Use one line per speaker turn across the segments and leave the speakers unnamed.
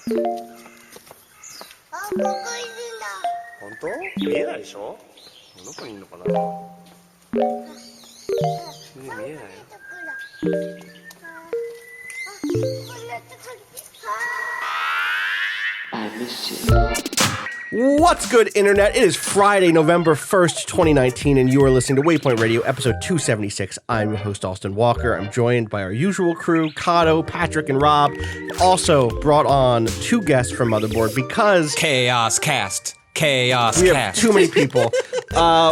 本当？見えないでしょ？どこにいるのかな？見えないよ。What's good, Internet? It is Friday, November 1st, 2019, and you are listening to Waypoint Radio, episode 276. I'm your host, Austin Walker. I'm joined by our usual crew, Cado, Patrick, and Rob. Also brought on two guests from Motherboard because...
Chaos Cast.
We have too many people.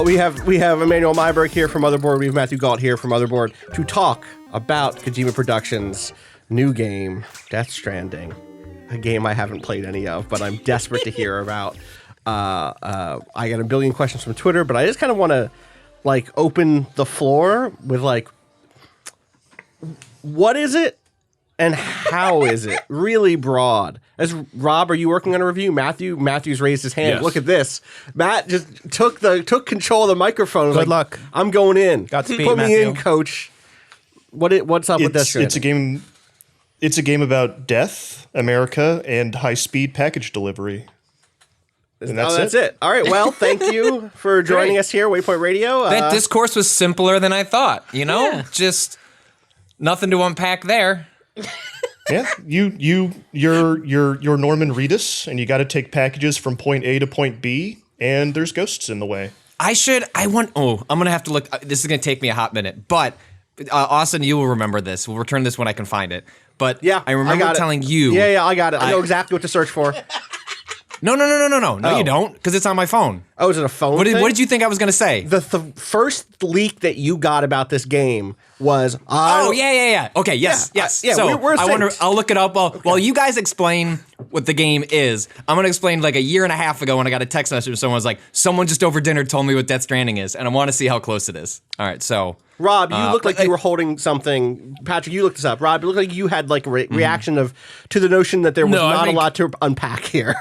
We have Emanuel Maiberg here from Motherboard. We have Matthew Gault here from Motherboard to talk about Kojima Productions' new game, Death Stranding. A game I haven't played any of, but I'm desperate to hear about. I got a billion questions from Twitter, but I just kind of want to open the floor with what is it and how is it? Really broad. As Rob, are you working on a review? Matthew's raised his hand.
Yes.
Look at this. Matt just took control of the microphone.
Good luck.
I'm going in.
Godspeed,
Put me in,
Matthew.
coach. What's up with Death Stranding?
It's a game about death, America, and high-speed package delivery. And
that's it. All right. Well, thank you for joining us here, Waypoint Radio.
That discourse was simpler than I thought, you know?
Yeah.
Just nothing to unpack there.
Yeah, you're Norman Reedus, and you got to take packages from point A to point B, and there's ghosts in the way.
I'm going to have to look. This is going to take me a hot minute, but Austin, you will remember this. We'll return this when I can find it. But
yeah,
I remember telling you.
Yeah, I got it. I know exactly what to search for.
No, you don't, because it's on my phone.
Oh, is it a phone
What
thing?
did you think I was going to say?
The first leak that you got about this game was...
yeah. Okay, yes.
Yeah,
so
we're synced.
I'll look it up while you guys explain what the game is. I'm going to explain a year and a half ago when I got a text message from someone was like, someone just over dinner told me what Death Stranding is, and I want to see how close it is. All right, so...
Rob, you looked like you were holding something. Patrick, you looked this up. Rob, it looked like you had a reaction to the notion that there was not a lot to unpack here.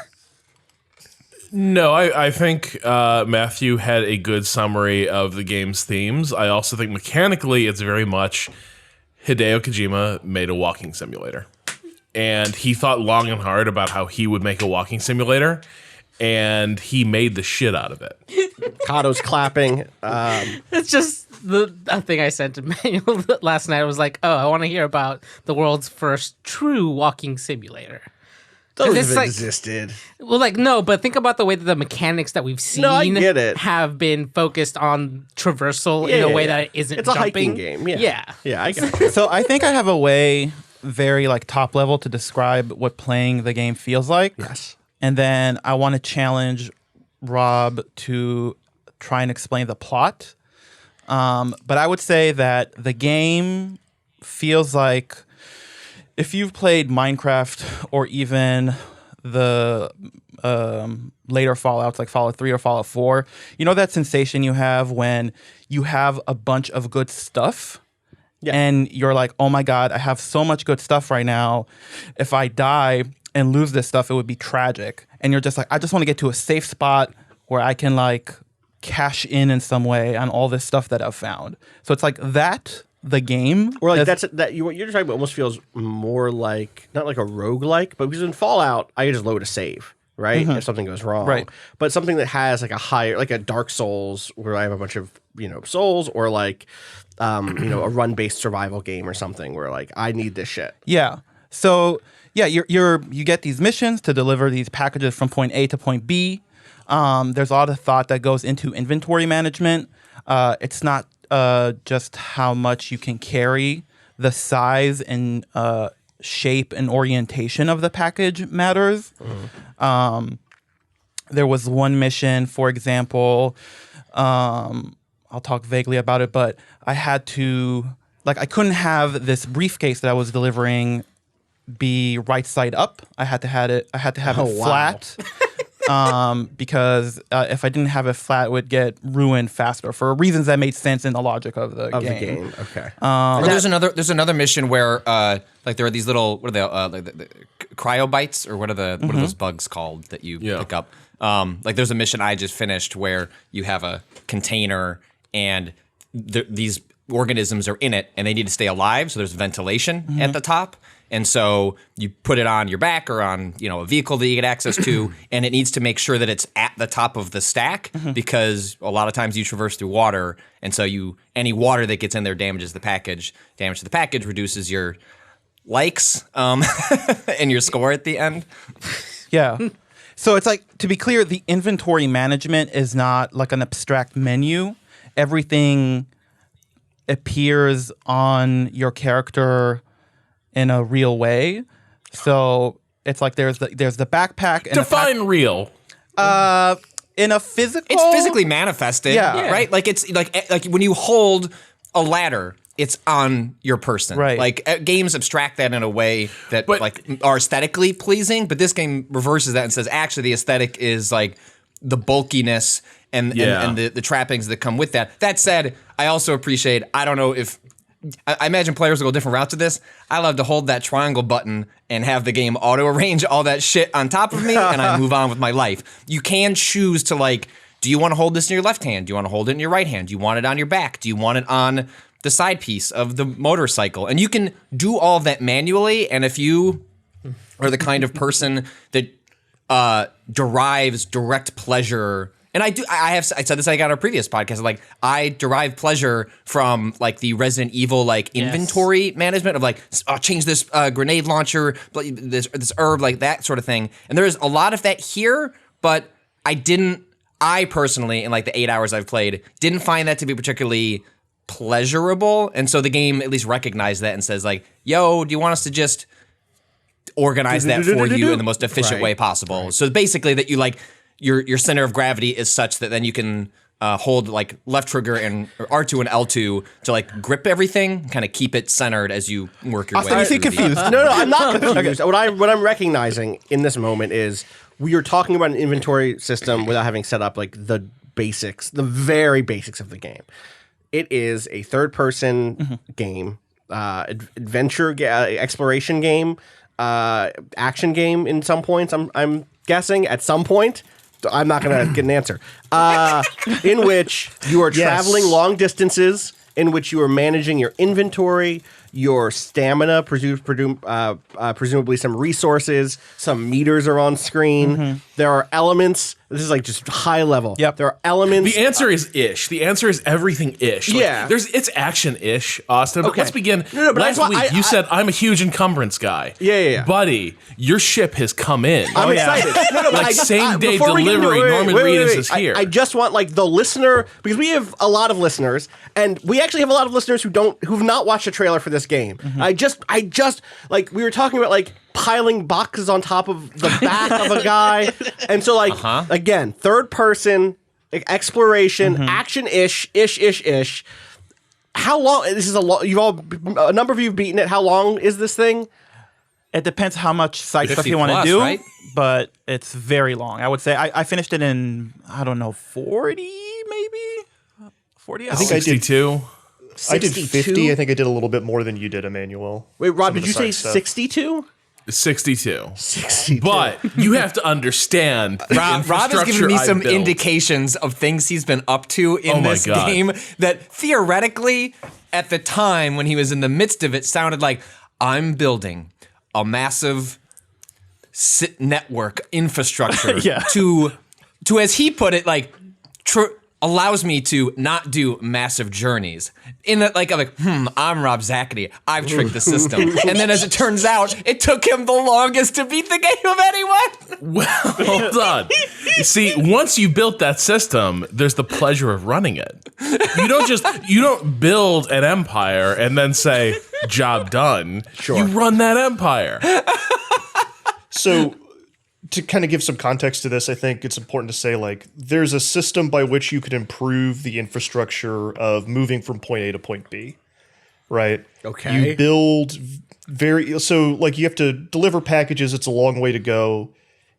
No, I think Matthew had a good summary of the game's themes. I also think mechanically it's very much Hideo Kojima made a walking simulator. And he thought long and hard about how he would make a walking simulator, and he made the shit out of it.
Cado's clapping.
It's just the thing I sent to Manuel last night. I was like, I want to hear about the world's first true walking simulator.
Those have existed.
Well, no, but think about the way that the mechanics that we've seen
I get it.
have been focused on traversal in a way that isn't
it's
jumping.
a hiking game. Yeah, I get it.
So I think I have a way very top level to describe what playing the game feels like.
Yes.
And then I want to challenge Rob to try and explain the plot. But I would say that the game feels like if you've played Minecraft or even the later Fallouts like Fallout 3 or Fallout 4, you know that sensation you have when you have a bunch of good stuff and you're like, oh my God, I have so much good stuff right now. If I die and lose this stuff, it would be tragic. And you're just like, I just want to get to a safe spot where I can cash in some way on all this stuff that I've found. So it's that the game,
or what you're talking about almost feels more not like a roguelike, but because in Fallout I can just load a save, right? If something goes wrong,
right? But
something that has a higher, a Dark Souls where I have a bunch of souls, or a run-based survival game or something where I need this shit.
Yeah. So yeah, you get these missions to deliver these packages from point A to point B. There's a lot of thought that goes into inventory management. It's not just how much you can carry. The size and shape and orientation of the package matters. There was one mission, for example, I'll talk vaguely about it, but I had to, I couldn't have this briefcase that I was delivering be right side up. I had to have it flat. Because if I didn't have it flat, it would get ruined faster for reasons that made sense in the logic of the game.
Okay.
There's another mission where there are these little, what are they, the cryobites, or what are those bugs called that you pick up? There's a mission I just finished where you have a container and these organisms are in it and they need to stay alive, so there's ventilation at the top. And so you put it on your back or on, a vehicle that you get access to, and it needs to make sure that it's at the top of the stack because a lot of times you traverse through water, and so any water that gets in there damages the package. Damage to the package reduces your likes and your score at the end.
Yeah. So it's like, to be clear, the inventory management is not like an abstract menu. Everything appears on your character in a real way. So it's like there's the backpack and
Define real.
in a physical.
It's physically manifested, right? Like it's like when you hold a ladder, it's on your person.
Right.
Like games abstract that in a way that are aesthetically pleasing, but this game reverses that and says actually the aesthetic is like the bulkiness and the trappings that come with that. That said, I also appreciate, I don't know if I imagine players will go different routes to this. I love to hold that triangle button and have the game auto-arrange all that shit on top of me, and I move on with my life. You can choose to do you want to hold this in your left hand? Do you want to hold it in your right hand? Do you want it on your back? Do you want it on the side piece of the motorcycle? And you can do all of that manually, and if you are the kind of person that derives direct pleasure. And I said this on our previous podcast, I derive pleasure from the Resident Evil inventory management of change this grenade launcher, this herb, that sort of thing. And there's a lot of that here, but I personally, in the 8 hours I've played, didn't find that to be particularly pleasurable. And so the game at least recognized that and says yo, do you want us to just organize that for you in the most efficient way possible? Right. So basically that you your center of gravity is such that then you can hold left trigger and R2 and L2 to grip everything, kind of keep it centered as you work your way.
You seem confused.
No, I'm not confused. What I'm recognizing in this moment is we are talking about an inventory system without having set up the basics, the very basics of the game. It is a third-person game, adventure, exploration game, action game in some points. I'm guessing at some point. I'm not going to get an answer. In which you are traveling long distances, in which you are managing your inventory, your stamina, presumably some resources, some meters are on screen. There are elements. This is just high level.
Yep.
There are elements.
The answer is ish. The answer is everything ish. It's action ish, Austin. But let's begin.
But
last week you said I'm a huge encumbrance guy.
Yeah.
Buddy, your ship has come in.
I'm excited.
Same day delivery. Norman Reedus is here.
I just want the listener, because we have a lot of listeners, and we actually have a lot of listeners who've not watched a trailer for this game. I just we were talking about piling boxes on top of the back of a guy, and so again, third person exploration, action-ish. How long? This is a number of you have beaten it. How long is this thing?
It depends how much side stuff you want to do, right? But it's very long. I would say I finished it in 40 maybe 40 hours.
I think
62.
I did 50. I think I did a little bit more than you did, Emmanuel.
Wait, Rob, did you say 62?
62.
62.
But you have to understand.
Rob has given me some indications of things he's been up to in this game that theoretically, at the time when he was in the midst of it, sounded like I'm building a massive network infrastructure to, as he put it, allows me to not do massive journeys. In that, I'm Rob Zachardy. I've tricked the system. And then as it turns out, it took him the longest to beat the game of anyone.
Well, hold on. You see, once you built that system, there's the pleasure of running it. You don't build an empire and then say, job done. Sure. You run that empire.
So to kind of give some context to this, I think it's important to say there's a system by which you could improve the infrastructure of moving from point A to point B, right?
Okay.
You build you have to deliver packages. It's a long way to go.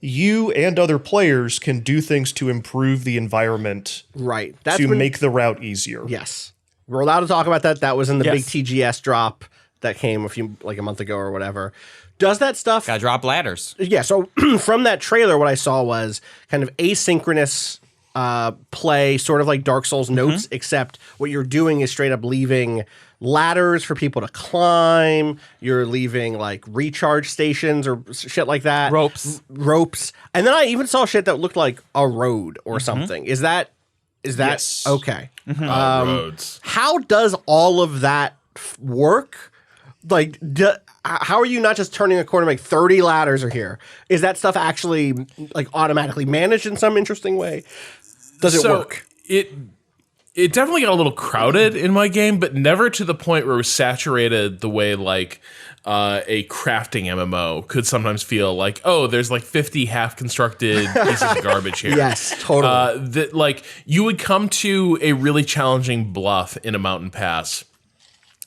You and other players can do things to improve the environment,
right?
Make the route easier.
Yes, we're allowed to talk about that. That was in the big TGS drop that came a month ago or whatever. Does that stuff...
Gotta drop ladders.
Yeah, so from that trailer, what I saw was kind of asynchronous play, sort of like Dark Souls notes, except what you're doing is straight up leaving ladders for people to climb. You're leaving like recharge stations or shit like that.
Ropes.
And then I even saw shit that looked like a road or something. Is that
Yes.
okay?
Roads.
How does all of that work? Like, how are you not just turning a corner like 30 ladders are here? Is that stuff actually like automatically managed in some interesting way? Does it work?
It definitely got a little crowded in my game, but never to the point where it was saturated the way like a crafting MMO could sometimes feel like, oh, there's like 50 half-constructed pieces of garbage here.
Yes, totally.
That like you would come to a really challenging bluff in a mountain pass.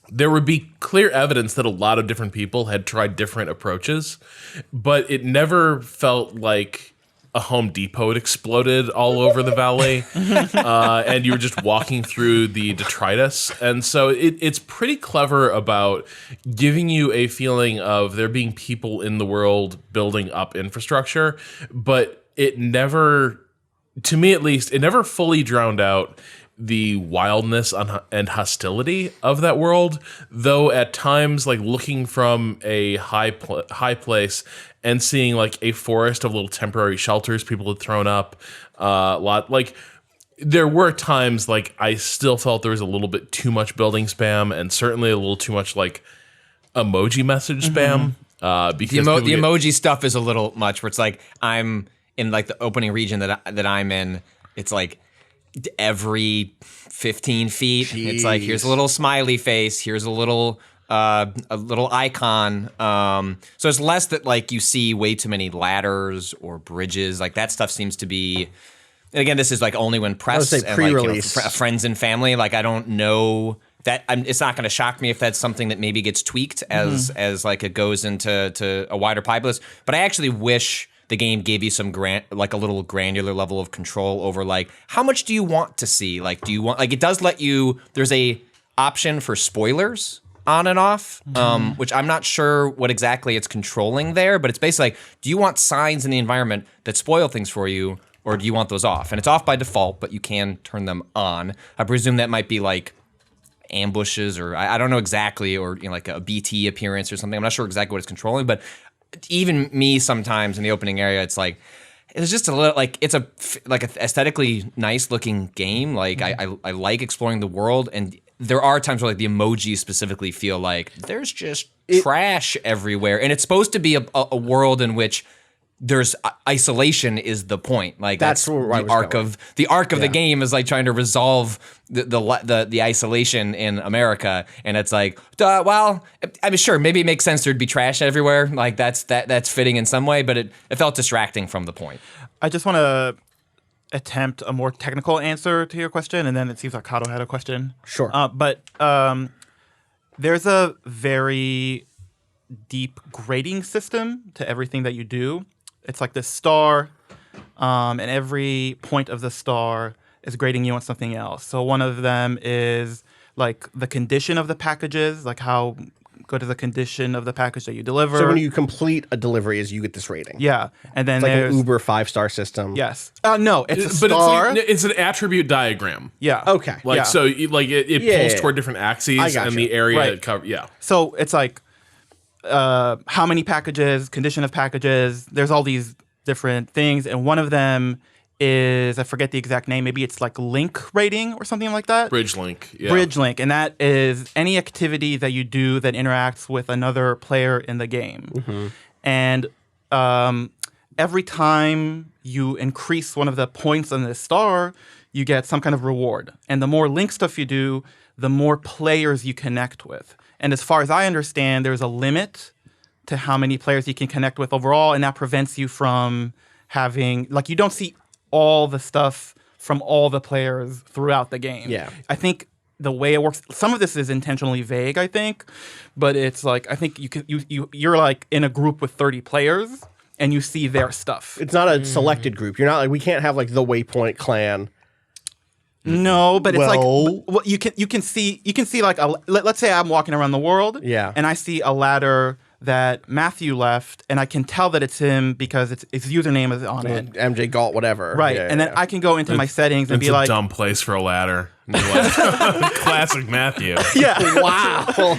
There would be clear evidence that a lot of different people had tried different approaches, but it never felt like a Home Depot had exploded all over the valley, and you were just walking through the detritus. And so it's pretty clever about giving you a feeling of there being people in the world building up infrastructure, but it never, to me at least, it never fully drowned out the wildness and hostility of that world, though at times, like looking from a high place and seeing like a forest of little temporary shelters people had thrown up, there were times like I still felt there was a little bit too much building spam and certainly a little too much like emoji message spam. Because
the emoji stuff is a little much, where it's like I'm in like the opening region that I'm in. It's like every 15 feet.
Jeez.
It's like, here's a little smiley face. Here's a little icon. So it's less that like you see way too many ladders or bridges. Like that stuff seems to be, and again, this is like only when press
say
and
pre-release.
like, friends and family. Like I don't know that it's not going to shock me if that's something that maybe gets tweaked as like it goes into a wider populace. But I actually wish the game gave you some like a little granular level of control over like how much do you want to see? Like, do you want, like, it does let you, there's a option for spoilers on and off, which I'm not sure what exactly it's controlling there, but it's basically like, do you want signs in the environment that spoil things for you, or do you want those off? And it's off by default, but you can turn them on. I presume that might be like ambushes, or I don't know exactly, or like a BT appearance or something. I'm not sure exactly what it's controlling, but even me sometimes in the opening area, it's like, it's just a little like it's a aesthetically nice looking game. Like I like exploring the world, and there are times where like the emojis specifically feel like there's just trash everywhere, and it's supposed to be a world in which there's isolation is the point. Like that's
where I was
of the game is like trying to resolve the isolation in America, and it's like, well, I mean, sure, maybe it makes sense there'd be trash everywhere. Like that's fitting in some way, but it felt distracting from the point.
I just want to attempt a more technical answer to your question, and then it seems like Cado had a question.
Sure.
But there's a very deep grading system to everything that you do. It's like this star, and every point of the star is grading you on something else. So one of them is like the condition of the packages, like how good is the condition of the package that you deliver.
So when you complete a delivery, you get this rating.
Yeah, and then
It's like
there's
an Uber 5-star system.
yes, no, it's a
But
star.
it's an attribute diagram.
Yeah.
Okay.
Like
Yeah.
so, it
Yeah,
pulls
yeah.
toward different axes
I gotcha.
and the area
Right.
it covers. Yeah.
So it's like how many packages, condition of packages. There's all these different things, and one of them is, I forget the exact name. Maybe it's like link rating or something like that.
Bridge link. Yeah.
Bridge link, and that is any activity that you do that interacts with another player in the game. And every time you increase one of the points on the star, you get some kind of reward. And the more link stuff you do, the more players you connect with. And as far as I understand, there's a limit to how many players you can connect with overall, and that prevents you from having, like, you don't see all the stuff from all the players throughout the game.
Yeah.
I think the way it works, some of this is intentionally vague, I think, but it's like, I think you're like in a group with 30 players and you see their stuff.
It's not a selected group. You're not like, we can't have like the Waypoint clan.
No, but it's
Well-
like you can see like let's say I'm walking around the world,
Yeah.
and I see a ladder that Matthew left, and I can tell that it's him because his username is on it.
MJ Gault, whatever.
Right.
Yeah,
and then I can go into my settings and
It's
be
a
like,
dumb place for a ladder. And you're like, classic Matthew.
yeah.
wow.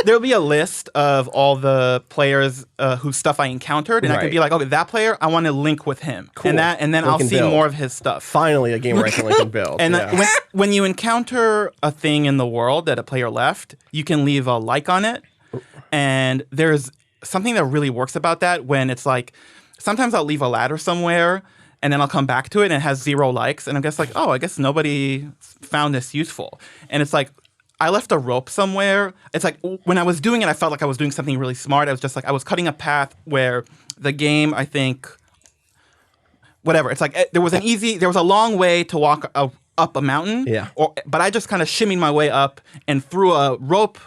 there'll be a list of all the players whose stuff I encountered, and I can be like, okay, that player, I want to link with him,
Cool.
and then
Link
I'll
and
see
build.
more of his stuff.
Finally, a game where I can link and build.
And
yeah.
when you encounter a thing in the world that a player left, you can leave a like on it, and there's something that really works about that when it's like, sometimes I'll leave a ladder somewhere. And then I'll come back to it and it has 0 likes. And I'm just like, oh, I guess nobody found this useful. And it's like, I left a rope somewhere. It's like, when I was doing it, I felt like I was doing something really smart. I was just like, I was cutting a path where the game, I think, whatever. It's like, there was a long way to walk up a mountain.
Yeah.
But I just kind of shimmied my way up and threw a rope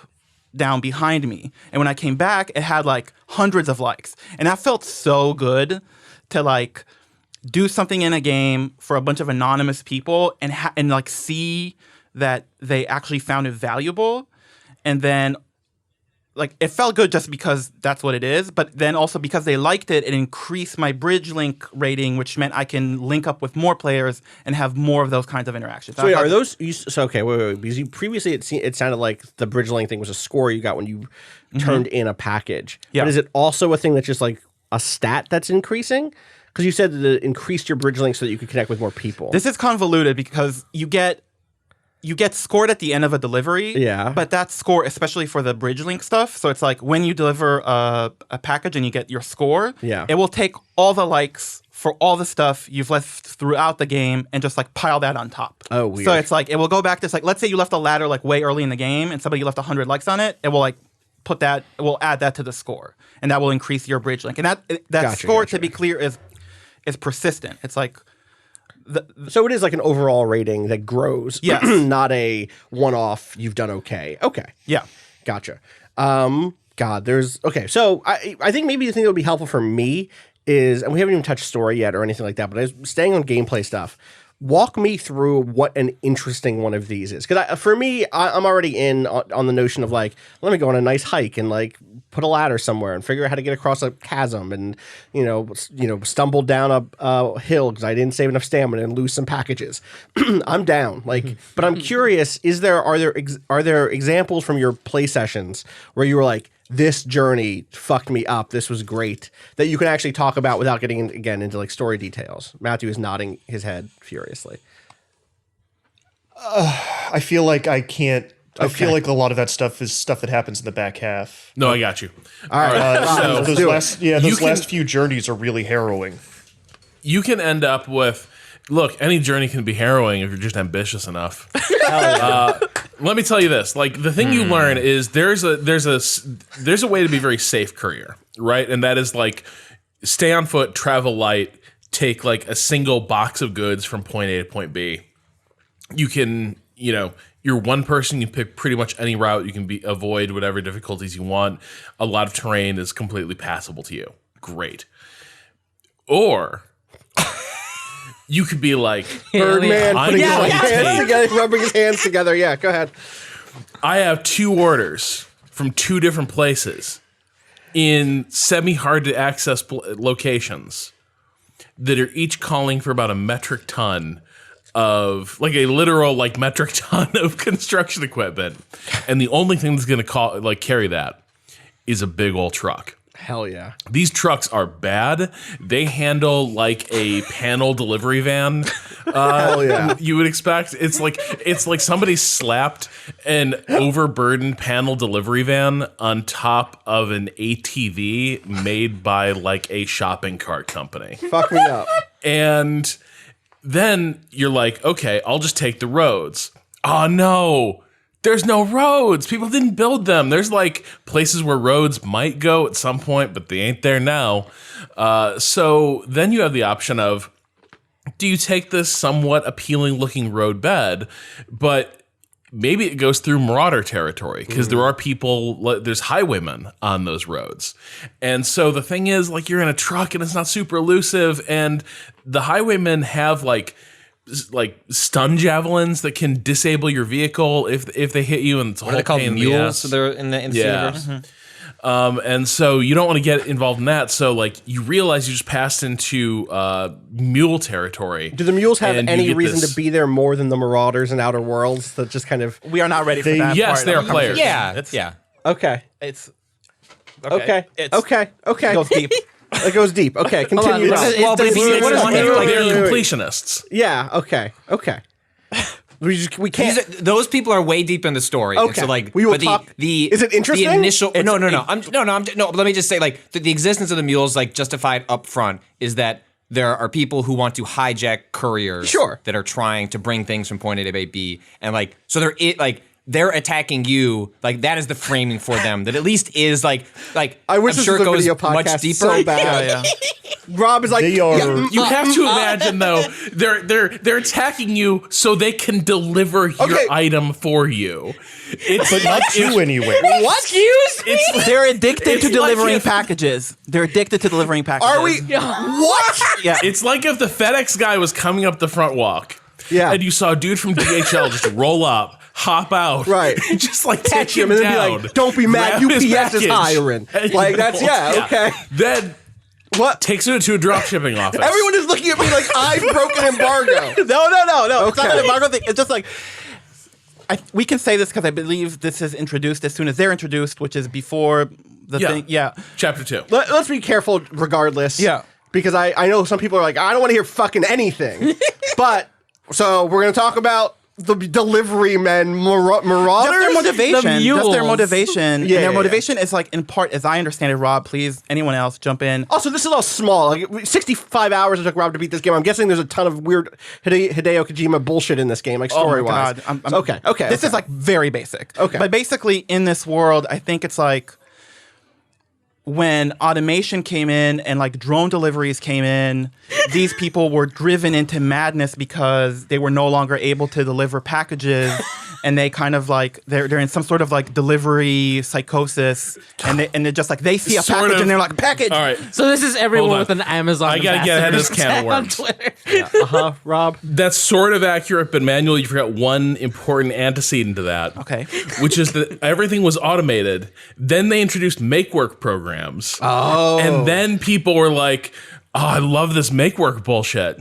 down behind me. And when I came back, it had like hundreds of likes. And that felt so good to like do something in a game for a bunch of anonymous people and like see that they actually found it valuable. And then like it felt good just because that's what it is, but then also because they liked it, it increased my bridge link rating, which meant I can link up with more players and have more of those kinds of interactions.
So wait, are those okay? Wait. Because previously it sounded like the bridge link thing was a score you got when you turned in a package.
Yeah.
But is it also a thing that's just like a stat that's increasing? Because you said that it increased your bridge link so that you could connect with more people.
This is convoluted because you get scored at the end of a delivery.
Yeah.
But that score, especially for the bridge link stuff, so it's like when you deliver a package and you get your score, it will take all the likes for all the stuff you've left throughout the game and just like pile that on top.
Oh, weird.
So it's like, it will go back to, it's like, let's say you left a ladder like way early in the game and somebody left 100 likes on it, it will like it will add that to the score. And that will increase your bridge link. And that score, to be clear, is persistent. It's like
so it is like an overall rating that grows.
Yes.
Not a one-off. You've done okay. Okay.
Yeah.
Gotcha. God, there's okay. So I think maybe the thing that would be helpful for me is, and we haven't even touched story yet or anything like that, but staying on gameplay stuff. Walk me through what an interesting one of these is, because for me, I'm already in on the notion of like, let me go on a nice hike and like put a ladder somewhere and figure out how to get across a chasm and stumble down a hill because I didn't save enough stamina and lose some packages. I'm down, like, but I'm curious: are there examples from your play sessions where you were like, this journey fucked me up, this was great, that you can actually talk about without getting into like story details? Matthew is nodding his head furiously.
I feel like I can't. I feel like a lot of that stuff is stuff that happens in the back half.
No, I got you.
All right.
Those last few journeys are really harrowing.
You can end up with, look, any journey can be harrowing if you're just ambitious enough. Let me tell you this: like the thing you learn is there's a way to be very safe courier, right? And that is like stay on foot, travel light, take like a single box of goods from point A to point B. You can, you're one person, you pick pretty much any route. You can avoid whatever difficulties you want. A lot of terrain is completely passable to you. Great. Or you could be like
Birdman putting his hands together, rubbing his hands together. Yeah, go ahead.
I have 2 orders from 2 different places in semi-hard to access locations that are each calling for about a metric ton of, like, a literal like metric ton of construction equipment, and the only thing that's going to carry that is a big old truck.
Hell yeah.
These trucks are bad. They handle like a panel delivery van.
Hell yeah.
You would expect. It's like somebody slapped an overburdened panel delivery van on top of an ATV made by like a shopping cart company.
Fuck me up.
And then you're like, okay, I'll just take the roads. Oh no. There's no roads. People didn't build them. There's like places where roads might go at some point, but they ain't there now. So then you have the option of, do you take this somewhat appealing looking road bed, but maybe it goes through marauder territory because there are people, there's highwaymen on those roads. And so the thing is, like, you're in a truck and it's not super elusive, and the highwaymen have like stun javelins that can disable your vehicle if they hit you, and it's a whole
What are they called?
pain in the
Mules?
ass.
They're in the universe.
And so you don't want to get involved in that. So like you realize you just passed into mule territory.
Do the mules have
and you
any
get
reason
this-
to be there more than the Marauders and Outer Worlds that just kind of...
We are not ready for that.
Yes,
part
they
of
are
the
players.
conversation.
Yeah.
Okay.
It's
Okay.
It's,
Okay.
It goes deep.
It goes deep. Okay, continue.
It's-
on.
Well, but if you-
what is-
what
They're
is- like,
completionists.
Yeah. Okay. Okay. We can't.
Those people are way deep in the story. And
Okay.
So like,
We will
but
talk-
The
Is it interesting?
The initial. No. But let me just say, like, the existence of the mules, like, justified up front, is that there are people who want to hijack couriers.
Sure.
That are trying to bring things from point A to B, and like, so they're attacking you. Like, that is the framing for them. That at least is like.
I wish
I'm
this
sure
was
it
a
goes
video
much
podcast
deeper.
so bad.
Yeah.
Rob is like,
They are-
You have to imagine though, they're attacking you so they can deliver your
Okay.
item for you. It's
But not you anyway.
what? Excuse me?
It's
They're addicted
It's
to delivering
like if-
packages. They're addicted to delivering packages.
Are we? What?
Yeah.
It's like if the FedEx guy was coming up the front walk,
Yeah.
and you saw a dude from DHL just roll up, hop out,
Right.
and just like
Catch
take
him
him
and then
down.
be like, "Don't be mad,
grab his
UPS is
package,
hiring."
and,
Like, that's- yeah, okay.
Then
What?
takes it to a drop shipping office.
Everyone is looking at me like I've broken embargo.
No. It's not
Okay.
an embargo thing. It's just like we can say this because I believe this is introduced as soon as they're introduced, which is before the
Yeah.
thing. Yeah.
Chapter 2.
Let's be careful regardless.
Yeah.
Because I know some people are like, I don't want to hear fucking anything. But, so we're going to talk about the delivery men, marauders?
Just their motivation.
The
Just their
mules.
motivation.
Yeah,
And their
yeah,
motivation is like in part, as I understand it, Rob, please, anyone else, jump in.
Also, this is all small. Like 65 hours it took Rob to beat this game. I'm guessing there's a ton of weird Hideo Kojima bullshit in this game, like story-wise.
Oh my God.
Okay.
This is like very basic.
Okay.
But basically, in this world, I think it's like when automation came in and like drone deliveries came in, these people were driven into madness because they were no longer able to deliver packages. And they kind of like they're in some sort of like delivery psychosis, and they're just like they see a
Sort
package
of.
and they're like package.
All right.
So this is everyone
Hold on.
with an Amazon.
I gotta get ahead of this can of
ambassador
worms.
on Twitter.
Rob.
That's sort of accurate, but Manuel, you forgot one important antecedent to that.
Okay.
Which is that everything was automated. Then they introduced make work programs.
Oh.
And then people were like, oh, I love this make work bullshit.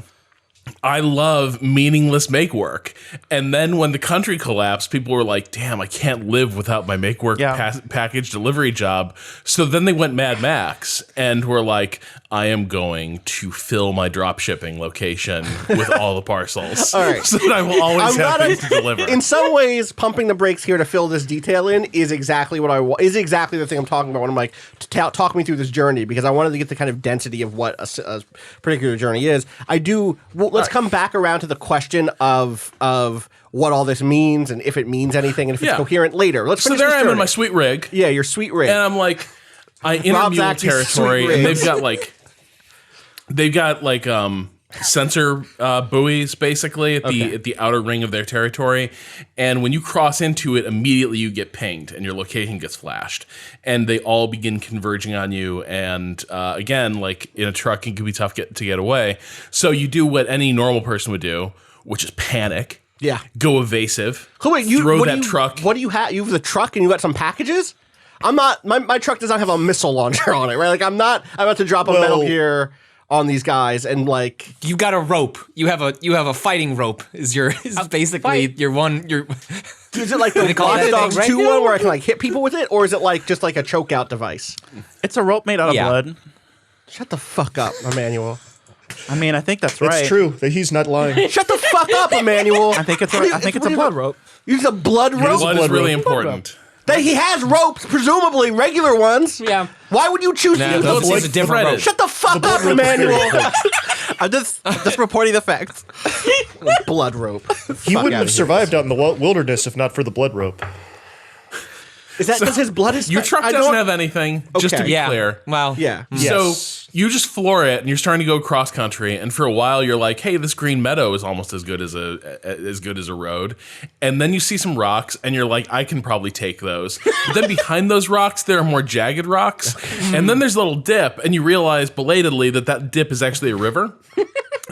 I love meaningless make work. And then when the country collapsed, people were like, damn, I can't live without my make work package delivery job. So then they went Mad Max and were like, I am going to fill my drop shipping location with all the parcels.
All right.
So that I will always have things to deliver.
In some ways, pumping the brakes here to fill this detail in is exactly what I want. Is exactly the thing I'm talking about when I'm like, talk me through this journey, because I wanted to get the kind of density of what a particular journey is. I do. Well, let's come back around to the question of what all this means and if it means anything and if it's coherent later. Let's
So
finish
there
this
I am in
journey.
my sweet rig.
Yeah, your sweet rig.
And I'm like, I enter
Rob's
mule
acting
territory,
sweet
and
rigs.
they've got like sensor buoys basically at the outer ring of their territory, and when you cross into it, immediately you get pinged and your location gets flashed, and they all begin converging on you. And again, like in a truck, it can be tough to get away. So you do what any normal person would do, which is panic.
Yeah.
Go evasive.
So wait,
throw
what
that
do you,
truck.
What do you have? You have the truck and you got some packages? I'm not. My truck does not have a missile launcher on it, right? Like I'm about to drop a Metal Gear on these guys, and like
You got a rope. You have a fighting rope. Is basically your one. Your
is it like the
they call
Watch
that
Dogs
thing
2 one where I can like hit people with it, or is it like just like a choke out device?
It's a rope made out of
Yeah.
blood.
Shut the fuck up, Emmanuel.
I mean, I think that's right.
It's true that he's not lying.
Shut the fuck up, Emmanuel.
I think it's a blood rope.
Use a blood rope.
Blood is really important.
That he has ropes, presumably regular ones.
Yeah.
Why would you choose to
No,
use
those
those?
is a different rope.
Shut the fuck up, Emmanuel.
I'm just reporting the facts.
Blood rope.
He wouldn't have survived out in the wilderness if not for the blood rope.
Is that because his blood is?
Your truck
I
doesn't
don't-
have anything, just to be
yeah.
clear.
Well,
Yeah.
So
Yes.
you just floor it, and you're starting to go cross country, and for a while you're like, "Hey, this green meadow is almost as good as a road." And then you see some rocks, and you're like, "I can probably take those." But then behind those rocks, there are more jagged rocks, and then there's a little dip, and you realize belatedly that dip is actually a river.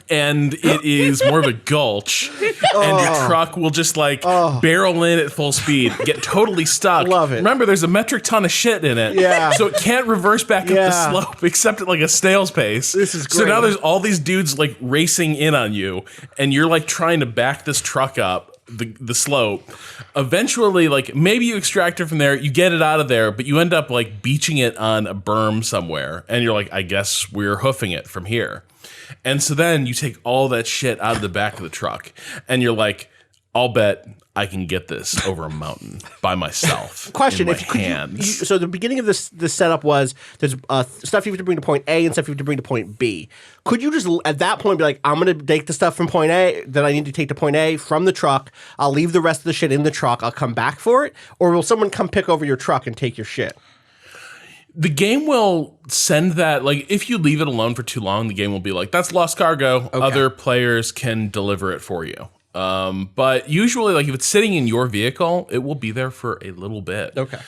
and it is more of a gulch, and your truck will just like barrel in at full speed, get totally stuck.
Love it.
Remember, there's a metric ton of shit in it, so it can't reverse back up the slope except at like a snail's pace.
This is great.
So now there's all these dudes like racing in on you, and you're like trying to back this truck up the slope. Eventually, like maybe you extract it from there, you get it out of there, but you end up like beaching it on a berm somewhere, and you're like, I guess we're hoofing it from here. And so then you take all that shit out of the back of the truck, and you're like, I'll bet I can get this over a mountain by myself.
Question:
in my hands.
So the beginning of this setup was there's stuff you have to bring to point A and stuff you have to bring to point B. Could you just at that point be like, I'm going to take the stuff from point A that I need to take to point A from the truck. I'll leave the rest of the shit in the truck. I'll come back for it, or will someone come pick over your truck and take your shit?
The game will send that, like, if you leave it alone for too long, the game will be like, that's lost cargo. Okay. Other players can deliver it for you. But usually, like, if it's sitting in your vehicle, it will be there for a little bit.
Okay.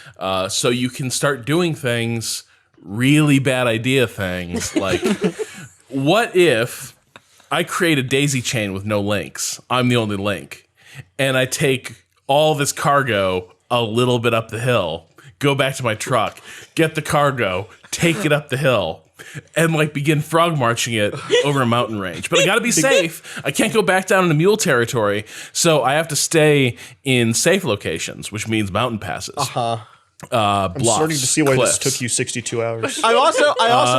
So you can start doing things, really bad idea things, like, what if I create a daisy chain with no links? I'm the only link. And I take all this cargo a little bit up the hill, go back to my truck, get the cargo, take it up the hill, and like begin frog marching it over a mountain range. But I gotta be safe. I can't go back down into mule territory, so I have to stay in safe locations, which means mountain passes.
I'm
Bluffs,
starting to see why
cliffs.
this took you 62 hours.
I also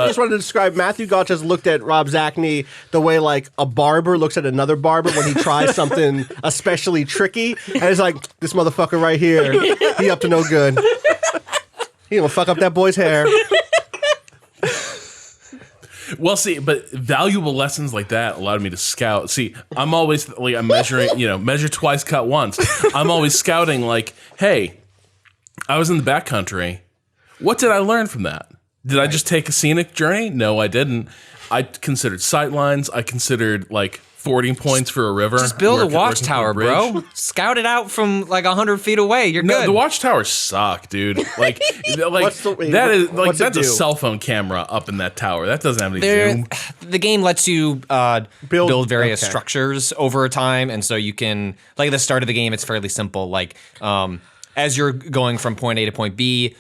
just wanted to describe Matthew Gault has looked at Rob Zacny the way like a barber looks at another barber when he tries something especially tricky, and he's like, this motherfucker right here, he up to no good. He gonna fuck up that boy's hair.
Well, see, but valuable lessons like that allowed me to scout. See, I'm always like, I'm measuring, measure twice, cut once. I'm always scouting like, hey, I was in the backcountry. What did I learn from that? Did I just take a scenic journey? No, I didn't. I considered sight lines. I considered like fording points for a river.
Just build a watchtower, bro. Scout it out from like 100 feet away. You're good.
The watchtowers suck, dude. Like that's a cell phone camera up in that tower. That doesn't have any zoom.
The game lets you build various structures over time, and so you can, like at the start of the game, it's fairly simple. Like as you're going from point A to point B,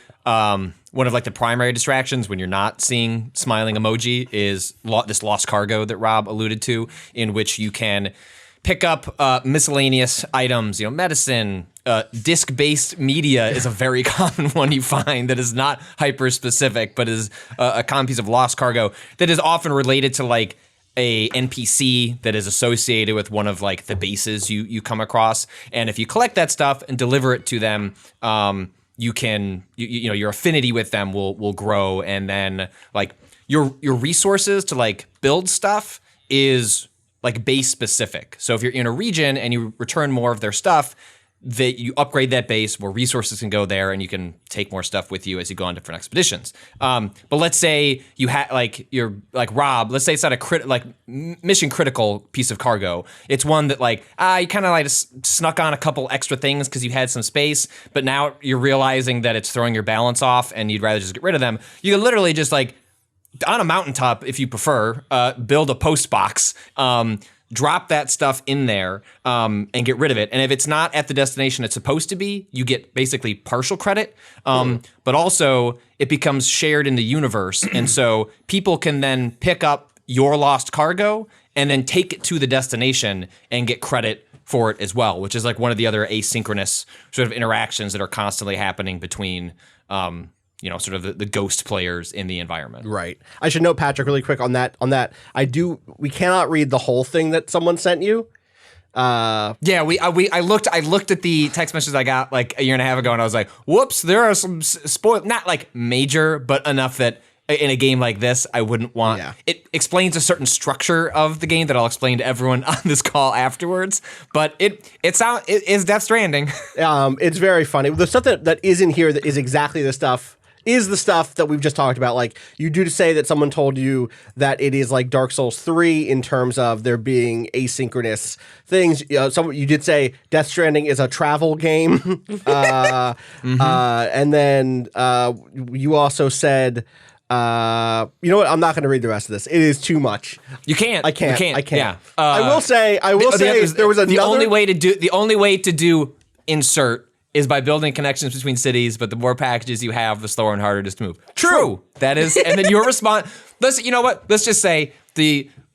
one of like the primary distractions when you're not seeing smiling emoji is this lost cargo that Rob alluded to, in which you can pick up miscellaneous items, medicine, disc-based media is a very common one you find that is not hyper-specific, but is a common piece of lost cargo that is often related to like a NPC that is associated with one of like the bases you come across. And if you collect that stuff and deliver it to them, you can, your affinity with them will grow, and then like your resources to like build stuff is like base specific. So if you're in a region and you return more of their stuff, that you upgrade that base, more resources can go there, and you can take more stuff with you as you go on different expeditions. But let's say you had you're like Rob. Let's say it's not a mission critical piece of cargo. It's one that like you kind of like snuck on a couple extra things because you had some space, but now you're realizing that it's throwing your balance off, and you'd rather just get rid of them. You can literally just like on a mountaintop, if you prefer, build a post box. Drop that stuff in there and get rid of it. And if it's not at the destination it's supposed to be, you get basically partial credit. But also it becomes shared in the universe. And so people can then pick up your lost cargo and then take it to the destination and get credit for it as well, which is like one of the other asynchronous sort of interactions that are constantly happening between sort of the ghost players in the environment.
Right. I should note, Patrick, really quick on that. We cannot read the whole thing that someone sent you.
I looked at the text messages I got like a year and a half ago, and I was like, whoops, there are some not like major, but enough that in a game like this, I wouldn't want. Yeah. It explains a certain structure of the game that I'll explain to everyone on this call afterwards. But it is Death Stranding.
It's very funny. The stuff that is in here that is exactly the stuff is the stuff that we've just talked about. Like, you do say that someone told you that it is like Dark Souls 3 in terms of there being asynchronous things. You did say Death Stranding is a travel game. And then you also said You know what? I'm not going to read the rest of this. It is too much.
You can't.
I can't.
You can't.
I can't.
Yeah.
I will say there was another.
The only way to do insert is by building connections between cities, but the more packages you have, the slower and harder it is to move. True. That is, and then your response. You know what? Let's just say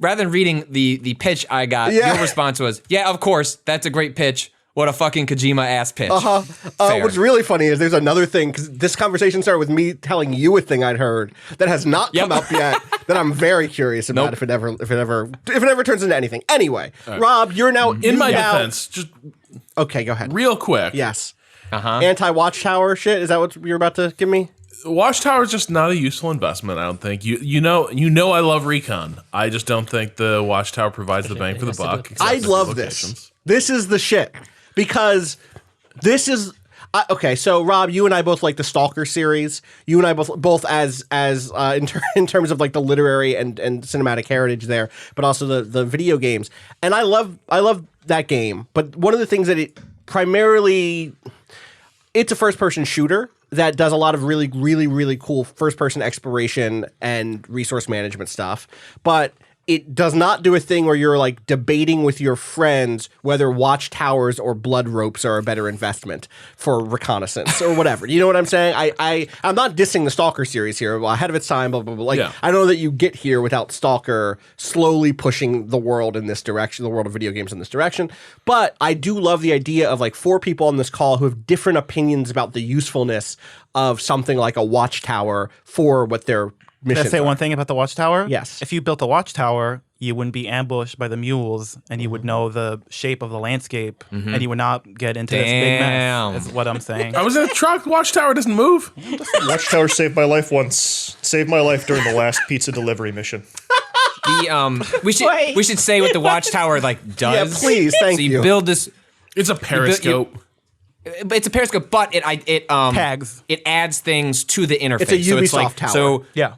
rather than reading the pitch I got, your response was, "Yeah, of course, that's a great pitch. What a fucking Kojima ass pitch."
What's really funny is there's another thing, because this conversation started with me telling you a thing I'd heard that has not come up yet. That I'm very curious about if it ever turns into anything. Anyway, Rob, you're now
in my defense. Just
okay, go ahead.
Real quick.
Yes. Anti-Watchtower shit. Is that what you're about to give me?
Watchtower is just not a useful investment. I don't think you know. I love recon. I just don't think the Watchtower provides the bang for the buck.
I love this. This is the shit. Because this is okay. So Rob, you and I both like the Stalker series. You and I both as in terms of like the literary and cinematic heritage there, but also the video games. And I love that game. But one of the things that it's a first person shooter that does a lot of really, really, really cool first person exploration and resource management stuff. But it does not do a thing where you're like debating with your friends whether watchtowers or blood ropes are a better investment for reconnaissance or whatever. You know what I'm saying? I'm not dissing the Stalker series here. Ahead of its time, blah, blah, blah. Like, I know that you get here without Stalker slowly pushing the world in this direction, the world of video games in this direction. But I do love the idea of like 4 people on this call who have different opinions about the usefulness of something like a watchtower for what they're
Can I say one thing about the Watchtower?
Yes.
If you built a Watchtower, you wouldn't be ambushed by the mules, and you would know the shape of the landscape, and you would not get into this big mess. Is what I'm saying.
I was in a truck. Watchtower doesn't move.
Watchtower saved my life once. Saved my life during the last pizza delivery mission.
We should say what the Watchtower like does.
Yeah, please, thank you.
So you build this.
It's a periscope.
It's a periscope, but it
tags.
It adds things to the interface.
It's a Ubisoft tower.
So
Yeah.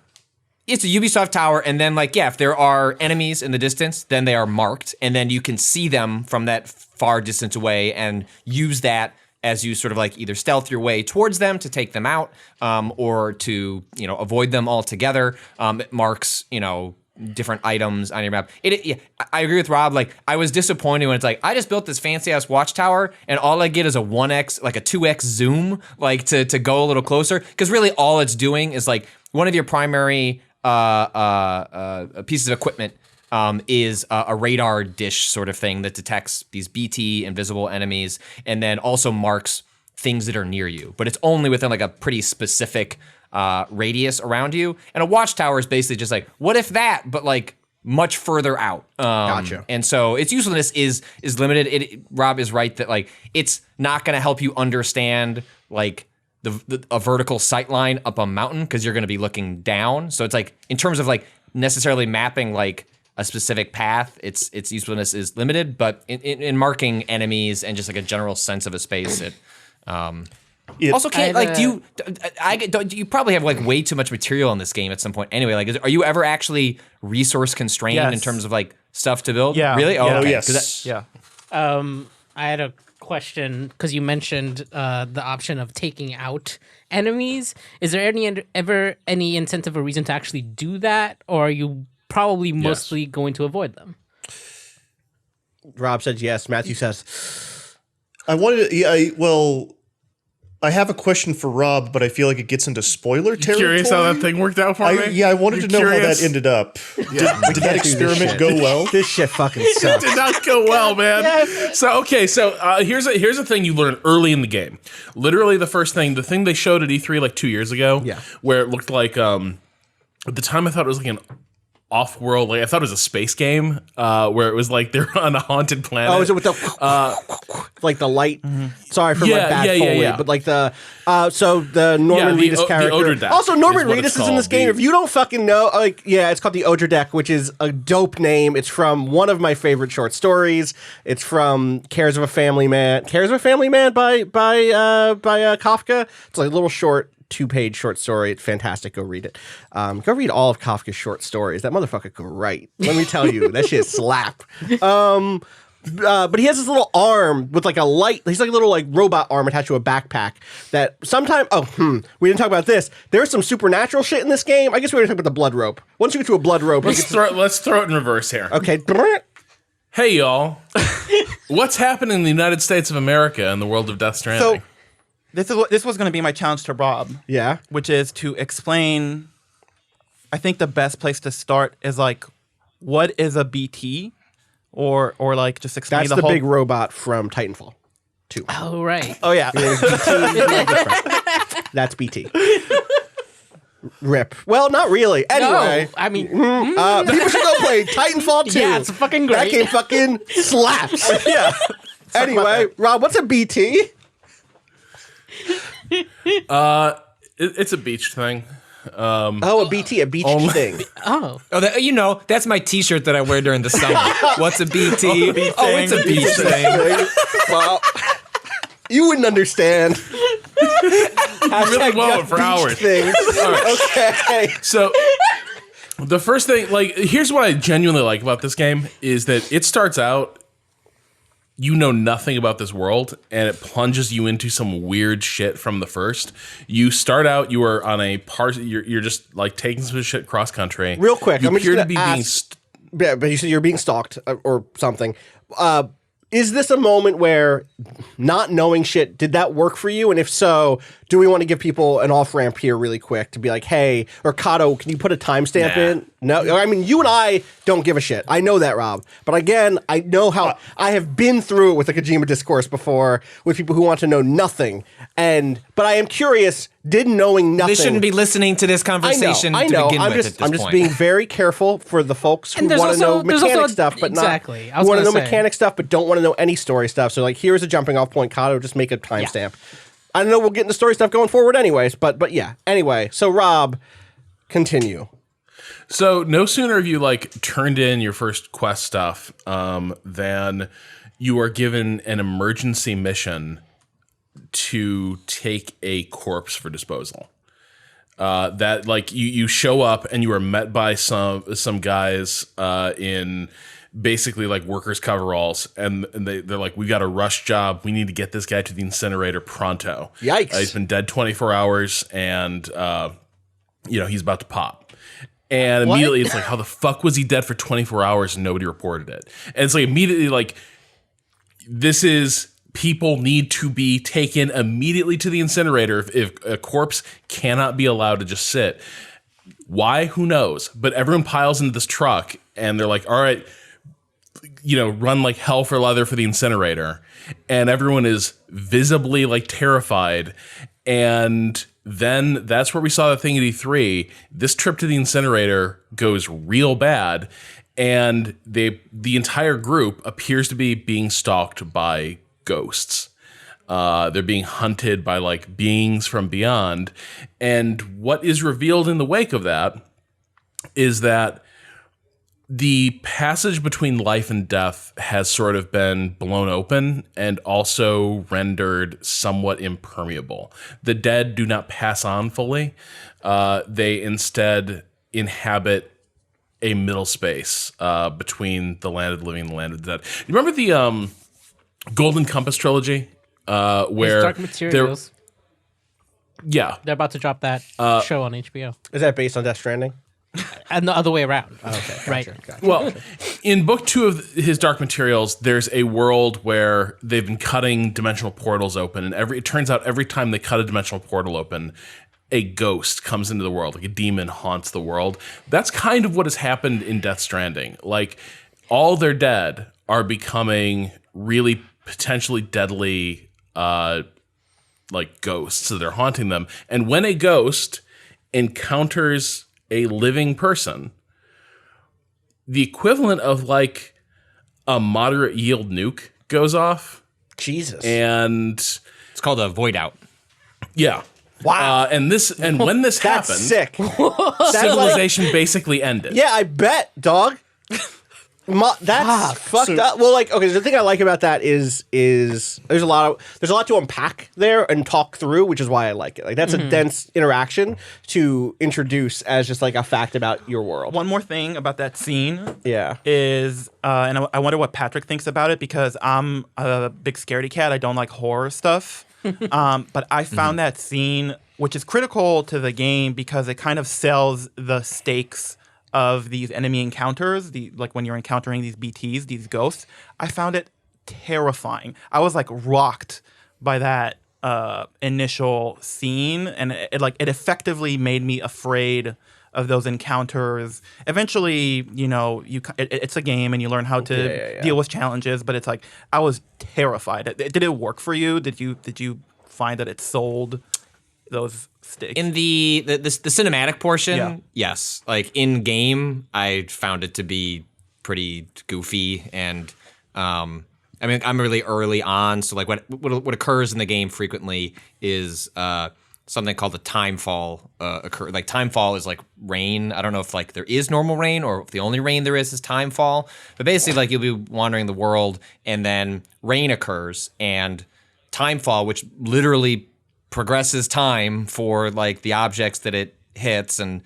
it's a Ubisoft tower, and then if there are enemies in the distance, then they are marked, and then you can see them from that far distance away and use that as you sort of like either stealth your way towards them to take them out, or to avoid them altogether. It marks different items on your map. I agree with Rob. Like, I was disappointed when it's like, I just built this fancy ass watchtower and all I get is a 1x, like a 2x zoom, like to go a little closer. Because really all it's doing is like one of your primary pieces of equipment is a radar dish sort of thing that detects these BT invisible enemies and then also marks things that are near you. But it's only within like a pretty specific radius around you. And a watchtower is basically just like, what if that, but like much further out.
Gotcha.
And so its usefulness is limited. Rob is right that like it's not going to help you understand like a vertical sight line up a mountain because you're going to be looking down. So it's like in terms of like necessarily mapping like a specific path, its usefulness is limited. But in marking enemies and just like a general sense of a space, also can't like you probably have like way too much material in this game at some point anyway. Like, are you ever actually resource constrained in terms of like stuff to build?
Yeah.
Really? Oh,
Yeah.
okay.
Yes.
Yeah.
I had a question because you mentioned the option of taking out enemies. Is there ever any incentive or reason to actually do that, or are you probably mostly going to avoid them?
Rob says yes. Matthew says,
I have a question for Rob, but I feel like it gets into spoiler territory.
Curious how that thing worked out for me?
Yeah, I wanted to know how that ended up. Did that experiment go well?
this shit fucking sucks.
Did not go well, man. So here's a thing you learn early in the game. Literally the thing they showed at E3 like 2 years ago, where it looked like at the time I thought it was like an off-world, like I thought it was a space game, where it was like they're on a haunted planet.
Oh, is it with the like the light? Sorry for my bad Foley, but like the Norman Reedus character.
The Odor Deck
also, Norman
is what
Reedus
it's
is in this
called.
game. If you don't fucking know, like, it's called the Odor Deck, which is a dope name. It's from one of my favorite short stories. It's from Cares of a Family Man. Cares of a Family Man by Kafka. It's like a little short 2-page short story. It's fantastic. Go read it. Go read all of Kafka's short stories. That motherfucker could write. Let me tell you, that shit slap. but he has this little arm with like a light. He's like a little like robot arm attached to a backpack. That sometimes. We didn't talk about this. There's some supernatural shit in this game. I guess we were talking about the blood rope. Once you get to a blood rope,
Let's throw it in reverse here.
Okay.
Hey, y'all. What's happening in the United States of America in the world of Death Stranding?
So this was going to be my challenge to Rob.
Yeah.
Which is to explain. I think the best place to start is like, what is a BT, or like just explain
That's
the
the
whole
big robot from Titanfall 2.
Oh, right.
Oh yeah.
That's BT. Rip. Well, not really. Anyway.
No, I mean,
People should go play Titanfall 2.
Yeah, it's fucking great.
That game fucking slaps. Yeah. Anyway, Rob, what's a BT?
It's a beach thing.
A BT, a beach thing.
oh,
that's my T-shirt that I wear during the summer. What's a BT? Oh, it's a beach thing.
Well, you wouldn't understand.
Really won't for hours.
Things. Okay.
So the first thing, like, here's what I genuinely like about this game is that it starts out, you know nothing about this world, and it plunges you into some weird shit from the first. You start out, you are on a you're just like taking some shit cross country.
Real quick,
you
I'm
appear
just
to
gonna
be
ask, yeah, but you said you're being stalked or something. Is this a moment where not knowing shit, did that work for you? And if so, do we want to give people an off-ramp here really quick to be like, hey, or Cado, can you put a timestamp in? No, I mean, you and I don't give a shit. I know that, Rob. But again, I know how I have been through it with the Kojima discourse before with people who want to know nothing. But I am curious, did knowing nothing...
They shouldn't be listening to this conversation
I know.
to begin with at this
I'm just
point.
being very careful for the folks who
And there's
want to know
also- there's
mechanic
also-
stuff, but
exactly. I
not...
was
want to know
gonna say.
mechanic stuff, but don't want to know any story stuff. So, like, here's a jumping off point. Cado, just make a timestamp. I know we'll get into story stuff going forward anyways, but yeah. Anyway, so Rob, continue.
So no sooner have you like turned in your first quest stuff than you are given an emergency mission to take a corpse for disposal. That like you show up and you are met by some guys in basically like workers' coveralls, and they're like, we got a rush job. We need to get this guy to the incinerator pronto.
Yikes.
He's been dead 24 hours, and he's about to pop. And immediately it's like, how the fuck was he dead for 24 hours and nobody reported it? And it's like immediately like, this is people need to be taken immediately to the incinerator if a corpse cannot be allowed to just sit. Why? Who knows? But everyone piles into this truck and they're like, all right, run like hell for leather for the incinerator. And everyone is visibly like terrified. And then that's where we saw the thing at E3. This trip to the incinerator goes real bad. And the entire group appears to be being stalked by ghosts. They're being hunted by like beings from beyond. And what is revealed in the wake of that is that the passage between life and death has sort of been blown open and also rendered somewhat impermeable. The dead do not pass on fully. They instead inhabit a middle space between the land of the living and the land of the dead. You remember the Golden Compass trilogy? Where
Dark Materials.
Yeah.
They're about to drop that show on HBO.
Is that based on Death Stranding?
And the other way around.
Okay,
Right.
Gotcha.
Well, in book 2 of his Dark Materials, there's a world where they've been cutting dimensional portals open, and it turns out every time they cut a dimensional portal open, a ghost comes into the world, like a demon haunts the world. That's kind of what has happened in Death Stranding. Like, all their dead are becoming really potentially deadly, like ghosts, so they're haunting them. And when a ghost encounters a living person, the equivalent of like a moderate yield nuke goes off.
Jesus.
And
It's called a void out.
yeah.
Wow.
And when this
That's
happened,
sick.
civilization basically ended.
Yeah, I bet, dog. That's fucked up. Well, like, okay, so the thing I like about that is there's a lot to unpack there and talk through, which is why I like it. Like, that's a dense interaction to introduce as just like a fact about your world.
One more thing about that scene
Yeah.
is, and I wonder what Patrick thinks about it, because I'm a big scaredy cat. I don't like horror stuff. But I found that scene, which is critical to the game because it kind of sells the stakes of these enemy encounters, like when you're encountering these BTs, these ghosts. I found it terrifying. I was like rocked by that initial scene, and it effectively made me afraid of those encounters. Eventually, it's a game and you learn how to deal with challenges, but it's like I was terrified. Did it work for you? Did you find that it sold those stakes?
In the cinematic portion, yes. Like in game, I found it to be pretty goofy, and I mean, I'm really early on, so like what occurs in the game frequently is something called a timefall occur. Like timefall is like rain. I don't know if like there is normal rain or if the only rain there is timefall. But basically, like you'll be wandering the world, and then rain occurs, and timefall, which literally progresses time for like the objects that it hits and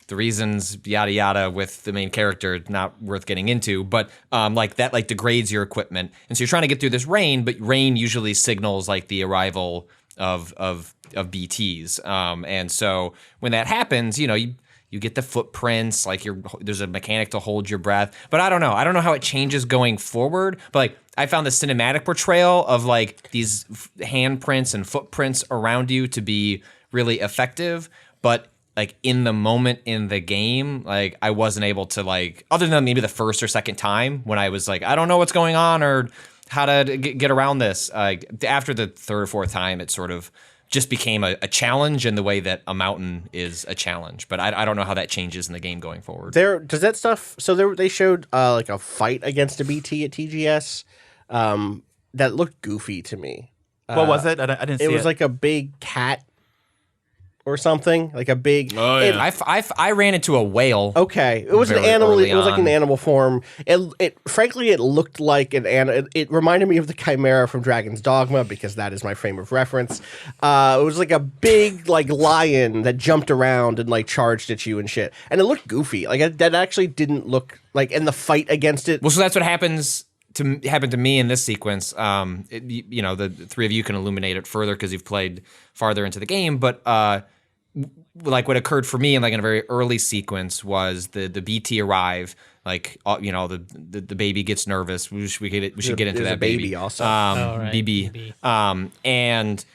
the reasons yada yada with the main character, not worth getting into, but like that like degrades your equipment, and so you're trying to get through this rain, but rain usually signals like the arrival of BTs, and so when that happens, you get the footprints, like there's a mechanic to hold your breath, but I don't know how it changes going forward, but like I found the cinematic portrayal of like these handprints and footprints around you to be really effective, but like in the moment in the game, like I wasn't able to like, other than maybe the first or second time when I was like, I don't know what's going on or how to get around this. After the third or fourth time, it sort of just became a challenge in the way that a mountain is a challenge. But I don't know how that changes in the game going forward.
Does that stuff? So they showed like a fight against a BT at TGS that looked goofy to me.
What was it? I didn't see it.
It was like a big cat or something, like a big.
Oh yeah.
I ran into a whale.
Okay, it was an
very
animal.
early
It was like an
on.
animal form. It frankly, it looked like an animal. It reminded me of the Chimera from Dragon's Dogma because that is my frame of reference. It was like a big like lion that jumped around and like charged at you and shit, and it looked goofy. Like that actually didn't look like in the fight against it.
Well, so that's what happened to me in this sequence. The three of you can illuminate it further because you've played farther into the game, but like what occurred for me in like in a very early sequence was the BT arrive, like the baby gets nervous. We should get into that
baby also.
right.
BB. And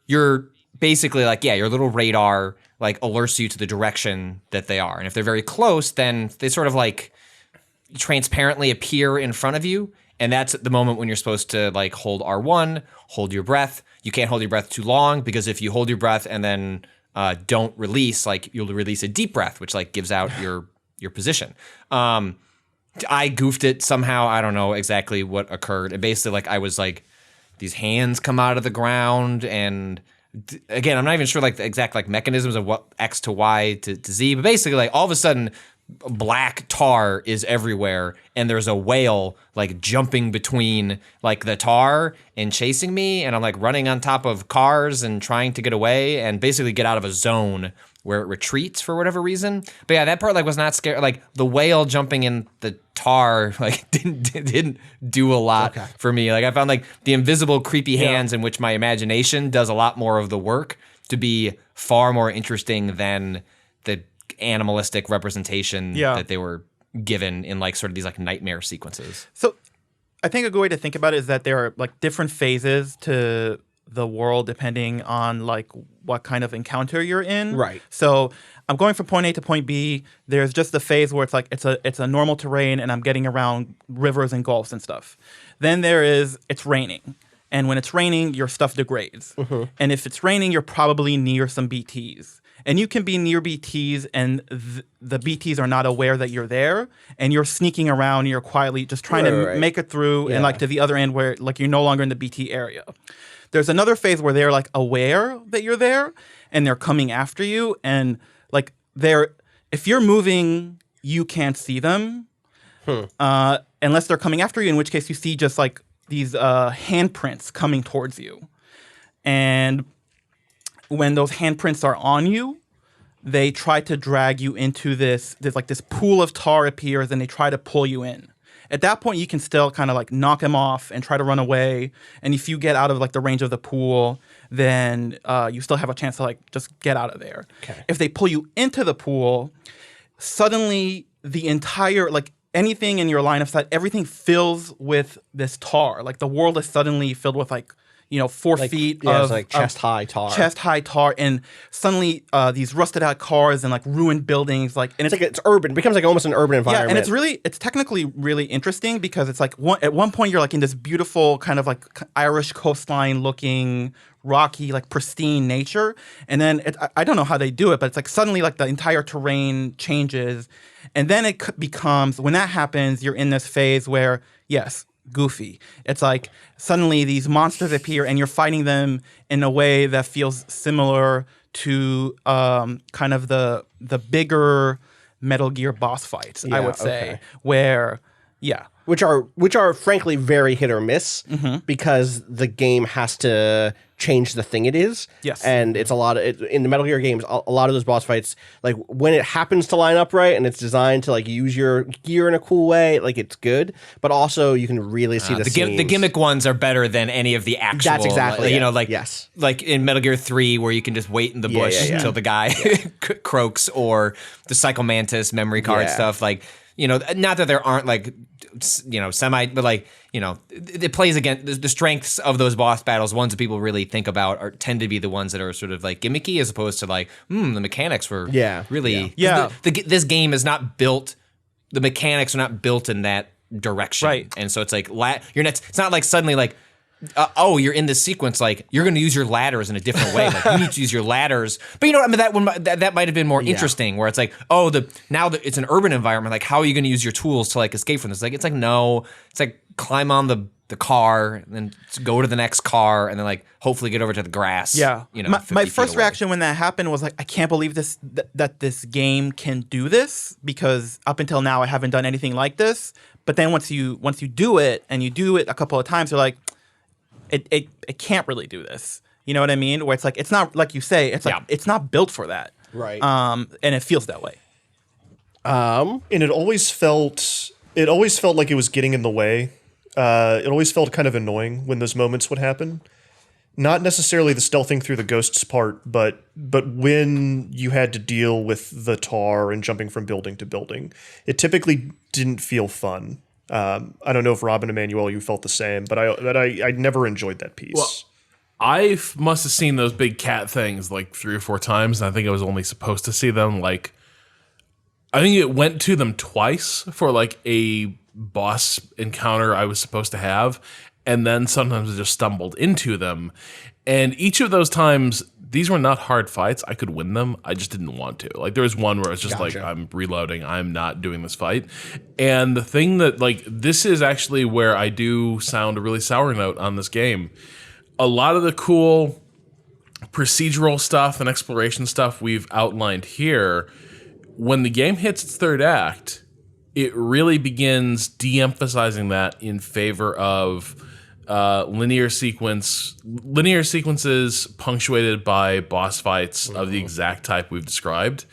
you're basically like, your little radar like alerts you to the direction that they are, and if they're very close, then they sort of like transparently appear in front of you, and that's the moment when you're supposed to like hold R1, hold your breath. You can't hold your breath too long, because if you hold your breath and then don't release, like you'll release a deep breath, which like gives out your position. I goofed it somehow. I don't know exactly what occurred. And basically, like I was like, these hands come out of the ground, and again, I'm not even sure like the exact like mechanisms of what X to Y to Z, but basically like all of a sudden, black tar is everywhere, and there's a whale like jumping between like the tar and chasing me, and I'm like running on top of cars and trying to get away and basically get out of a zone where it retreats for whatever reason. But yeah, that part like was not scary. Like the whale jumping in the tar like didn't do a lot for me. Like I found like the invisible creepy hands in which my imagination does a lot more of the work to be far more interesting than the animalistic representation that they were given in like sort of these like nightmare sequences.
So I think a good way to think about it is that there are like different phases to the world depending on like what kind of encounter you're in. Right. So I'm going from point A to point B. There's just the phase where it's like it's a normal terrain and I'm getting around rivers and gulfs and stuff. Then it's raining. And when it's raining, your stuff degrades. Mm-hmm. And if it's raining, you're probably near some BTs. And you can be near BTs and the BTs are not aware that you're there, and you're sneaking around and you're quietly just trying to make it through and like to the other end where like you're no longer in the BT area. There's another phase where they're like aware that you're there and they're coming after you, and like if you're moving, you can't see them. unless they're coming after you, in which case you see just like these handprints coming towards you. And when those handprints are on you, they try to drag you into this pool of tar appears, and they try to pull you in. At that point, you can still kind of like knock them off and try to run away. And if you get out of like the range of the pool, then you still have a chance to like just get out of there.
Okay.
If they pull you into the pool, suddenly the entire like anything in your line of sight, everything fills with this tar. Like the world is suddenly filled with like 4 feet
it's
of
like chest high tar.
Chest high tar, and suddenly these rusted out cars and like ruined buildings, like and
It's urban. It becomes like almost an urban environment.
Yeah, and it's technically really interesting because it's like at one point you're like in this beautiful kind of like Irish coastline looking rocky, like pristine nature, and then I don't know how they do it, but it's like suddenly like the entire terrain changes, and then it becomes, when that happens, you're in this phase where yes, goofy. It's like suddenly these monsters appear and you're fighting them in a way that feels similar to kind of the bigger Metal Gear boss fights, I would say, where
which are frankly very hit or miss because the game has to change the thing it is.
Yes.
And it's a lot of in the Metal Gear games, a lot of those boss fights, like when it happens to line up right and it's designed to like use your gear in a cool way, like it's good. But also you can really see
the gimmick ones are better than any of the actual.
That's exactly
like in Metal Gear 3 where you can just wait in the bush until the guy croaks, or the Psycho Mantis memory card stuff. Like, not that there aren't like, semi, but like, it plays against the strengths of those boss battles. Ones that people really think about tend to be the ones that are sort of like gimmicky, as opposed to like, the mechanics were really. This game is not built. The mechanics are not built in that direction,
right? And
so it's like it's not like suddenly like. You're in this sequence, like, you're going to use your ladders in a different way. Like, you need to use your ladders. But that might have been more interesting, where it's like, now that it's an urban environment, like, how are you going to use your tools to, like, escape from this? Like, it's like, no. It's like, climb on the car, and then go to the next car, and then, like, hopefully get over to the grass.
Yeah. My first reaction when that happened was like, I can't believe that this game can do this, because up until now, I haven't done anything like this. But then once you do it, and you do it a couple of times, you're like, It can't really do this. You know what I mean? Where it's like, it's not, like you say, it's like, it's not built for that.
Right.
And it feels that way.
And it always felt like it was getting in the way. It always felt kind of annoying when those moments would happen. Not necessarily the stealthing through the ghosts part, but when you had to deal with the tar and jumping from building to building, it typically didn't feel fun. I don't know if Rob and Emanuel, you felt the same, but I never enjoyed that piece.
Well, I must have seen those big cat things like 3 or 4 times, and I think I was only supposed to see them like, I think it went to them twice for like a boss encounter I was supposed to have, and then sometimes I just stumbled into them. And each of those times, these were not hard fights. I could win them. I just didn't want to. Like, there was one where it's just like, I'm reloading. I'm not doing this fight. And the thing that, like, this is actually where I do sound a really sour note on this game. A lot of the cool procedural stuff and exploration stuff we've outlined here, when the game hits its third act, it really begins de-emphasizing that in favor of linear sequences punctuated by boss fights of the exact type we've described.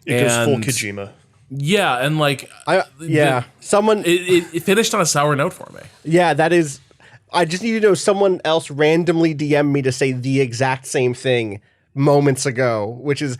It goes full Kojima.
Yeah, and like, it finished on a sour note for me.
Yeah, that is. I just need to know, someone else randomly DM'd me to say the exact same thing moments ago, which is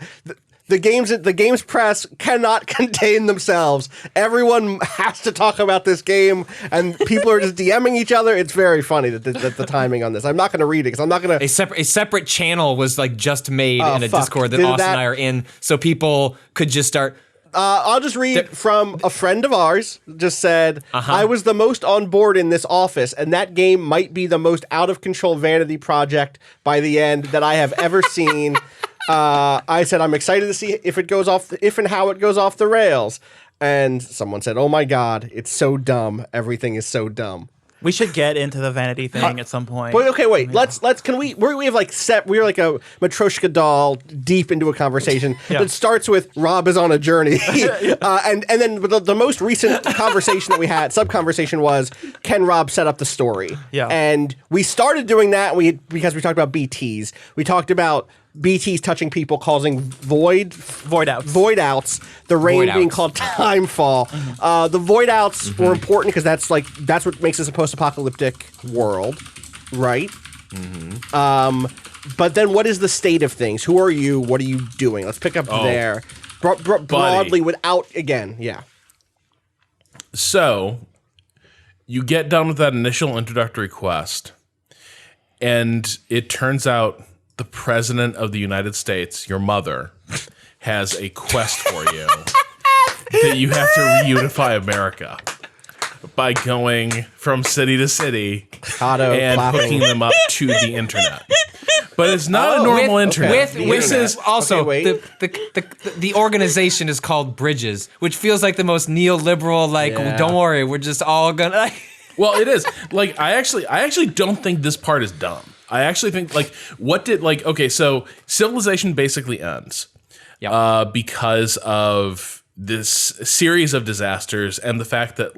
the games press cannot contain themselves. Everyone has to talk about this game, and people are just DMing each other. It's very funny that the timing on this. I'm not going to read it because I'm not going to.
A separate channel was like just made in a Discord that Austin and I are in, so people could just start.
I'll just read from a friend of ours. Just said, I was the most on board in this office, and that game might be the most out of control vanity project by the end that I have ever seen. I said, I'm excited to see if and how it goes off the rails. And someone said, oh my God, it's so dumb. Everything is so dumb.
We should get into the vanity thing at some point.
But okay, wait. Let's. Can we? We have like set. We're like a Matryoshka doll deep into a conversation that starts with Rob is on a journey, and then the most recent conversation that we had, sub conversation was, can Rob set up the story?
Yeah.
And we started doing that. Because we talked about BTs. We talked about BTs touching people, causing void outs. The rain being called timefall. The void outs were important because that's what makes this a post-apocalyptic world, right? But then, what is the state of things? Who are you? What are you doing? Let's pick up there broadly, without
So you get done with that initial introductory quest, and it turns out the President of the United States, your mother, has a quest for you that you have to reunify America by going from city to city and hooking them up to the internet. But it's not a normal internet.
This is also the organization is called Bridges, which feels like the most neoliberal. Don't worry, we're just all gonna.
Well, it is. I actually don't think this part is dumb. I actually think so civilization basically ends because of this series of disasters and the fact that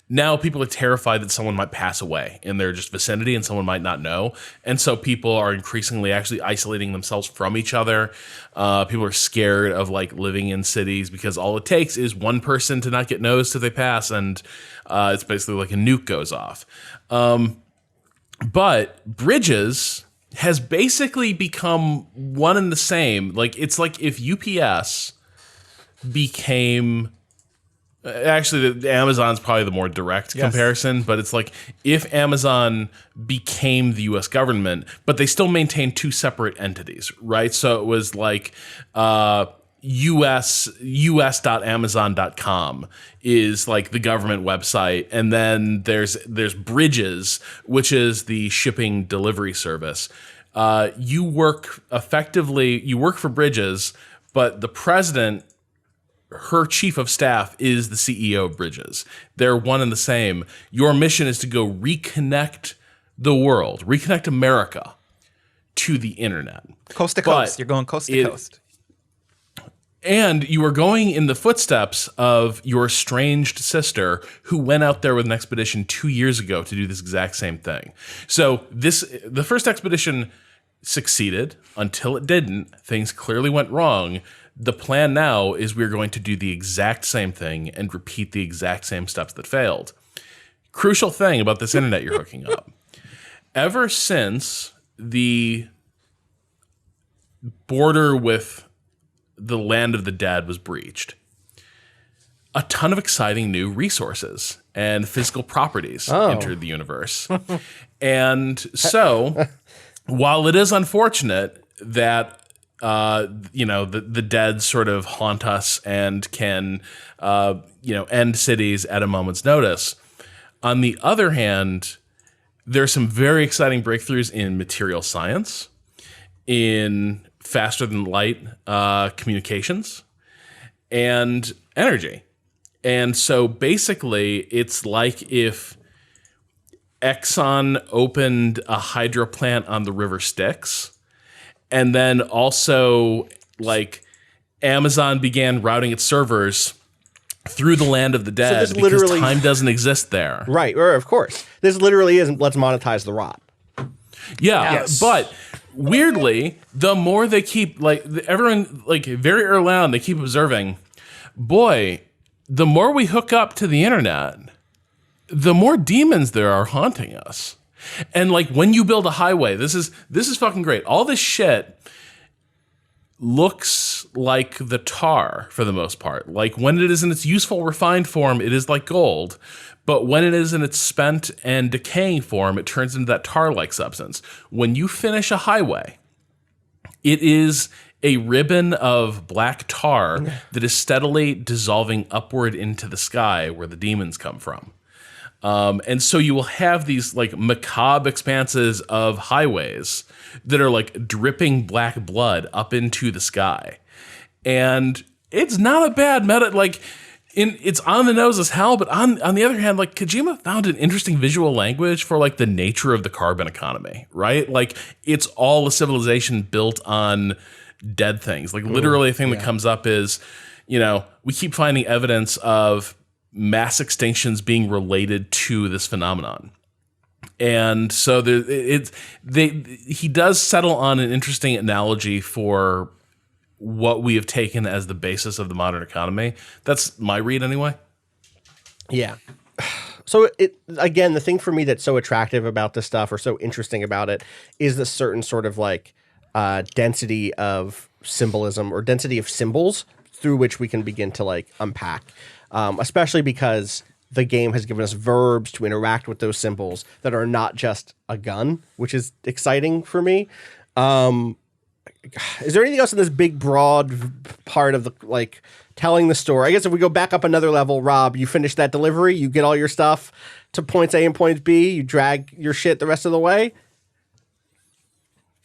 now people are terrified that someone might pass away in their just vicinity and someone might not know. And so people are increasingly actually isolating themselves from each other. People are scared of living in cities because all it takes is one person to not get noticed till they pass, and it's basically like a nuke goes off. But Bridges has basically become one and the same. It's like if UPS became... Actually, the Amazon's probably the more direct comparison, but it's like if Amazon became the U.S. government, but they still maintain two separate entities, right? So it was us.amazon.com is the government website, and then there's Bridges, which is the shipping delivery service. You work for Bridges, but the president, her chief of staff, is the CEO of Bridges. They're one and the same. Your mission is to go reconnect the world, reconnect America to the internet.
Coast to coast. You're going coast to coast.
And you are going in the footsteps of your estranged sister, who went out there with an expedition 2 years ago to do this exact same thing. So the first expedition succeeded until it didn't. Things clearly went wrong. The plan now is we're going to do the exact same thing and repeat the exact same steps that failed. Crucial thing about this internet you're hooking up. Ever since the border with the land of the dead was breached, a ton of exciting new resources and physical properties entered the universe. And so, while it is unfortunate that the dead sort of haunt us and can, end cities at a moment's notice. On the other hand, there's some very exciting breakthroughs in material science, in faster than light communications, and energy. And so basically, it's like if Exxon opened a hydro plant on the River Styx, and then also, Amazon began routing its servers through the land of the dead because time doesn't exist there.
Right, of course. This literally isn't let's monetize the rot.
Yeah, but weirdly, the more they keep, everyone, very early on, they keep observing, boy, the more we hook up to the internet, the more demons there are haunting us. And when you build a highway, this is fucking great. All this shit looks like the tar for the most part. When it is in its useful, refined form, it is like gold. But when it is in its spent and decaying form, it turns into that tar-like substance. When you finish a highway, it is a ribbon of black tar that is steadily dissolving upward into the sky where the demons come from. And so you will have these macabre expanses of highways that are dripping black blood up into the sky. And it's not a bad meta. it's on the nose as hell, but on the other hand, like Kojima found an interesting visual language for like the nature of the carbon economy, right? Like it's all a civilization built on dead things. Like literally a thing that comes up is, we keep finding evidence of mass extinctions being related to this phenomenon. And so he does settle on an interesting analogy for what we have taken as the basis of the modern economy. That's my read anyway.
Yeah. So again, the thing for me that's so attractive about this stuff or so interesting about it is the certain sort of like density of symbolism or density of symbols through which we can begin to like unpack, especially because the game has given us verbs to interact with those symbols that are not just a gun, which is exciting for me. Is there anything else in this big, broad part of the, like, telling the story? I guess if we go back up another level, Rob, you finish that delivery, you get all your stuff to points A and points B, you drag your shit the rest of the way?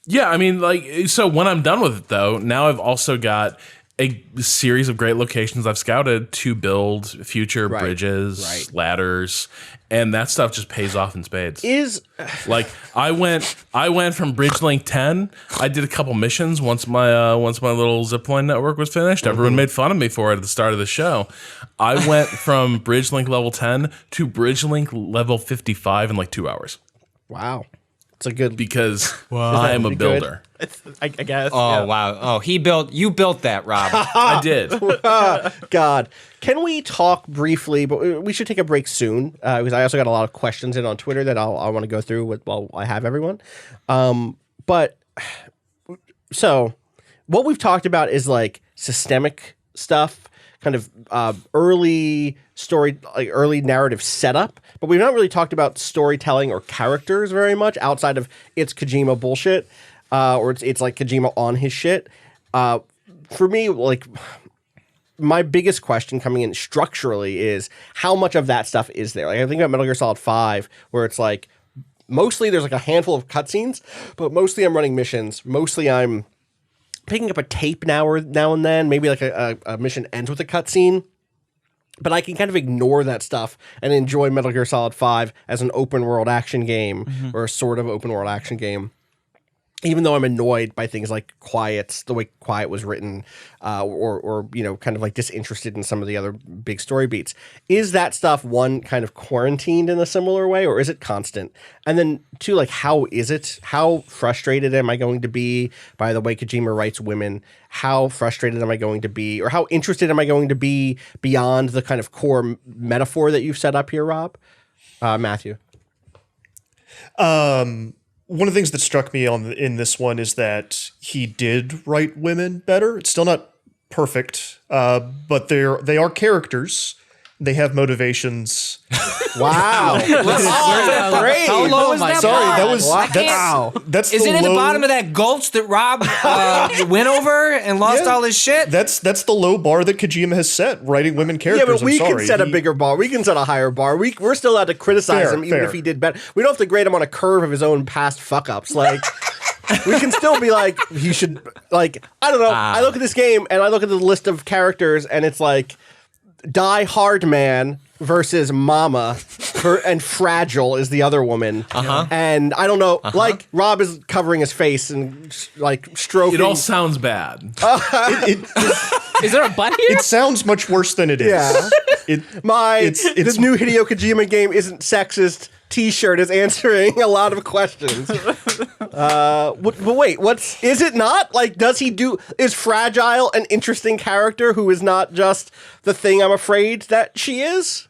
Yeah, I mean, like, so when I'm done with it, though, now I've also got a series of great locations I've scouted to build future bridges, ladders, and that stuff just pays off in spades. Like I went from Bridge Link 10. I did a couple missions once my little zipline network was finished. Everyone made fun of me for it at the start of the show. I went from Bridge Link level 10 to Bridge Link level 55 in like 2 hours.
Wow. It's a good
because I am a builder.
I guess.
Oh wow! Oh, you built that, Rob.
I did.
God, can we talk briefly? But we should take a break soon because I also got a lot of questions in on Twitter that I want to go through while I have everyone. But so what we've talked about is like systemic stuff, kind of early story, like early narrative setup. But we've not really talked about storytelling or characters very much outside of it's Kojima bullshit. Or it's like Kojima on his shit. For me, like my biggest question coming in structurally is how much of that stuff is there? Like I think about Metal Gear Solid 5, where it's like mostly there's like a handful of cutscenes, but mostly I'm running missions. Mostly I'm picking up a tape now and then. Maybe like a mission ends with a cutscene. But I can kind of ignore that stuff and enjoy Metal Gear Solid 5 as an open world action game or a sort of open world action game. Even though I'm annoyed by things like the way Quiet was written, or kind of like disinterested in some of the other big story beats. Is that stuff, one, kind of quarantined in a similar way, or is it constant? And then two, like, how is it? How frustrated am I going to be by the way Kojima writes women? How frustrated am I going to be, or how interested am I going to be beyond the kind of core metaphor that you've set up here, Rob? Matthew?
One of the things that struck me in this one is that he did write women better. It's still not perfect, but they are characters. They have motivations.
Wow.
How low is that?
Sorry, that was
wow.
That's
Is
the
it at the
low-
bottom of that gulch that Rob went over and lost all his shit?
That's the low bar that Kojima has set, writing women
Yeah,
characters.
but we
I'm
can
sorry.
set a bigger bar. We can set a higher bar. We're still allowed to criticize
Fair,
him even
fair.
if he did better. We don't have to grade him on a curve of his own past fuck-ups. Like, we can still be like, he should, like, I don't know. I look at this game and I look at the list of characters and it's like Die Hard Man versus Mama and Fragile is the other woman. And I don't know, like, Rob is covering his face and like stroking.
It all sounds bad.
Is there a butt here?
It sounds much worse than it is.
Yeah.
It's
the new Hideo Kojima game isn't sexist t-shirt is answering a lot of questions. But wait, is it not? Like, is Fragile an interesting character who is not just the thing I'm afraid that she is?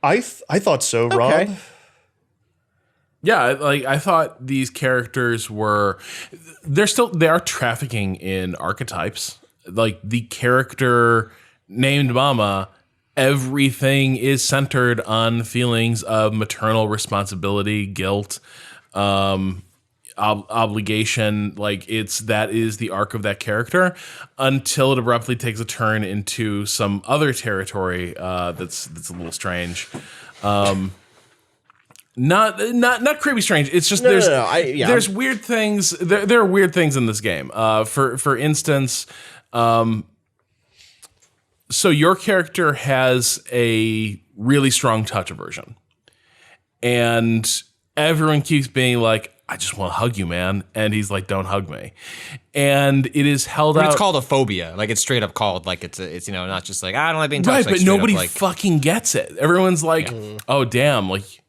I thought so,
Okay.
Rob.
Yeah, like I thought these characters they are trafficking in archetypes. Like the character named Mama, everything is centered on feelings of maternal responsibility, guilt, obligation. Like that is the arc of that character until it abruptly takes a turn into some other territory that's a little strange. Not creepy strange. It's just there's weird things. There are weird things in this game. For instance, So your character has a really strong touch aversion. And everyone keeps being like, I just want to hug you, man. And he's like, don't hug me. And it is held out.
It's called a phobia. Like it's straight up called. Like it's not just like I don't like being touched.
Right,
like,
but nobody
up, like,
fucking gets it. Everyone's like, oh damn, like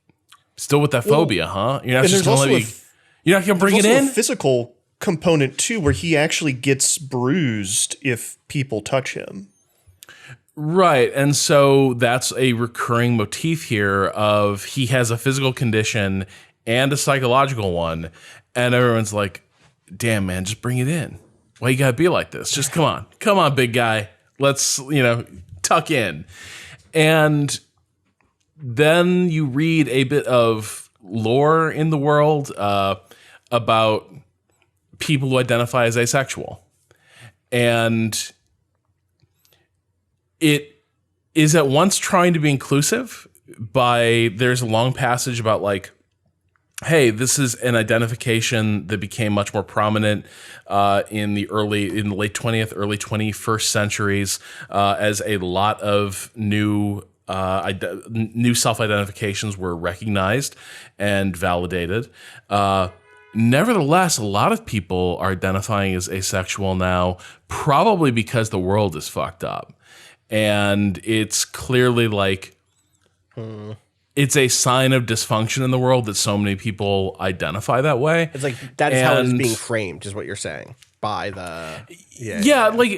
still with that phobia, huh? You're not just gonna let me. You're not gonna bring it in.
A physical component too, where he actually gets bruised if people touch him.
Right, and so that's a recurring motif here of he has a physical condition and a psychological one, and everyone's like, damn, man, just bring it in. Why you gotta be like this? Just come on, big guy. Let's, tuck in. And then you read a bit of lore in the world about people who identify as asexual. And it is at once trying to be inclusive there's a long passage about like, hey, this is an identification that became much more prominent in the late 20th, early 21st centuries as a lot of new self-identifications were recognized and validated. Nevertheless, a lot of people are identifying as asexual now, probably because the world is fucked up. And it's clearly like it's a sign of dysfunction in the world that so many people identify that way.
It's like that's how it's being framed, is what you're saying by the
like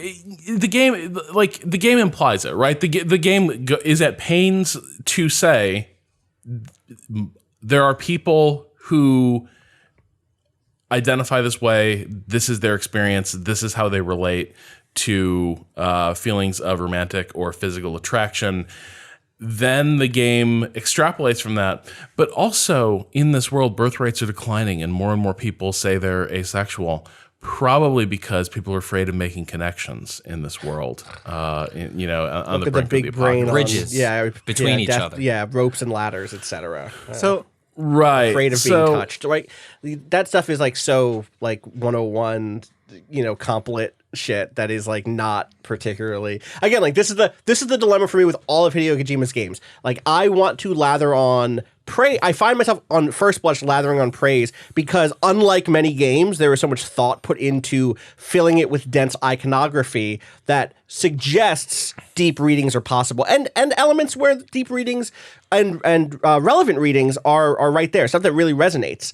the game implies it, right? The game is at pains to say there are people who identify this way. This is their experience. This is how they relate to feelings of romantic or physical attraction. Then the game extrapolates from that. But also, in this world, birth rates are declining and more people say they're asexual, probably because people are afraid of making connections in this world. On the brink
big
of the
brain
apocalypse.
between each other.
Yeah, ropes and ladders, etc.
So
Right.
Afraid of being touched. Right? That stuff is like so like 101, complet shit that is like not particularly, again, like this is the dilemma for me with all of Hideo Kojima's games. Like I want to lather on praise. I find myself on first blush lathering on praise because unlike many games, there is so much thought put into filling it with dense iconography that suggests deep readings are possible and elements where deep readings and relevant readings are right there, stuff that really resonates.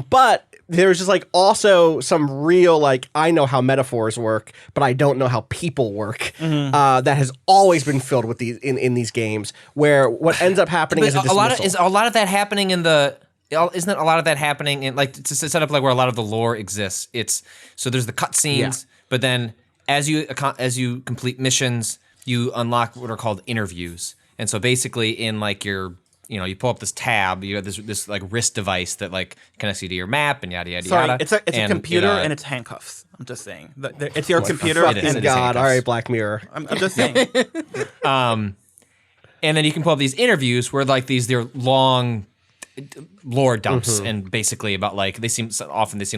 But there's just like also some real like I know how metaphors work, but I don't know how people work. That has always been filled with these in these games, where what ends up happening is a dismissal.
Is a lot of that happening in the? Isn't a lot of that happening in like to set up like where a lot of the lore exists? It's so there's the cutscenes, but then as you complete missions, you unlock what are called interviews, and so basically in like your you pull up this tab, you have this like wrist device that like connects you to your map and yada yada
Sorry,
yada.
it's a computer and it's handcuffs. I'm just saying. It's your computer.
Fucking
and
God! All right, Black Mirror.
I'm just saying.
And then you can pull up these interviews where like they're long lore dumps and basically about like they seem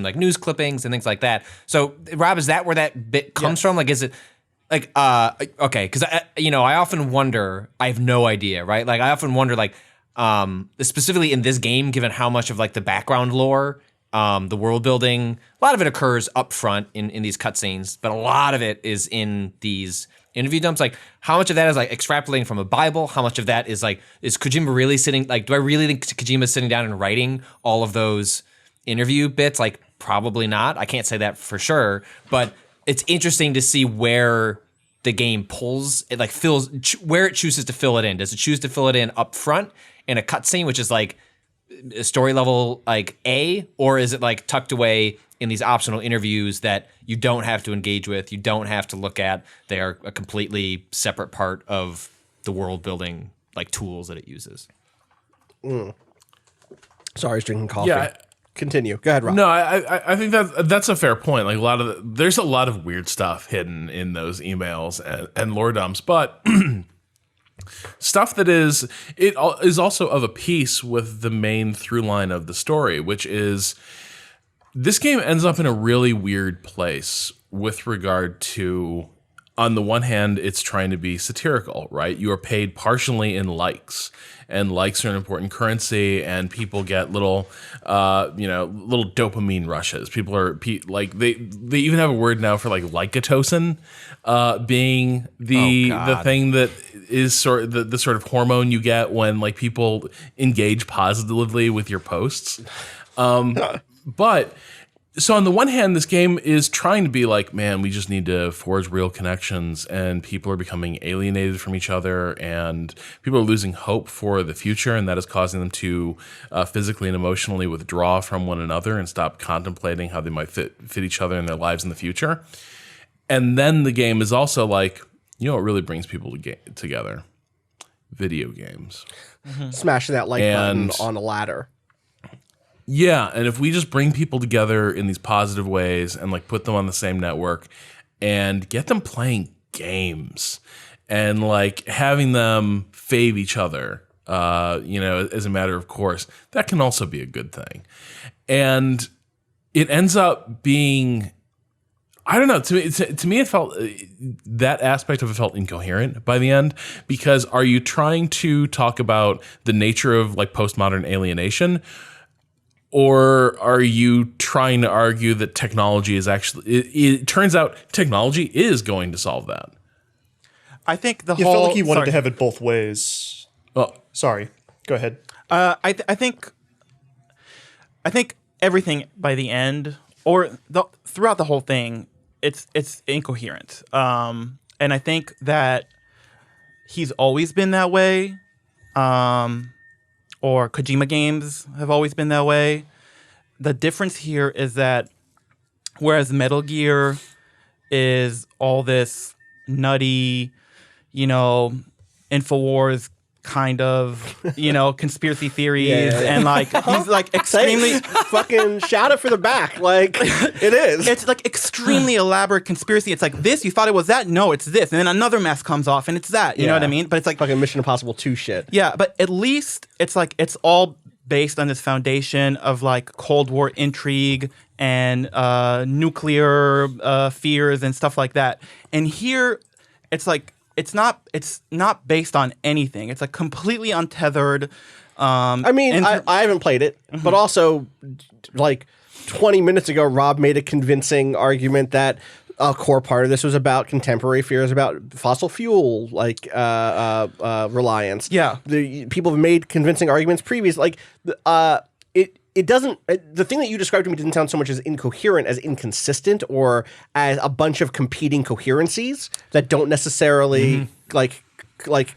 like news clippings and things like that. So Rob, is that where that bit comes from? Like, is it? Like, okay, because I often wonder. I have no idea, right? Like, I often wonder, like, specifically in this game, given how much of like the background lore, the world building, a lot of it occurs up front in these cutscenes, but a lot of it is in these interview dumps. Like, how much of that is like extrapolating from a Bible? How much of that is like, is Kojima really sitting? Like, do I really think Kojima's sitting down and writing all of those interview bits? Like, probably not. I can't say that for sure, but it's interesting to see where the game pulls it, like where it chooses to fill it in. Does it choose to fill it in up front in a cutscene, which is like a story level like A, or is it like tucked away in these optional interviews that you don't have to engage with, you don't have to look at? They are a completely separate part of the world building like tools that it uses.
Sorry, I was drinking coffee.
Yeah.
Continue. Go ahead, Rob.
No, I think that's a fair point. Like there's a lot of weird stuff hidden in those emails and lore dumps, but stuff that is also of a piece with the main through line of the story, which is this game ends up in a really weird place with regard to on the one hand, it's trying to be satirical, right? You are paid partially in likes, and likes are an important currency, and people get little dopamine rushes. People are like they even have a word now for like lycotocin, being the thing that is the sort of hormone you get when like people engage positively with your posts. But so on the one hand, this game is trying to be like, man, we just need to forge real connections, and people are becoming alienated from each other, and people are losing hope for the future, and that is causing them to physically and emotionally withdraw from one another and stop contemplating how they might fit each other in their lives in the future. And then the game is also like, you know what really brings people together? Video games.
Smashing that like button on a ladder.
Yeah, and if we just bring people together in these positive ways and like put them on the same network and get them playing games and like having them fave each other, as a matter of course, that can also be a good thing. And it ends up being, I don't know, to me it felt, that aspect of it felt incoherent by the end, because are you trying to talk about the nature of like postmodern alienation, or are you trying to argue that technology is actually, it turns out technology is going to solve that?
I think
it felt like you wanted to have it both ways.
Oh,
sorry. Go ahead.
I think everything by the end, or throughout the whole thing, it's incoherent. And I think that he's always been that way. Or Kojima games have always been that way. The difference here is that whereas Metal Gear is all this nutty, InfoWars kind of, conspiracy theories and like he's like extremely
fucking shout it for the back, like it is.
It's like extremely elaborate conspiracy. It's like this, you thought it was that? No, it's this. And then another mask comes off and it's that. You know what I mean? But it's like
fucking Mission Impossible 2 shit.
Yeah, but at least it's like it's all based on this foundation of like Cold War intrigue and nuclear fears and stuff like that. And here it's like it's not based on anything. It's like completely untethered.
I haven't played it, but also like 20 minutes ago, Rob made a convincing argument that a core part of this was about contemporary fears about fossil fuel, like reliance.
Yeah,
the people have made convincing arguments previously. Like it doesn't. The thing that you described to me didn't sound so much as incoherent as inconsistent, or as a bunch of competing coherencies that don't necessarily actually
it's like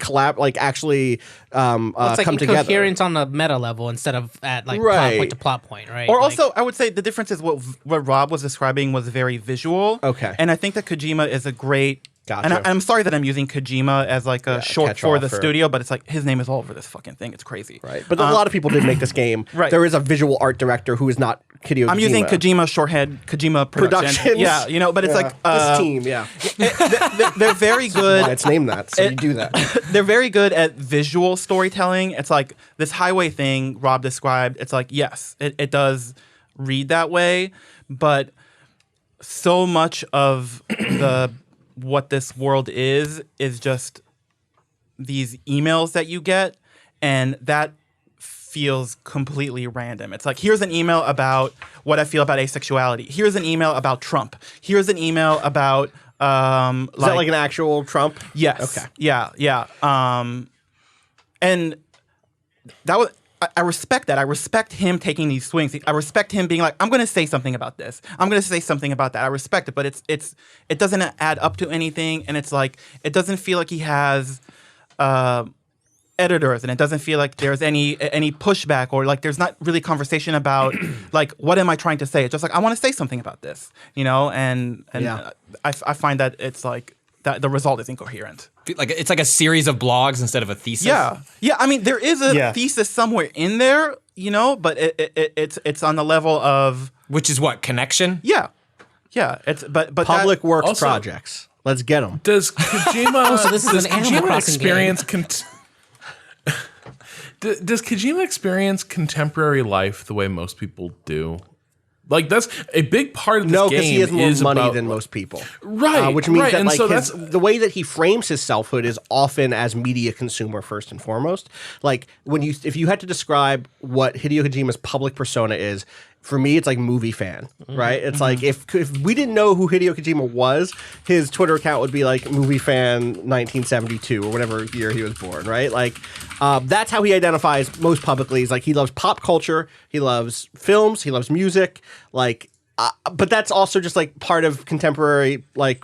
come together.
Incoherence on the meta level instead of at like plot point to plot point, right?
Or also, I would say the difference is what Rob was describing was very visual.
Okay,
and I think that Kojima is a great.
Gotcha.
And I'm sorry that I'm using Kojima as like a short for the studio, but it's like his name is all over this fucking thing. It's crazy.
Right. But a lot of people did make this game.
Right.
There is a visual art director who is not Hideo Kojima.
I'm using Kojima shorthand, Kojima Productions. Yeah, but it's like
this team,
they're very good.
Why it's named that, so you do that.
They're very good at visual storytelling. It's like this highway thing Rob described. It's like, yes, it does read that way, but so much of what this world is just these emails that you get, and that feels completely random. It's like, here's an email about what I feel about asexuality. Here's an email about Trump. Here's an email about
is that like an actual Trump?
Yes.
Okay.
Yeah. And that was, I respect that. I respect him taking these swings. I respect him being like, I'm going to say something about this. I'm going to say something about that. I respect it, but it doesn't add up to anything, and it's like it doesn't feel like he has editors, and it doesn't feel like there's any pushback, or like there's not really conversation about like what am I trying to say. It's just like I want to say something about this, and I find that it's like that the result is incoherent.
Like it's like a series of blogs instead of a thesis.
Yeah. I mean, there is a thesis somewhere in there, but it's on the level of
which is what connection.
Yeah. It's but
public works
also,
projects. Let's get them.
Does Kojima?
So this is an Animal Crossing
experience? Does Kojima experience contemporary life the way most people do? Like that's a big part of this
No,
game.
because he has more
is
money
about,
than most people.
Right,
Which means
right,
that
and
like
so
the way that he frames his selfhood is often as media consumer first and foremost. Like if you had to describe what Hideo Kojima's public persona is, for me, it's like movie fan, right? It's like if we didn't know who Hideo Kojima was, his Twitter account would be like movie fan 1972 or whatever year he was born, right? Like that's how he identifies most publicly. He's like he loves pop culture, he loves films, he loves music, like. But that's also just like part of contemporary like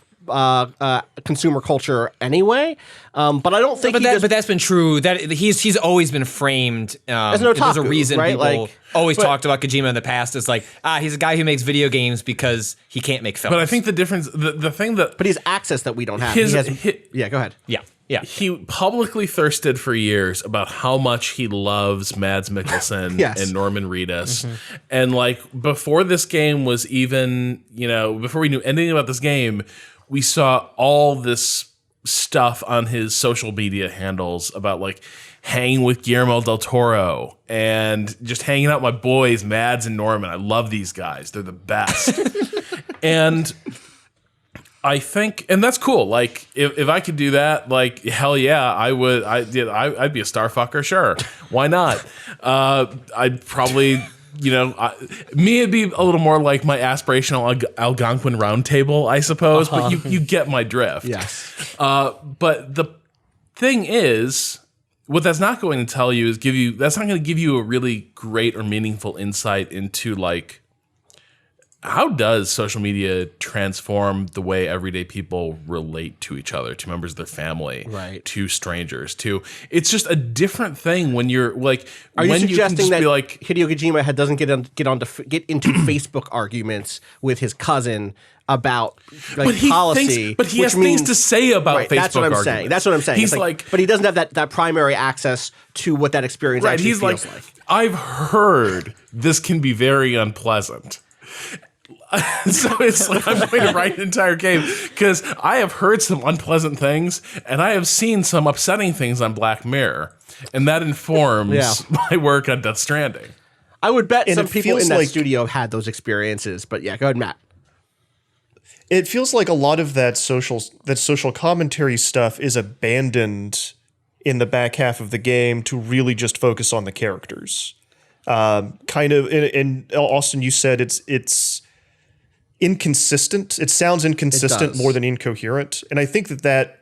consumer culture anyway. But I don't think.
But that's been true. That he's always been framed as
an otaku,
there's a reason
right?
people
Like,
always talked about Kojima in the past. Is like he's a guy who makes video games because he can't make films.
But I think the difference, the thing that
But he has access that we don't have. Yeah, go ahead.
Yeah.
he publicly thirsted for years about how much he loves Mads Mikkelsen
Yes.
and Norman Reedus. And like before this game was even, before we knew anything about this game, we saw all this stuff on his social media handles about like hanging with Guillermo del Toro and just hanging out with my boys, Mads and Norman. I love these guys. They're the best. And I think, and that's cool. Like, if I could do that, like, hell yeah, I would. I'd be a starfucker, sure. Why not? I'd probably, me, it'd be a little more like my aspirational Algonquin roundtable, I suppose. But you get my drift.
Yes.
But the thing is, what that's not going to tell you is that's not going to give you a really great or meaningful insight into like, how does social media transform the way everyday people relate to each other, to members of their family,
right,
to strangers, it's just a different thing when you're like,
are you
when
suggesting
you can just
that
be like,
Hideo Kojima doesn't get into Facebook arguments with his cousin about like policy?
But he has things to say about Facebook.
That's what I'm
arguments.
saying. That's what I'm saying.
He's
but he doesn't have that primary access to what that experience actually
he's
feels
like,
like.
I've heard this can be very unpleasant. So it's like I'm going to write an entire game because I have heard some unpleasant things and I have seen some upsetting things on Black Mirror, and that informs my work on Death Stranding.
I would bet
And
some
it
people
feels
in that
like-
studio have had those experiences, but yeah, go ahead, Matt.
It feels like a lot of that social commentary stuff is abandoned in the back half of the game to really just focus on the characters. Kind of, and Austin, you said it's inconsistent. It sounds inconsistent more than incoherent, and I think that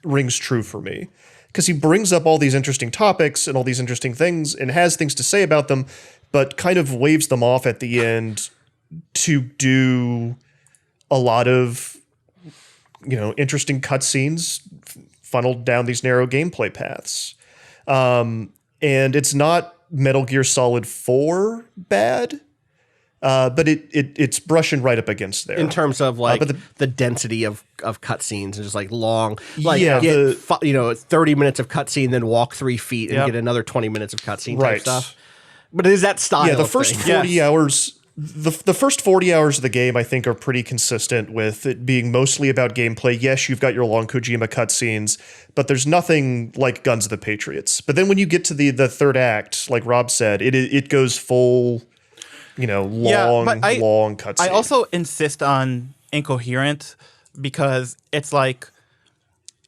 rings true for me because he brings up all these interesting topics and all these interesting things and has things to say about them, but kind of waves them off at the end to do a lot of interesting cutscenes funneled down these narrow gameplay paths. And it's not Metal Gear Solid 4 bad, but it's brushing right up against there.
In terms of like
but
the density of cutscenes and just like long, 30 minutes of cutscene, then walk 3 feet and get another 20 minutes of cutscene type
Right.
stuff. But it is that style.
Yeah, the first
thing.
40 hours. The first 40 hours of the game, I think, are pretty consistent with it being mostly about gameplay. Yes, you've got your long Kojima cutscenes, but there's nothing like Guns of the Patriots. But then when you get to the third act, like Rob said, it goes full, long cutscene.
I also insist on incoherent because it's like,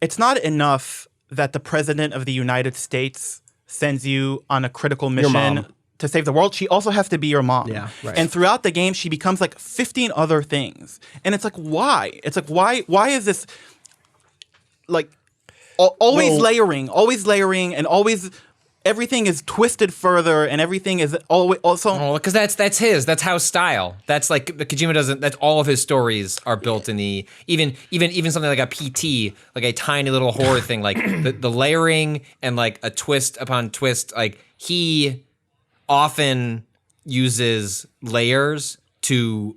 it's not enough that the president of the United States sends you on a critical mission to save the world. She also has to be your mom.
Yeah, right.
And throughout the game, she becomes like 15 other things. And it's like, why? It's like, why is this like always layering, and always everything is twisted further and everything is always also.
Oh, because that's his. That's how style. That's like Kojima doesn't. That's all of his stories are built in the even something like a PT, like a tiny little horror thing, like the layering and like a twist upon twist. Like he often uses layers to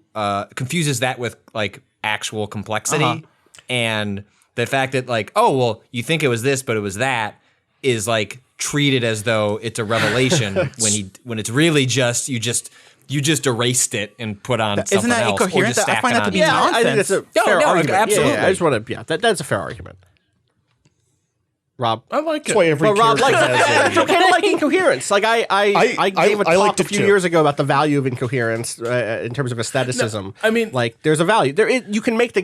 confuses that with like actual complexity, and the fact that like, oh well, you think it was this, but it was that, is like treated as though it's a revelation when it's really just you just erased it and put on something
Isn't that
else, or
incoherent?
just
I
stack
find
it
that to
on.
be
Yeah, I
nonsense.
think that's a fair
no,
argument.
absolutely.
Yeah, I just want to. Yeah, that's a fair argument. Rob.
I like
That's
it.
why every
But Rob,
character
like,
has
it's okay to like incoherence. Like I gave a talk
liked
a
it
few
too.
years ago about the value of incoherence in terms of aestheticism.
I mean-
like there's a value there. You can like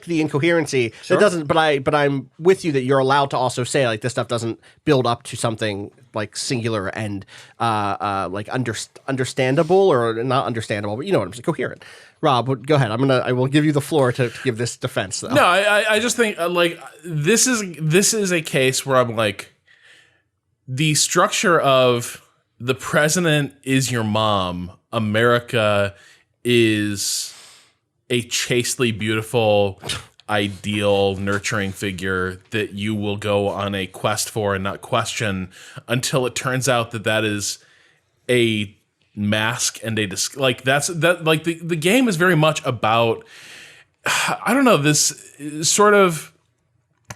the incoherency. It doesn't. But I'm with you that you're allowed to also say like this stuff doesn't build up to something like singular and like understandable or not understandable. But you know what I'm saying? Coherent. Rob, go ahead. I will give you the floor to give this defense though.
No, I just think like this is a case where I'm like the structure of the president is your mom, America is a chastely beautiful, ideal, nurturing figure that you will go on a quest for and not question until it turns out that is a mask and like the game is very much about I don't know, this sort of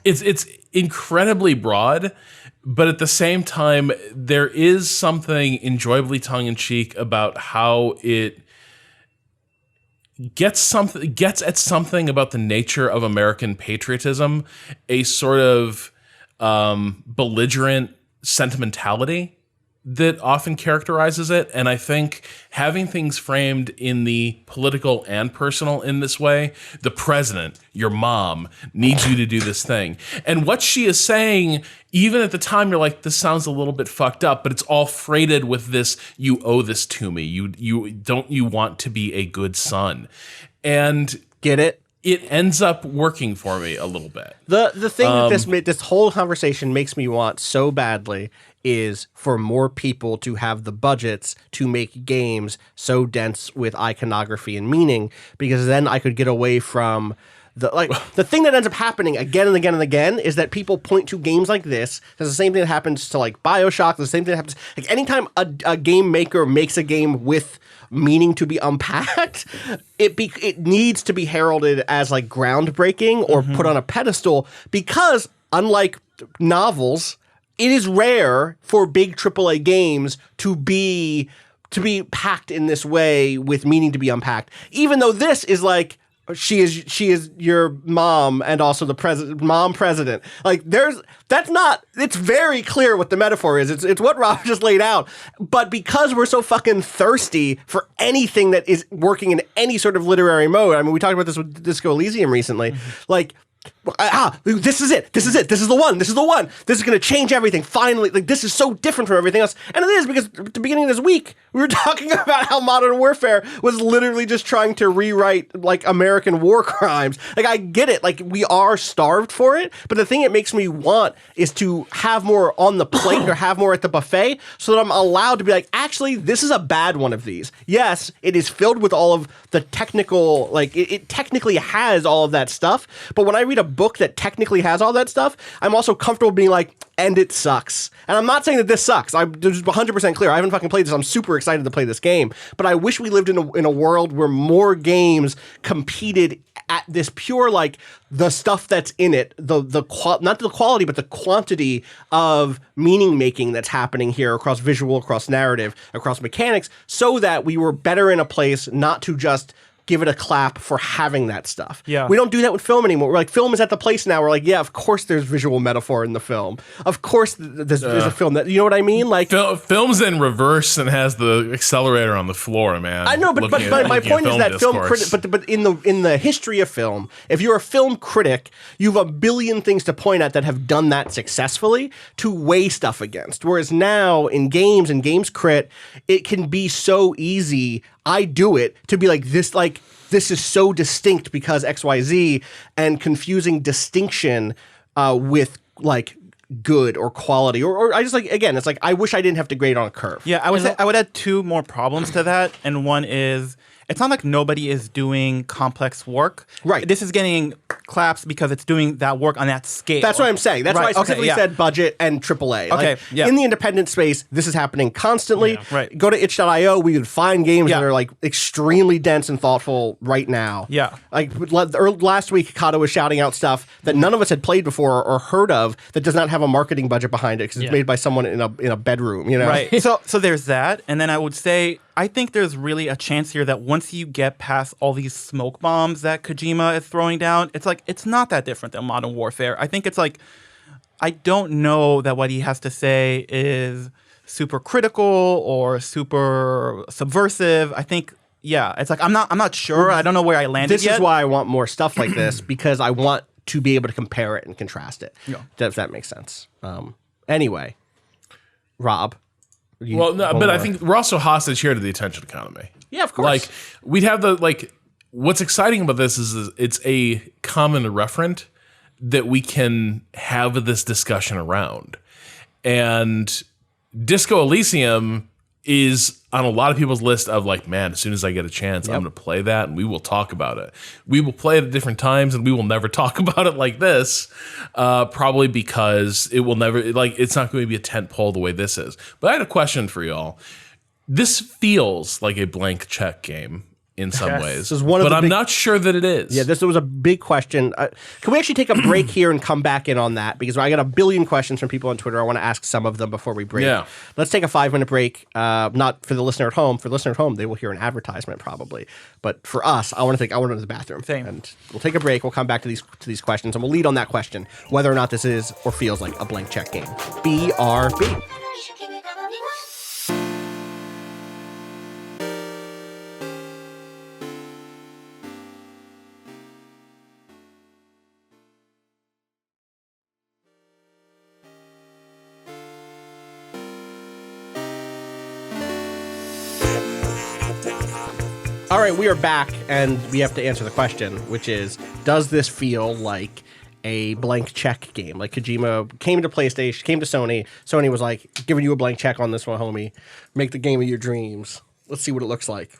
it's incredibly broad, but at the same time there is something enjoyably tongue-in-cheek about how it gets at something about the nature of American patriotism, a sort of belligerent sentimentality that often characterizes it. And I think having things framed in the political and personal in this way, the president, your mom, needs you to do this thing. And what she is saying, even at the time, you're like, this sounds a little bit fucked up, but it's all freighted with this, you owe this to me. You want to be a good son. And
Get it?
it ends up working for me a little bit.
The thing that this whole conversation makes me want so badly is for more people to have the budgets to make games so dense with iconography and meaning, because then I could get away from the thing that ends up happening again and again and again is that people point to games like this. There's the same thing that happens to like BioShock. The same thing that happens like anytime a game maker makes a game with meaning to be unpacked, it needs to be heralded as like groundbreaking or put on a pedestal, because unlike novels, it is rare for big AAA games to be packed in this way with meaning to be unpacked. Even though this is like she is your mom and also the president. Like it's very clear what the metaphor is. It's what Rob just laid out. But because we're so fucking thirsty for anything that is working in any sort of literary mode, I mean, we talked about this with Disco Elysium recently, like. This is it. This is it. This is the one. This is the one. This is going to change everything. Finally, like this is so different from everything else. And it is, because at the beginning of this week, we were talking about how Modern Warfare was literally just trying to rewrite like American war crimes. Like I get it. Like we are starved for it. But the thing it makes me want is to have more on the plate or have more at the buffet so that I'm allowed to be like, actually, this is a bad one of these. Yes, it is filled with all of the technical, like it technically has all of that stuff. But when I read a book that technically has all that stuff, I'm also comfortable being like, and it sucks. And I'm not saying that this sucks. I'm just 100% clear. I haven't fucking played this. I'm super excited to play this game. But I wish we lived in a world where more games competed at this pure, like, the stuff that's in it, not the quality, but the quantity of meaning making that's happening here across visual, across narrative, across mechanics, so that we were better in a place not to just give it a clap for having that stuff.
Yeah.
We don't do that with film anymore. We're like, film is at the place now. We're like, yeah, of course there's visual metaphor in the film. Of course there's a film that, you know what I mean? Like
film's in reverse and has the accelerator on the floor, man.
I know, but my point is that film critic, but in the history of film, if you're a film critic, you have a billion things to point at that have done that successfully to weigh stuff against. Whereas now in games and games crit, it can be so easy. I do it to be like this is so distinct because XYZ, and confusing distinction with like good or quality or I just like, again, it's like I wish I didn't have to grade on a curve.
Yeah, I would add two more problems to that, and one is it's not like nobody is doing complex work.
Right.
This is getting claps because it's doing that work on that scale.
That's what I'm saying. That's why I specifically
yeah.
said budget and AAA.
Okay,
Like,
yeah.
in the independent space, this is happening constantly.
Yeah, right.
Go to itch.io. We would find games
Yeah.
that are like extremely dense and thoughtful right now.
Yeah.
Like last week, Cado was shouting out stuff that none of us had played before or heard of that does not have a marketing budget behind it because it's made by someone in a bedroom. You know.
Right. So there's that, and then I would say I think there's really a chance here that once you get past all these smoke bombs that Kojima is throwing down, it's like it's not that different than Modern Warfare. I think it's like I don't know that what he has to say is super critical or super subversive. I think, yeah, it's like I'm not sure. I don't know where I landed
This
yet.
is why I want more stuff like this, because I want to be able to compare it and contrast it.
Yeah.
If that makes sense. Anyway, Rob.
Well, no, but I think we're also hostage here to the attention economy.
Yeah, of course.
Like we'd have what's exciting about this is it's a common referent that we can have this discussion around. And Disco Elysium is on a lot of people's list of like, man, as soon as I get a chance, I'm going to play that and we will talk about it. We will play it at different times and we will never talk about it like this, probably because it will never, it's not going to be a tentpole the way this is. But I had a question for y'all. This feels like a blank check game in some ways, but I'm not sure that it is.
Yeah, this was a big question. Can we actually take a break here and come back in on that? Because I got a billion questions from people on Twitter. I want to ask some of them before we break.
Yeah.
Let's take a 5-minute break. Not for the listener at home. For the listener at home, they will hear an advertisement probably. But for us, I want to go to the bathroom.
Same.
And we'll take a break. We'll come back to these questions, and we'll lead on that question, whether or not this is or feels like a blank check game. BRB. All right, we are back, and we have to answer the question, which is, does this feel like a blank check game? Like Kojima came to PlayStation, came to Sony. Sony was like, giving you a blank check on this one, homie. Make the game of your dreams. Let's see what it looks like.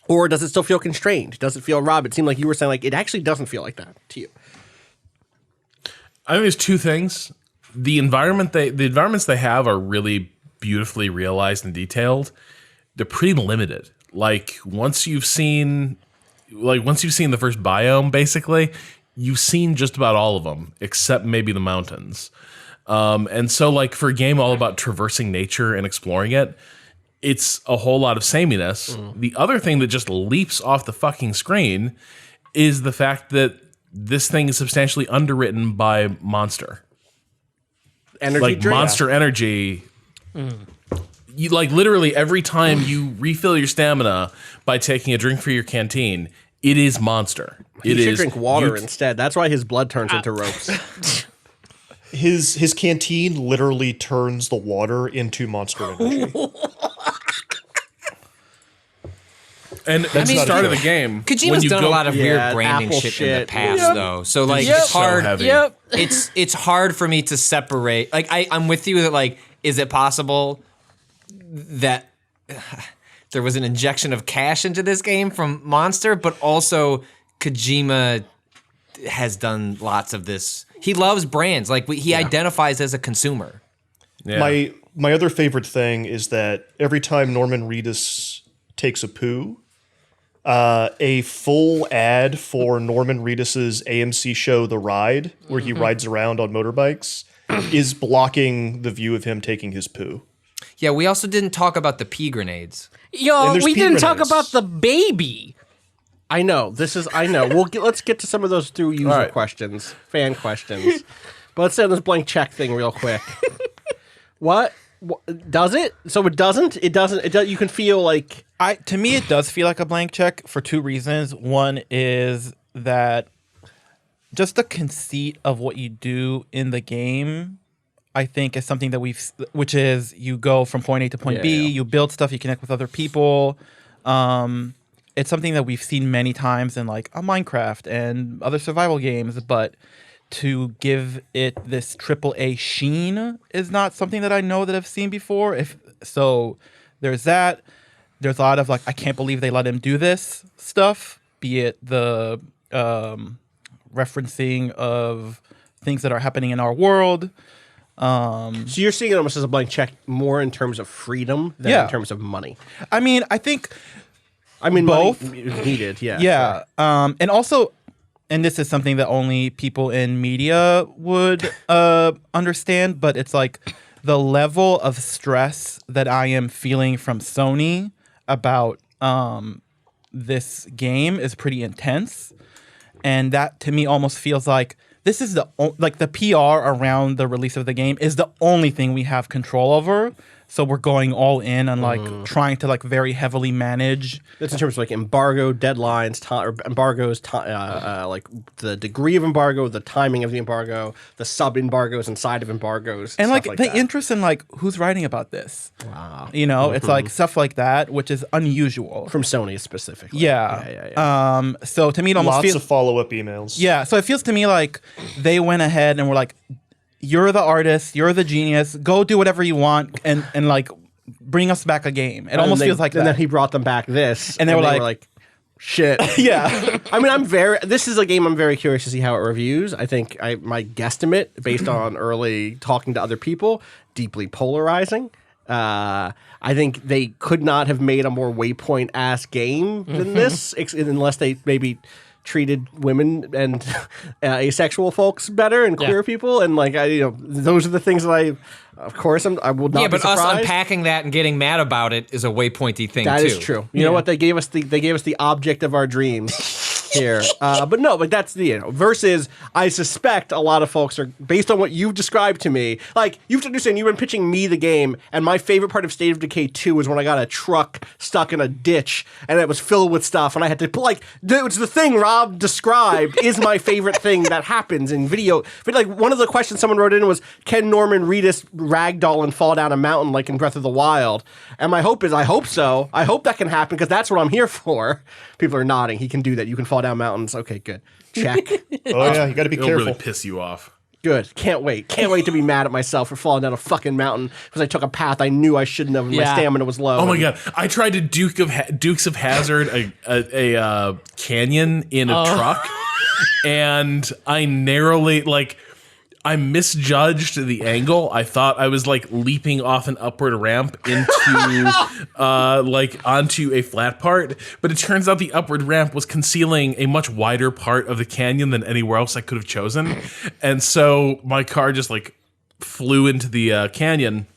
Or does it still feel constrained? Does it feel, Rob, it seemed like you were saying like it actually doesn't feel like that to you.
I think there's two things. The environments they have are really beautifully realized and detailed. They're pretty limited. Like once you've seen the first biome, basically, you've seen just about all of them, except maybe the mountains. And so like for a game all about traversing nature and exploring it, it's a whole lot of sameness. The other thing that just leaps off the fucking screen is the fact that this thing is substantially underwritten by Monster.
Energy
like
drink.
Monster Energy. You like literally every time you refill your stamina by taking a drink for your canteen, it is Monster.
You should drink water instead. That's why his blood turns into ropes.
His canteen literally turns the water into Monster Energy.
And that's the start of the game.
Kojima's done a lot of weird branding shit in the past, though. So like, it's hard. It's hard for me to separate. Like, I'm with you that like, is it possible that there was an injection of cash into this game from Monster, but also Kojima has done lots of this. He loves brands. Like he identifies as a consumer.
Yeah.
My other favorite thing is that every time Norman Reedus takes a poo, a full ad for Norman Reedus's AMC show The Ride, where he rides around on motorbikes, is blocking the view of him taking his poo.
Yeah, we also didn't talk about the pea grenades.
Yo, we didn't talk about the baby.
I know. Let's get to some of those through user questions, fan questions. But let's say on this blank check thing real quick. What? Does it? So it doesn't? It doesn't. You can feel like...
To me, it does feel like a blank check for two reasons. One is that just the conceit of what you do in the game, I think, is something that which is you go from point A to point B, you build stuff, you connect with other people. It's something that we've seen many times in like a Minecraft and other survival games, but to give it this AAA sheen is not something that I know that I've seen before. So there's that. There's a lot of like, I can't believe they let him do this stuff, be it the referencing of things that are happening in our world.
So you're seeing it almost as a blank check more in terms of freedom than in terms of money.
I mean, I think...
both is needed, yeah.
Yeah. And also, and this is something that only people in media would understand, but it's like the level of stress that I am feeling from Sony about this game is pretty intense. And that to me almost feels like this is the PR around the release of the game is the only thing we have control over. So we're going all in and trying to very heavily manage.
That's in terms of like embargo deadlines, or embargoes, like the degree of embargo, the timing of the embargo, the sub embargoes inside of embargoes,
and
stuff
the
that.
interest in who's writing about this.
Wow,
it's like stuff like that, which is unusual
from Sony specifically.
Yeah. So to me, it almost
Lots
feels
of follow-up emails.
Yeah. So it feels to me like they went ahead and were like, "You're the artist. You're the genius. Go do whatever you want, and bring us back a game." It almost feels like that.
And then he brought them back this,
and they were like,
shit.
Yeah.
I mean, this is a game I'm very curious to see how it reviews. I think my guesstimate, based on early talking to other people, deeply polarizing. I think they could not have made a more Waypoint-ass game than this, unless they maybe treated women and asexual folks better and queer people, and those are the things that of course I will not.
Yeah,
be
but us
surprised.
unpacking that and getting mad about it is a Waypointy thing
That
too.
is true. You know what, they gave us the object of our dreams here, but that's versus. I suspect a lot of folks are, based on what you've described to me. Like, you've to understand, you've been pitching me the game, and my favorite part of State of Decay 2 was when I got a truck stuck in a ditch and it was filled with stuff, and I had to it's the thing Rob described is my favorite thing that happens in video. But one of the questions someone wrote in was, can Norman Reedus ragdoll and fall down a mountain like in Breath of the Wild? And my hope is, I hope so. I hope that can happen, because that's what I'm here for. People are nodding. He can do that. You can fall down mountains. Okay, good. Check.
Oh yeah, you got to be
It'll
careful.
really piss you off.
Good. Can't wait. Can't wait to be mad at myself for falling down a fucking mountain because I took a path I knew I shouldn't have. And my stamina was low.
Oh my god! I tried to Dukes of Hazzard a canyon in a truck, and I narrowly I misjudged the angle. I thought I was leaping off an upward ramp into onto a flat part, but it turns out the upward ramp was concealing a much wider part of the canyon than anywhere else I could have chosen. And so my car just flew into the canyon,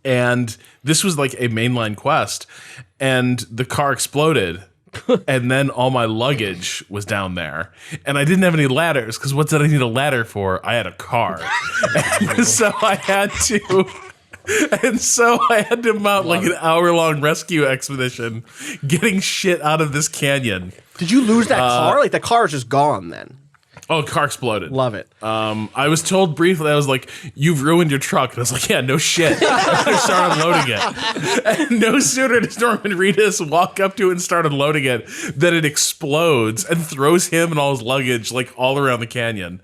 and this was a mainline quest, and the car exploded. And then all my luggage was down there, and I didn't have any ladders, because what did I need a ladder for? I had a car. And so I had to mount an hour-long rescue expedition getting shit out of this canyon.
Did you lose that car? The car is just gone then.
Oh, car exploded.
Love it.
I was told briefly, I was like, "You've ruined your truck." And I was like, "Yeah, no shit." I started unloading it. And no sooner does Norman Reedus walk up to it and start unloading it than it explodes and throws him and all his luggage all around the canyon.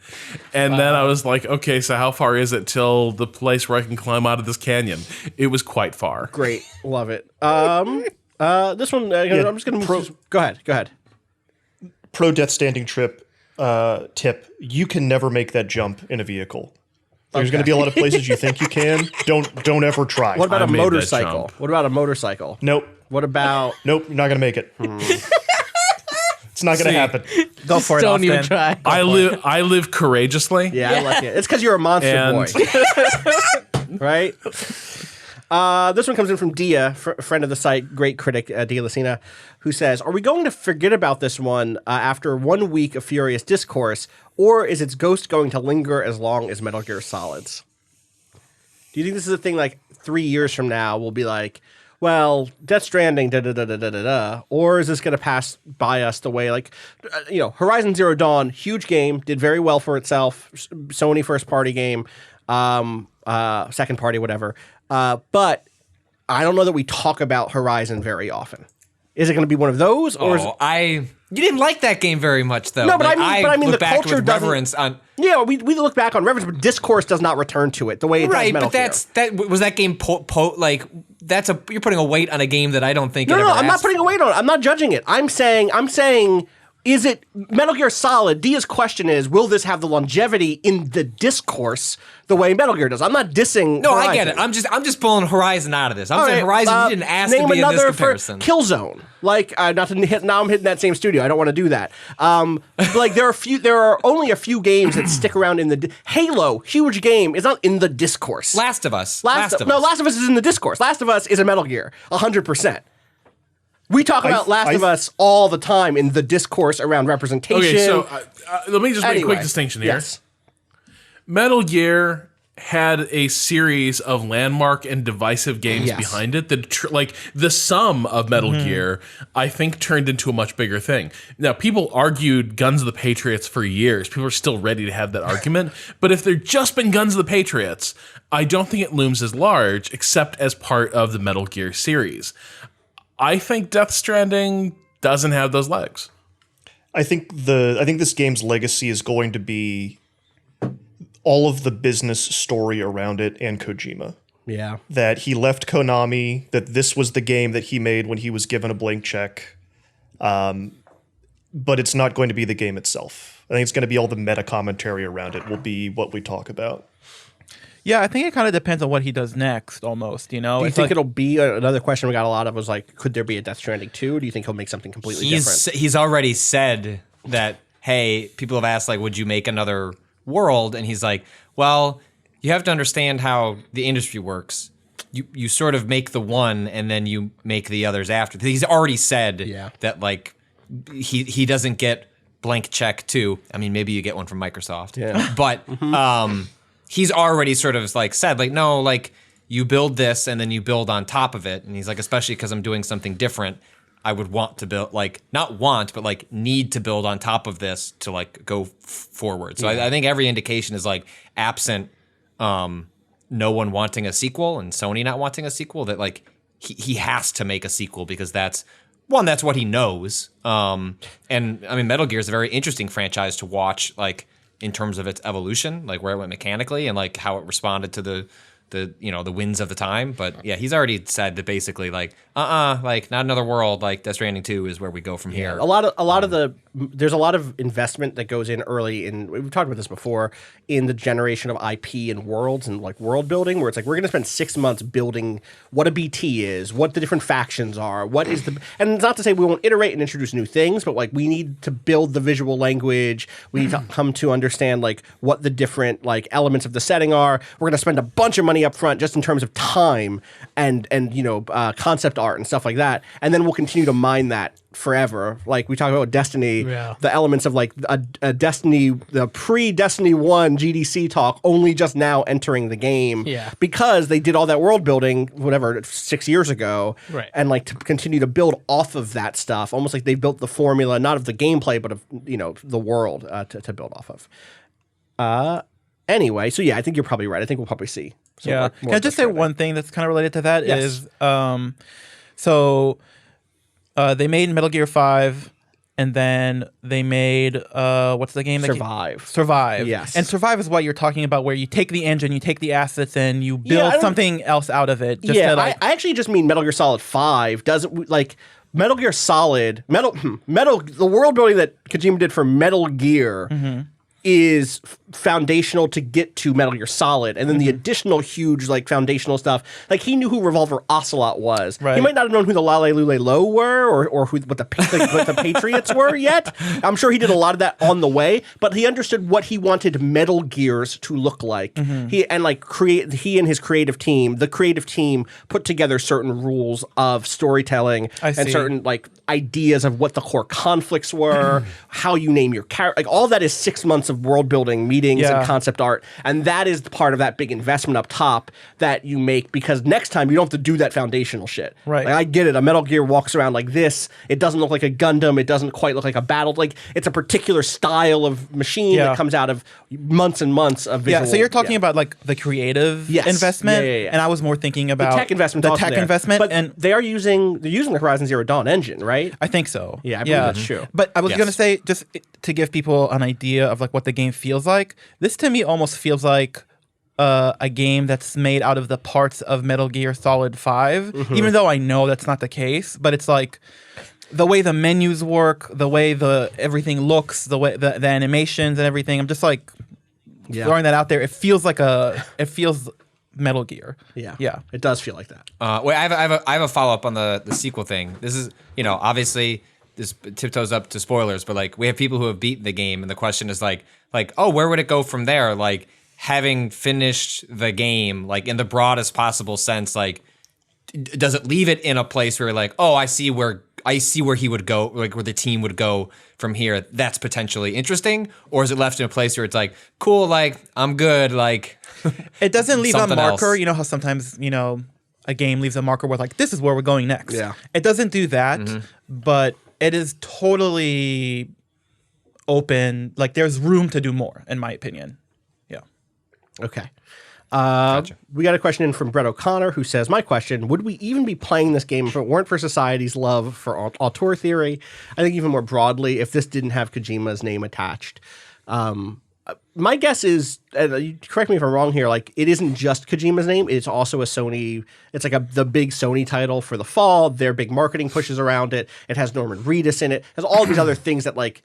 And then I was like, "Okay, so how far is it till the place where I can climb out of this canyon?" It was quite far.
Great. Love it. This one, I'm just going to move. Go ahead.
Pro Death Stranding tip: you can never make that jump in a vehicle. There's going to be a lot of places you think you can. Don't ever try.
What about
I
a
made that
motorcycle?
jump.
What about a motorcycle?
Nope.
What about?
Nope. You're not going to make it. It's not going to happen.
Go for it.
Don't even
Austin.
try.
I live courageously.
Yeah, I like it. It's because you're a monster
And-
boy, right? This one comes in from Dia, friend of the site, great critic, Dia Lucina, who says, "Are we going to forget about this one after 1 week of furious discourse, or is its ghost going to linger as long as Metal Gear Solids?" Do you think this is a thing 3 years from now we'll be like, well, Death Stranding, da-da-da-da-da-da, or is this going to pass by us the way, Horizon Zero Dawn, huge game, did very well for itself, Sony first-party game, second-party, whatever, but I don't know that we talk about Horizon very often. Is it going to be one of those, or is it...
You didn't like that game very much, though.
No, but I mean
look
the
back
culture
with
doesn't.
reverence on.
Yeah, we look back on reverence, but discourse does not return to it the way it does
Right,
Metal
but
Gear.
was that game you're putting a weight on a game that I don't think.
No,
it ever
I'm not
asked
putting a weight on it. I'm not judging it. I'm saying, is it Metal Gear Solid? Dia's question is, will this have the longevity in the discourse the way Metal Gear does? I'm not dissing.
No,
Horizon.
I get it. I'm just pulling Horizon out of this. I'm saying
right,
Horizon, you didn't ask to
name
be in this
another
comparison.
Killzone. Not to hit. Now I'm hitting that same studio. I don't want to do that. There are only a few games that stick around in the Halo. Huge game is not in the discourse.
Last of Us.
Last of Us is in the discourse. Last of Us is a Metal Gear, 100%. We talk about Last of Us all the time in the discourse around representation.
Okay, so let me just make a quick distinction here.
Yes.
Metal Gear had a series of landmark and divisive games
Yes.
behind it that like the sum of Metal Gear I think turned into a much bigger thing. Now people argued Guns of the Patriots for years. People are still ready to have that argument, but if there'd just been Guns of the Patriots, I don't think it looms as large except as part of the Metal Gear series. I think Death Stranding doesn't have those legs.
I think this game's legacy is going to be all of the business story around it and Kojima.
Yeah.
That he left Konami, that this was the game that he made when he was given a blank check. But it's not going to be the game itself. I think it's going to be all the meta commentary around it will be what we talk about.
Yeah, I think it kind of depends on what he does next, almost, you know?
Do you
It's
think
like-
it'll be another question we got a lot of was like, could there be a Death Stranding 2? Do you think he'll make something completely different?
He's already said that, hey, people have asked, like, would you make another world? And he's like, well, you have to understand how the industry works. You sort of make the one and then you make the others after. He's already said that, like, he doesn't get blank check too. I mean, maybe you get one from Microsoft.
Yeah.
But he's already sort of like said, like, no, like, you build this and then you build on top of it. And he's like, especially because I'm doing something different, I would want to build, like, not want, but like need to build on top of this to like go forward. So I think every indication is like absent no one wanting a sequel and Sony not wanting a sequel, that like he has to make a sequel because that's what he knows. And I mean, Metal Gear is a very interesting franchise to watch, like in terms of its evolution, like where it went mechanically and like how it responded to the winds of the time. But yeah, he's already said that basically like, like not another world, like Death Stranding 2 is where we go from here.
A lot of there's a lot of investment that goes in early in, we've talked about this before, in the generation of IP and worlds and like world building, where it's like, we're going to spend 6 months building what a BT is, what the different factions are, what is the, and it's not to say we won't iterate and introduce new things, but like we need to build the visual language. We need to come to understand like what the different like elements of the setting are. We're going to spend a bunch of money up front just in terms of time and concept art and stuff like that. And then we'll continue to mine that forever. Like we talk about Destiny, the elements of like a Destiny, the pre-Destiny 1 GDC talk only just now entering the game because they did all that world building, whatever, 6 years ago. Right. And like to continue to build off of that stuff, almost like they built the formula, not of the gameplay, but of, the world to build off of. Anyway, so yeah, I think you're probably right. I think we'll probably see.
Can I just say one thing that's kind of related to that?
Yes.
They made Metal Gear 5, and then they made what's the game?
Survive.
Survive.
Yes.
And Survive is what you're talking about, where you take the engine, you take the assets, and you build something else out of it. Just to, like,
I actually just mean Metal Gear Solid 5 doesn't like Metal Gear Solid the world building that Kojima did for Metal Gear. Is foundational to get to Metal Gear Solid, and then the additional huge like foundational stuff. Like he knew who Revolver Ocelot was. Right. He might not have known who the Lale Lule Lo were, or what the Patriots were yet. I'm sure he did a lot of that on the way, but he understood what he wanted Metal Gears to look like. He and his creative team, the creative team, put together certain rules of storytelling and certain like ideas of what the core conflicts were, how you name your character. Like all that is 6 months of world building meetings and concept art, and that is part of that big investment up top that you make, because next time you don't have to do that foundational shit. Right. Like, I get it. A Metal Gear walks around like this. It doesn't look like a Gundam. It doesn't quite look like a battle. Like it's a particular style of machine that comes out of months and months of visual.
Yeah. So you're talking about like the creative investment, and I was more thinking about
the tech investment. But and they're using the Horizon Zero Dawn engine, right?
I think so.
Yeah, I believe that's true.
But I was gonna say, just to give people an idea of like what the game feels like, this to me almost feels like a game that's made out of the parts of Metal Gear Solid 5, even though I know that's not the case. But it's like the way the menus work, the way everything looks, the way the animations and everything. I'm just like throwing that out there. It feels like Metal Gear. Yeah,
it does feel like that.
Wait, I have a follow up on the sequel thing. This is obviously this tiptoes up to spoilers, but like we have people who have beaten the game, and the question is like oh, where would it go from there? Like having finished the game, like in the broadest possible sense, like does it leave it in a place where you're like, oh, I see where I see where he would go, like where the team would go from here. That's potentially interesting, or is it left in a place where it's like, cool, like I'm good, like
It doesn't leave a
something
marker.
else.
You know how sometimes, a game leaves a marker where like, this is where we're going next.
Yeah.
It doesn't do that, but it is totally open. Like there's room to do more, in my opinion. Yeah.
Okay.
Gotcha.
We got a question in from Brett O'Connor who says, my question, would we even be playing this game if it weren't for society's love for auteur theory? I think even more broadly, if this didn't have Kojima's name attached. My guess is, correct me if I'm wrong here, like it isn't just Kojima's name, it's also a Sony, it's like the big Sony title for the fall, their big marketing pushes around it, it has Norman Reedus in it, has all these other things that like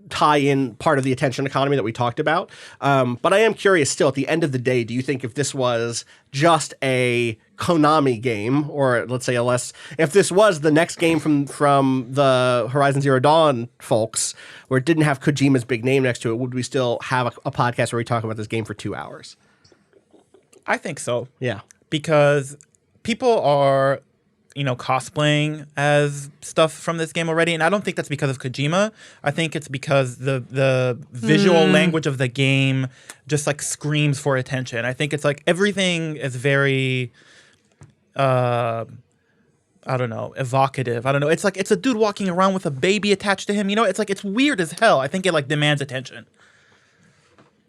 tie in part of the attention economy that we talked about. But I am curious still, at the end of the day, do you think if this was just a Konami game, or let's say if this was the next game from the Horizon Zero Dawn folks, where it didn't have Kojima's big name next to it, would we still have a podcast where we talk about this game for 2 hours?
I think so.
Yeah.
Because people are, cosplaying as stuff from this game already, and I don't think that's because of Kojima. I think it's because the visual language of the game just like screams for attention. I think it's like everything is very evocative. I don't know. It's like it's a dude walking around with a baby attached to him. It's like it's weird as hell. I think it like demands attention.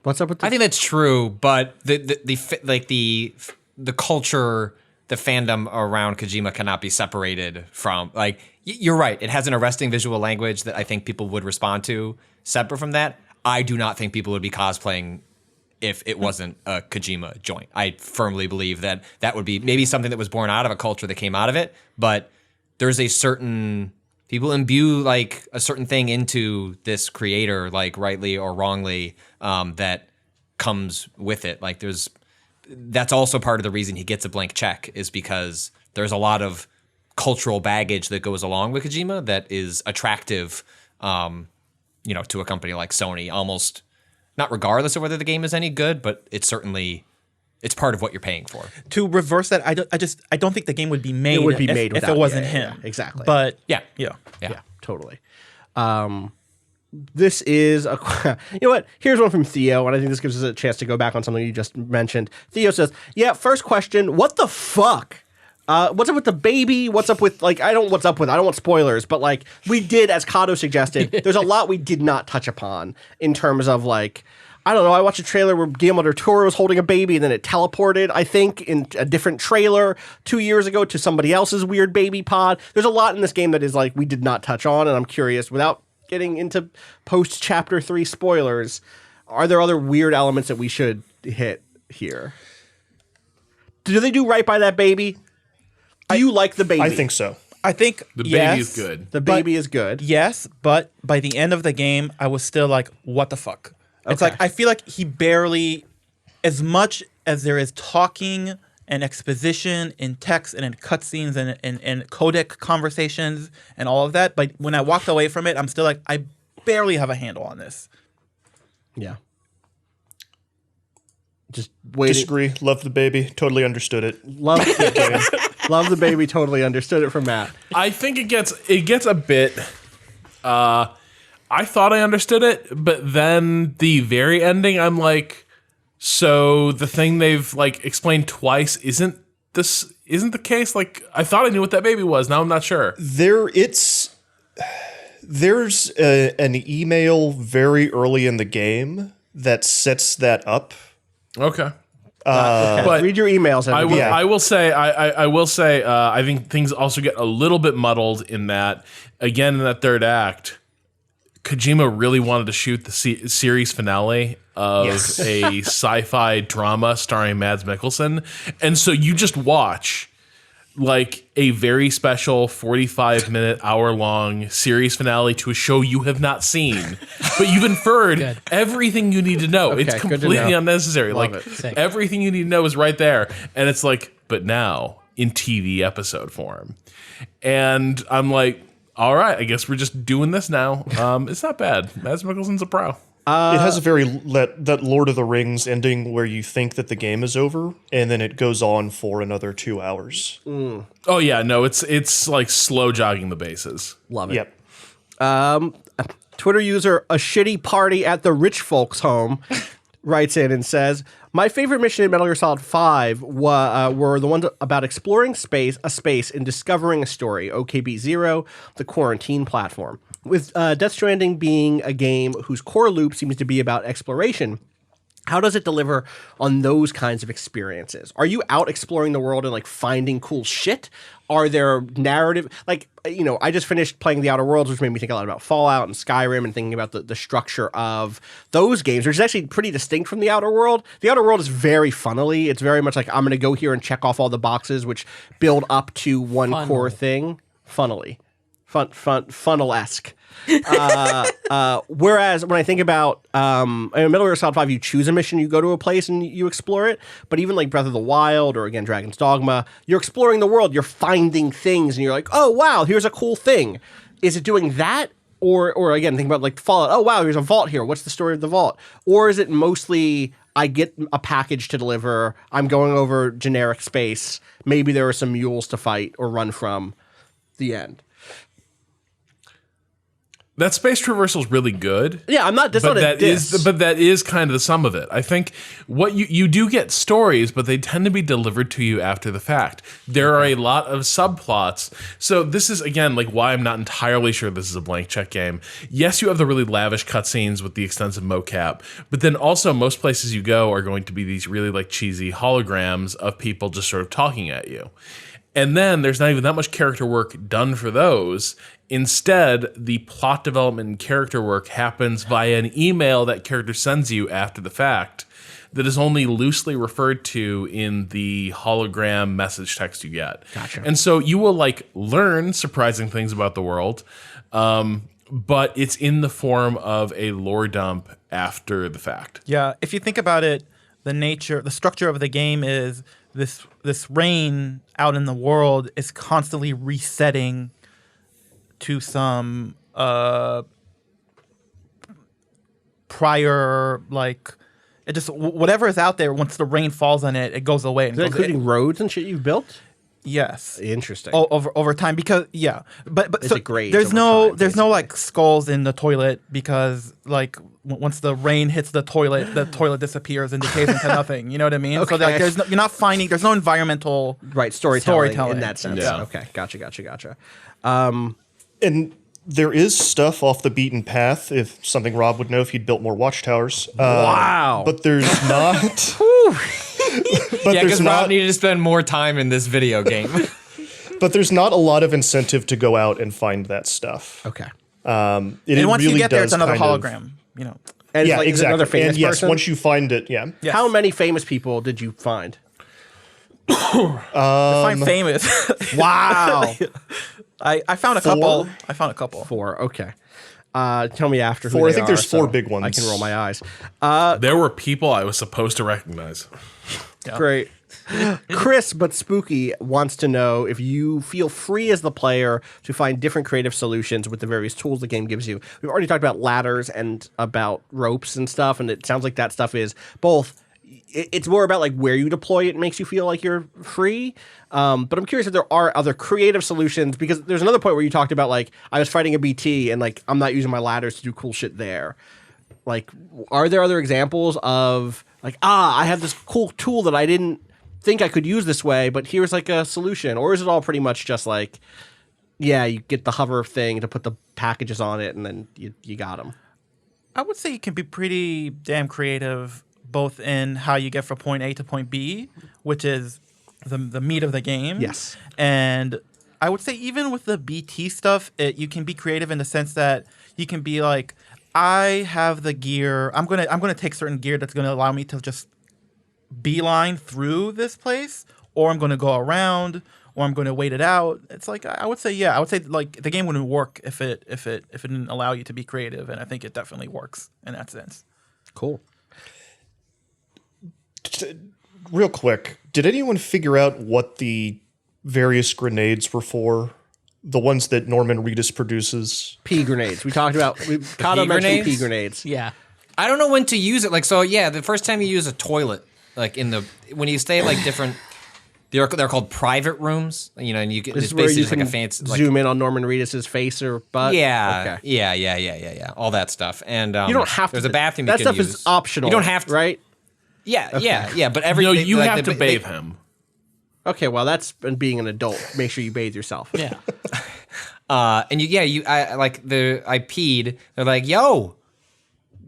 What's up with
I think that's true, but the culture, the fandom around Kojima cannot be separated from, like, you're right. It has an arresting visual language that I think people would respond to. Separate from that, I do not think people would be cosplaying if it wasn't a Kojima joint. I firmly believe that would be maybe something that was born out of a culture that came out of it, but there's a certain, people imbue like a certain thing into this creator, like rightly or wrongly, that comes with it. Like that's also part of the reason he gets a blank check, is because there's a lot of cultural baggage that goes along with Kojima that is attractive, to a company like Sony, almost not regardless of whether the game is any good, but it's part of what you're paying for.
To reverse that, I don't think the game would be made.
It would be
if,
made
if
without,
it wasn't
yeah,
him.
yeah, exactly.
But
Yeah.
yeah.
Totally. This is you know what? Here's one from Theo, and I think this gives us a chance to go back on something you just mentioned. Theo says, yeah, first question, what the fuck? What's up with the baby? What's up with, like, I don't want spoilers, but like we did, as Cado suggested, there's a lot we did not touch upon in terms of like, I don't know, I watched a trailer where Guillermo del Toro was holding a baby and then it teleported, I think, in a different trailer 2 years ago to somebody else's weird baby pod. There's a lot in this game that is like we did not touch on, and I'm curious, without getting into post chapter 3 spoilers, are there other weird elements that we should hit here? Do they do right by that baby? Do you like the baby?
I think so.
I think
The
yes,
baby is good.
The baby is good.
Yes, but by the end of the game, I was still like, what the fuck? It's
Okay.
like I feel like he barely, as much as there is talking and exposition in text and in cutscenes and codec conversations and all of that, but when I walked away from it, I'm still like, I barely have a handle on this.
Yeah. Just waiting.
Disagree. Love the baby. Totally understood it.
Love the baby. Totally understood it from Matt.
I think it gets a bit. I thought I understood it, but then the very ending, I'm like, so the thing they've like explained twice isn't the case? Like, I thought I knew what that baby was. Now I'm not sure.
There's an email very early in the game that sets that up.
Okay. But
Read your emails. everybody.
I will say I think things also get a little bit muddled in that, again, in that third act, Kojima really wanted to shoot the series finale of a sci-fi drama starring Mads Mikkelsen. And so you just watch like a very special 45-minute, hour-long series finale to a show you have not seen. But you've inferred everything you need to know.
Okay,
it's
good to
completely
know.
unnecessary.
Love
Like,
it.
Sick.
everything you need to know is right there. And it's like, but now in TV episode form. And I'm like, all right, I guess we're just doing this now. It's not bad. Mads Mikkelsen's a pro.
It has a very that Lord of the Rings ending where you think that the game is over, and then it goes on for another 2 hours.
Oh yeah, no, it's like slow jogging the bases.
Love it.
Yep.
Twitter user a shitty party at the rich folks home writes in and says, my favorite mission in Metal Gear Solid 5 were the ones about exploring a space and discovering a story. OKB0, the quarantine platform. With Death Stranding being a game whose core loop seems to be about exploration, how does it deliver on those kinds of experiences? Are you out exploring the world and like finding cool shit? Are there narrative, like, you know, I just finished playing The Outer Worlds, which made me think a lot about Fallout and Skyrim and thinking about the structure of those games, which is actually pretty distinct from The Outer World. The Outer World is very funnily. It's very much like, I'm going to go here and check off all the boxes, which build up to one core thing. Funnily. Funnel-esque. Whereas when I think about in Metal Gear Solid 5, you choose a mission, you go to a place and you explore it. But even like Breath of the Wild or again Dragon's Dogma, you're exploring the world, you're finding things, and you're like, oh wow, here's a cool thing. Is it doing that? Or again, think about like Fallout. Oh wow, there's a vault here. What's the story of the vault? Or is it mostly I get a package to deliver, I'm going over generic space, maybe there are some mules to fight or run from, the end.
That space traversal is really good.
Yeah, I'm not. That's not a diss.
But that is kind of the sum of it. I think what you do get stories, but they tend to be delivered to you after the fact. There are a lot of subplots. So this is again like why I'm not entirely sure this is a blank check game. Yes, you have the really lavish cutscenes with the extensive mocap, but then also most places you go are going to be these really like cheesy holograms of people just sort of talking at you. And then there's not even that much character work done for those. Instead, the plot development and character work happens via an email that character sends you after the fact that is only loosely referred to in the hologram message text you get.
Gotcha.
And so you will like learn surprising things about the world, but it's in the form of a lore dump after the fact.
Yeah, if you think about it, the structure of the game is this rain out in the world is constantly resetting to some prior, like, it just whatever is out there. Once the rain falls on it, it goes away.
Is that including roads and shit you've built?
Yes.
Interesting.
Over time, because but so
degrades
there's
over
no
time,
there's no like skulls in the toilet because like once the rain hits the toilet disappears and decays into nothing. You know what I mean?
Okay.
So like you're not finding there's no environmental
storytelling in that sense.
Yeah.
Okay, gotcha.
And there is stuff off the beaten path, if something Rob would know if he'd built more watchtowers.
Wow.
But there's not. But
Yeah,
there's
because Rob
not.
needed to spend more time in this video game.
But there's not a lot of incentive to go out and find that stuff.
Okay.
and once you get there, it's another hologram. You know.
And
Yeah,
is it
exactly.
another famous
And yes,
person?
once you find it, yeah.
Yes.
How many famous people did you find?
Define famous.
Wow.
I found a couple. I found a couple.
4. Okay. Tell me after who
Four. I
they
think there's
are,
4
so
big ones.
I can roll my eyes.
There were people I was supposed to recognize.
Great. Chris, but spooky, wants to know if you feel free as the player to find different creative solutions with the various tools the game gives you. We've already talked about ladders and about ropes and stuff, and it sounds like that stuff is both. It's more about like where you deploy it makes you feel like you're free. But I'm curious if there are other creative solutions, because there's another point where you talked about like I was fighting a BT and like I'm not using my ladders to do cool shit there. Like, are there other examples of like, I have this cool tool that I didn't think I could use this way, but here's like a solution? Or is it all pretty much just like, yeah, you get the hover thing to put the packages on it and then you got them?
I would say you can be pretty damn creative, both in how you get from point A to point B, which is the meat of the game.
Yes.
And I would say even with the BT stuff, you can be creative in the sense that you can be like, I have the gear. I'm gonna take certain gear that's gonna allow me to just beeline through this place, or I'm gonna go around, or I'm gonna wait it out. It's like I would say like the game wouldn't work if it didn't allow you to be creative, and I think it definitely works in that sense.
Cool.
Real quick, did anyone figure out what the various grenades were for? The ones that Norman Reedus produces?
Pea grenades. We talked about. Cado mentioned
grenades?
pea grenades.
Yeah.
I don't know when to use it. Like, so yeah, the first time you use a toilet, like when you stay at like different, they're called private rooms, you know, and you get
This
it's
is where
basically
you
just like
can
a fancy like,
zoom in on Norman Reedus's face or butt.
yeah,
Okay.
yeah, all that stuff. And
You don't have to.
There's a bathroom
That
you can
stuff
use.
is optional.
You don't have to,
right?
Yeah, but
No, you have to bathe him.
Okay, well, that's being an adult. Make sure you bathe yourself.
Yeah.
And I peed. They're like, yo,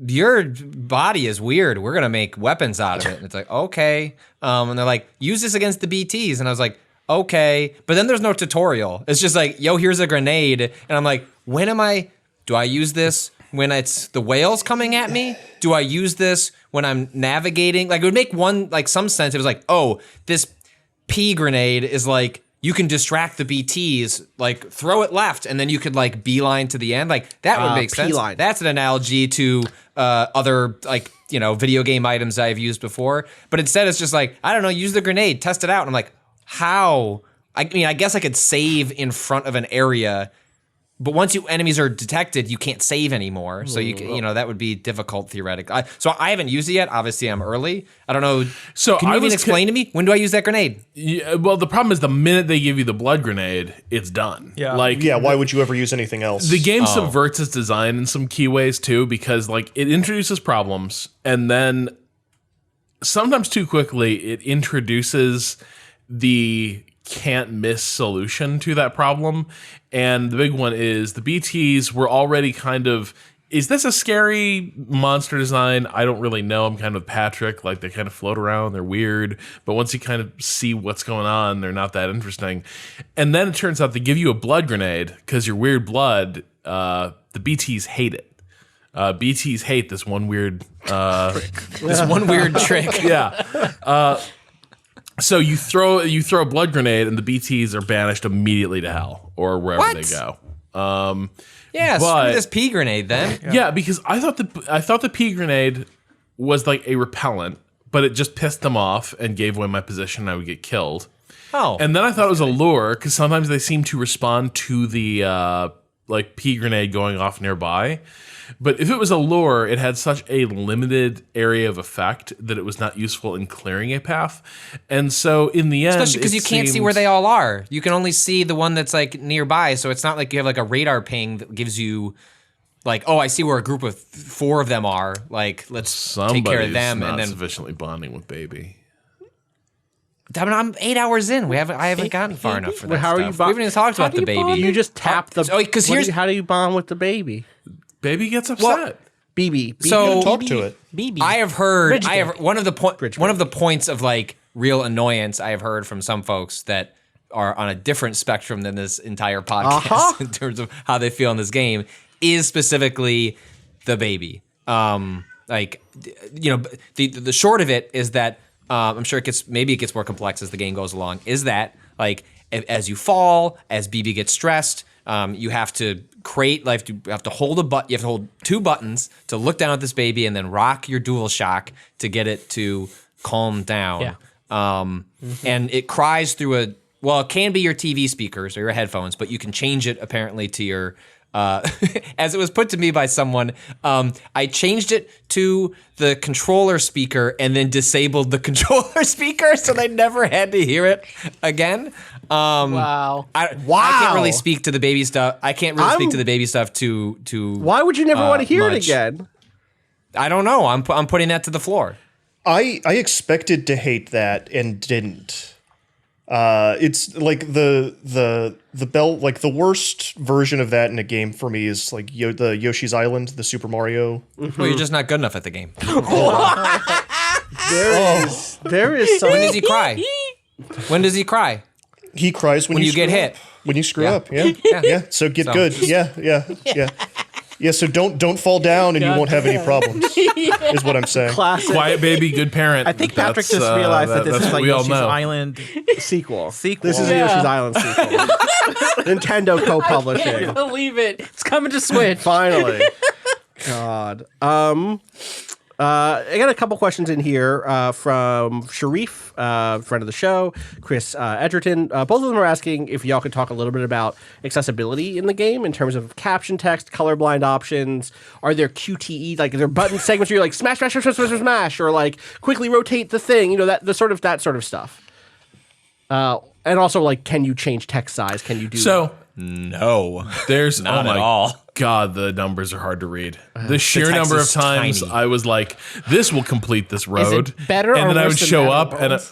your body is weird. We're gonna make weapons out of it. And it's like, okay. And they're like, use this against the BTs. And I was like, okay. But then there's no tutorial. It's just like, yo, here's a grenade. And I'm like, do I use this when it's the whales coming at me? Do I use this when I'm navigating? Like, it would make some sense. It was like, oh, this pea grenade is like, you can distract the BTs, like throw it left, and then you could like beeline to the end. Like that would make sense.
P-line.
That's an analogy to other video game items I've used before. But instead, it's just like, I don't know, use the grenade, test it out. And I'm like, how? I mean, I guess I could save in front of an area, but once enemies are detected, you can't save anymore. So that would be difficult theoretically. So I haven't used it yet. Obviously, I'm early. I don't know.
So
can you even explain to me, when do I use that grenade?
Yeah, well, the problem is the minute they give you the blood grenade, it's done.
Yeah.
Like,
Yeah, why would you ever use anything else?
the game subverts its design in some key ways too, because like it introduces problems and then sometimes too quickly it introduces the can't miss solution to that problem. And the big one is the BTs were already kind of, is this a scary monster design? I don't really know. I'm kind of Patrick. Like, they kind of float around. They're weird. But once you kind of see what's going on, they're not that interesting. And then it turns out they give you a blood grenade because you're weird blood. The BTs hate it. BTs hate this one weird...
This one weird trick.
Yeah. So you throw a blood grenade and the BTs are banished immediately to hell or wherever they go.
Yeah,
But-
screw this pea grenade then.
Yeah, because I thought the pea grenade was like a repellent, but it just pissed them off and gave away my position and I would get killed.
Oh.
And then I thought it was a lure because sometimes they seem to respond to the like pea grenade going off nearby. But if it was a lure, it had such a limited area of effect that it was not useful in clearing a path. And so in the end,
Especially because you can't see where they all are. You can only see the one that's like nearby. So it's not like you have like a radar ping that gives you like, oh, I see where a group of 4 of them are. Like, let's take care of them.
Not
And then
sufficiently bonding with baby.
I mean, I'm 8 hours in. I haven't gotten far enough for that
How are
stuff.
you
We haven't even talked about the baby.
You just tap the.
Oh, 'cause here's-
how do you bond with the baby?
Baby gets upset.
BB.
So
Talk to it.
BB.
I have heard.
Bridge
I have
day.
one of the points of like real annoyance I have heard from some folks that are on a different spectrum than this entire podcast in terms of how they feel in this game is specifically the baby. The short of it is that I'm sure it gets more complex as the game goes along. Is that like as you fall, as BB gets stressed, you have to you have to hold you have to hold 2 buttons to look down at this baby and then rock your DualShock to get it to calm down.
Yeah.
And it cries through it can be your TV speakers or your headphones, but you can change it apparently to your as it was put to me by someone, I changed it to the controller speaker and then disabled the controller speaker so they never had to hear it again.
Wow.
I can't really speak to the baby stuff. I can't really speak to the baby stuff to
Why would you never want to hear it
much.
again?
I don't know. I'm putting that to the floor.
I expected to hate that and didn't. It's like the bell, like the worst version of that in a game for me is like the Yoshi's Island, the Super Mario.
Well, you're just not good enough at the game.
There is some.
When does he cry? When does he cry?
He cries when
you get
screw
hit.
up. When you screw up, yeah. So get good. Yeah, so don't fall down and you won't have any problems, is what I'm saying.
Classic
Quiet baby, good parent.
I think Patrick just realized that this is like Yoshi's Island
sequel.
sequel.
This is a Yoshi's Island sequel. Nintendo co-publishing.
Can't believe it. It's coming to Switch.
Finally. God. I got a couple questions in here from Sharif, friend of the show, Chris Edgerton. Both of them are asking if y'all could talk a little bit about accessibility in the game in terms of caption text, colorblind options. Are there QTE, like, are there button segments where you're like smash, smash, smash, smash, smash, smash, or like quickly rotate the thing? You know, that sort of stuff. And also, like, can you change text size? Can you do
No,
there's
not at all.
God, the numbers are hard to read. The sheer number of
is
times
tiny.
I was like, "This will complete this road."
better
and
or
then I would
worse than
show
Outer
up and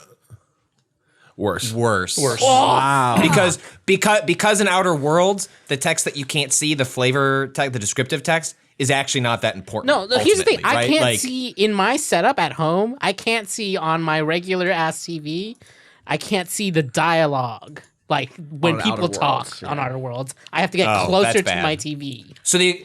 Worlds?
worse.
Wow.
Because in Outer Worlds, the text that you can't see, the flavor text, the descriptive text, is actually not that important.
No, here's the thing.
ultimately,
I
right?
can't
Like,
see in my setup at home. I can't see on my regular ass TV. I can't see the dialogue. Like when
On
people
Outer
talk
Worlds,
on
yeah.
Outer Worlds, I have to get
Oh,
closer
that's
to
bad.
my TV.
So the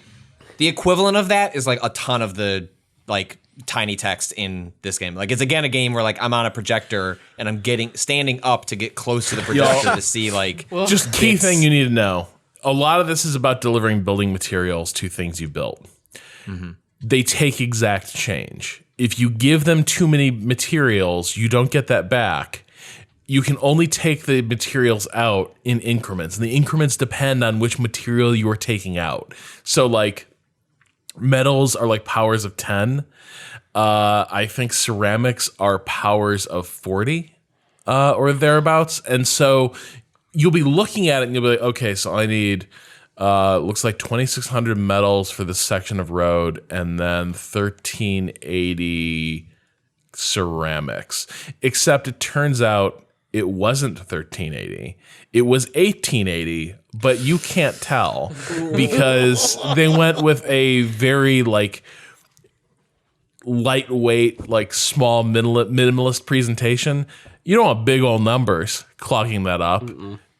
equivalent of that is like a ton of the like tiny text in this game. Like it's again a game where like I'm on a projector and I'm standing up to get close to the projector to see like
Just key thing you need to know. A lot of this is about delivering building materials to things you built. They take exact change. If you give them too many materials, you don't get that back. You can only take the materials out in increments, and the increments depend on which material you are taking out. So, like, metals are like powers of 10. I think ceramics are powers of 40 or thereabouts. And so you'll be looking at it and you'll be like, okay, so I need, looks like 2,600 metals for this section of road and then 1,380 ceramics. Except it turns out it wasn't 1,380. It was 1,880, but you can't tell because they went with a very like lightweight, like small minimalist presentation. You don't want big old numbers clogging that up.